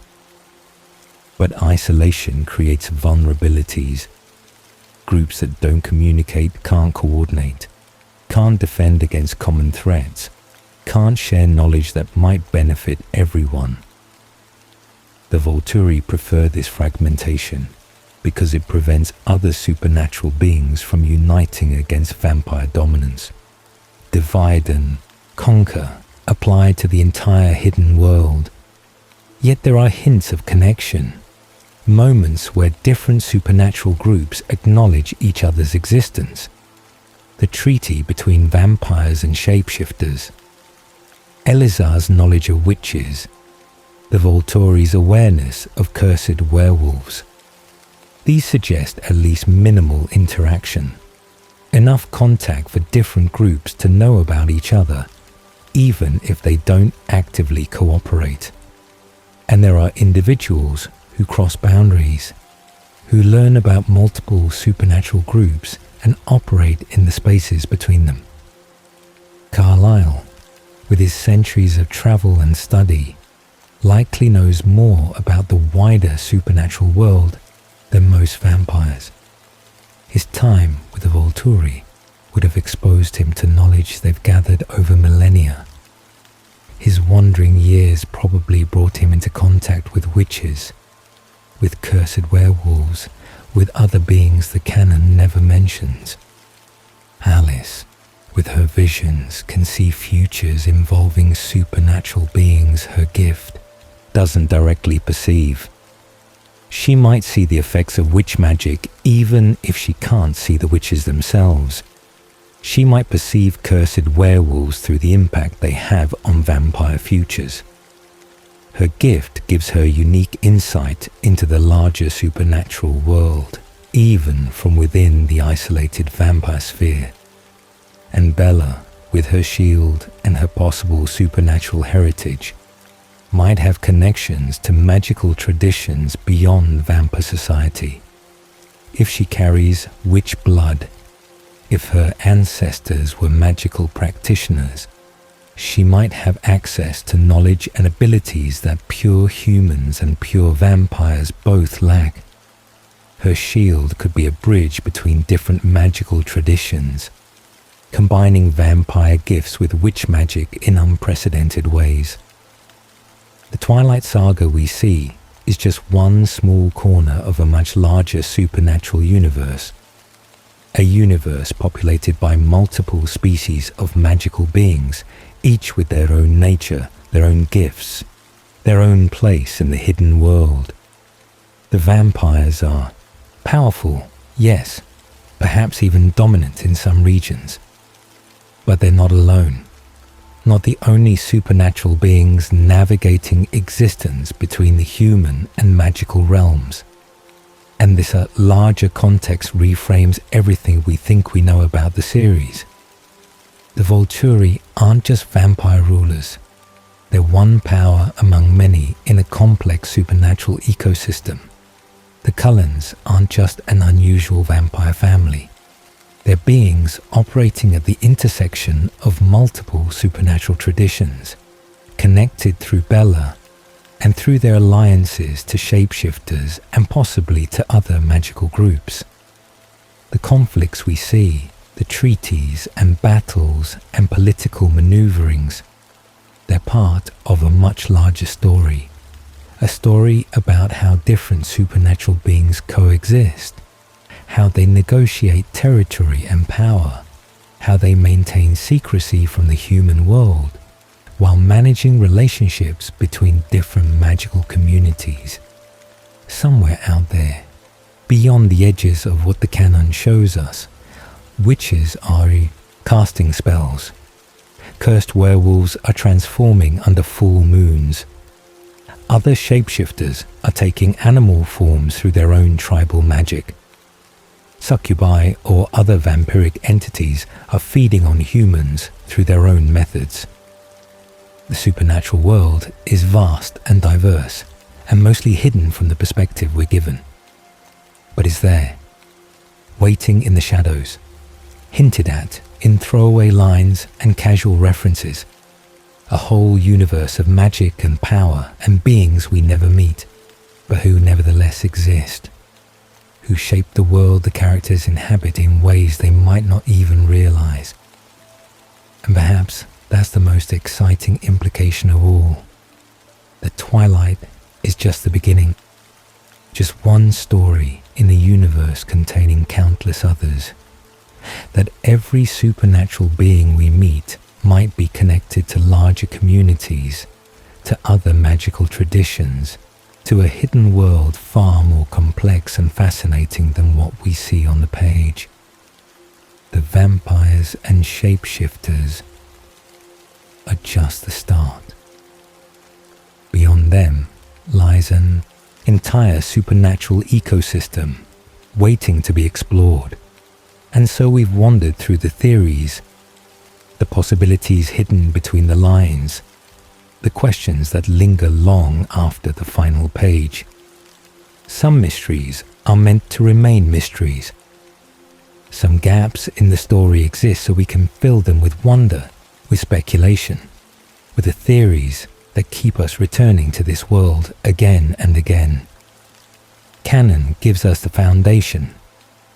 But isolation creates vulnerabilities. Groups that don't communicate can't coordinate, can't defend against common threats, can't share knowledge that might benefit everyone. The Volturi prefer this fragmentation because it prevents other supernatural beings from uniting against vampire dominance. Divide and conquer apply to the entire hidden world. Yet there are hints of connection, moments where different supernatural groups acknowledge each other's existence. The treaty between vampires and shapeshifters, Elizar's knowledge of witches, the Volturi's awareness of cursed werewolves. These suggest at least minimal interaction, enough contact for different groups to know about each other, even if they don't actively cooperate. And there are individuals who cross boundaries, who learn about multiple supernatural groups and operate in the spaces between them. Carlyle, with his centuries of travel and study, likely knows more about the wider supernatural world than most vampires. His time with the Volturi would have exposed him to knowledge they've gathered over millennia. His wandering years probably brought him into contact with witches, with cursed werewolves, with other beings the canon never mentions. Alice, with her visions, can see futures involving supernatural beings her gift doesn't directly perceive. She might see the effects of witch magic even if she can't see the witches themselves. She might perceive cursed werewolves through the impact they have on vampire futures. Her gift gives her unique insight into the larger supernatural world, even from within the isolated vampire sphere. And Bella, with her shield and her possible supernatural heritage, might have connections to magical traditions beyond vampire society. If she carries witch blood, if her ancestors were magical practitioners, she might have access to knowledge and abilities that pure humans and pure vampires both lack. Her shield could be a bridge between different magical traditions, combining vampire gifts with witch magic in unprecedented ways. The Twilight Saga we see is just one small corner of a much larger supernatural universe. A universe populated by multiple species of magical beings, each with their own nature, their own gifts, their own place in the hidden world. The vampires are powerful, yes, perhaps even dominant in some regions. But they're not alone, not the only supernatural beings navigating existence between the human and magical realms. And this larger context reframes everything we think we know about the series. The Volturi aren't just vampire rulers. They're one power among many in a complex supernatural ecosystem. The Cullens aren't just an unusual vampire family. They're beings operating at the intersection of multiple supernatural traditions, connected through Bella and through their alliances to shapeshifters and possibly to other magical groups. The conflicts we see, the treaties and battles and political maneuverings, they're part of a much larger story. A story about how different supernatural beings coexist, how they negotiate territory and power, how they maintain secrecy from the human world, while managing relationships between different magical communities. Somewhere out there, beyond the edges of what the canon shows us, witches are casting spells. Cursed werewolves are transforming under full moons. Other shapeshifters are taking animal forms through their own tribal magic. Succubi or other vampiric entities are feeding on humans through their own methods. The supernatural world is vast and diverse, and mostly hidden from the perspective we're given. But is there, waiting in the shadows, hinted at in throwaway lines and casual references, a whole universe of magic and power and beings we never meet, but who nevertheless exist, who shape the world the characters inhabit in ways they might not even realize. And perhaps that's the most exciting implication of all. That Twilight is just the beginning, just one story in a universe containing countless others. That every supernatural being we meet might be connected to larger communities, to other magical traditions, to a hidden world far more complex and fascinating than what we see on the page. The vampires and shapeshifters are just the start. Beyond them lies an entire supernatural ecosystem waiting to be explored. And so we've wandered through the theories, the possibilities hidden between the lines, the questions that linger long after the final page. Some mysteries are meant to remain mysteries. Some gaps in the story exist so we can fill them with wonder, with speculation, with the theories that keep us returning to this world again and again. Canon gives us the foundation,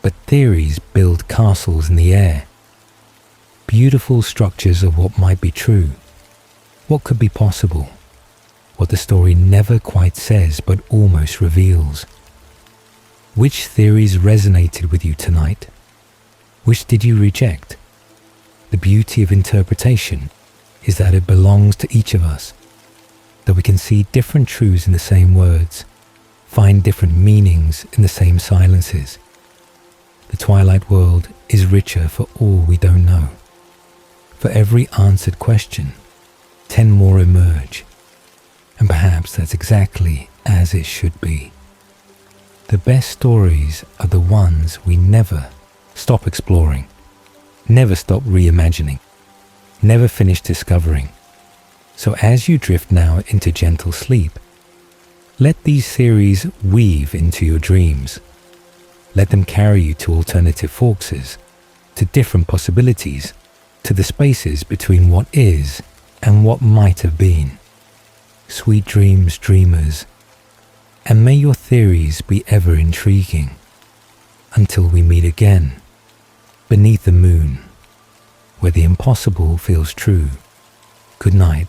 but theories build castles in the air. Beautiful structures of what might be true, what could be possible, what the story never quite says but almost reveals. Which theories resonated with you tonight? Which did you reject? The beauty of interpretation is that it belongs to each of us, that we can see different truths in the same words, find different meanings in the same silences. The Twilight world is richer for all we don't know. For every answered question, 10 more emerge. And perhaps that's exactly as it should be. The best stories are the ones we never stop exploring, never stop reimagining, never finish discovering. So as you drift now into gentle sleep, let these theories weave into your dreams. Let them carry you to alternative forks, to different possibilities, to the spaces between what is and what might have been. Sweet dreams, dreamers, and may your theories be ever intriguing. Until we meet again, beneath the moon, where the impossible feels true. Good night.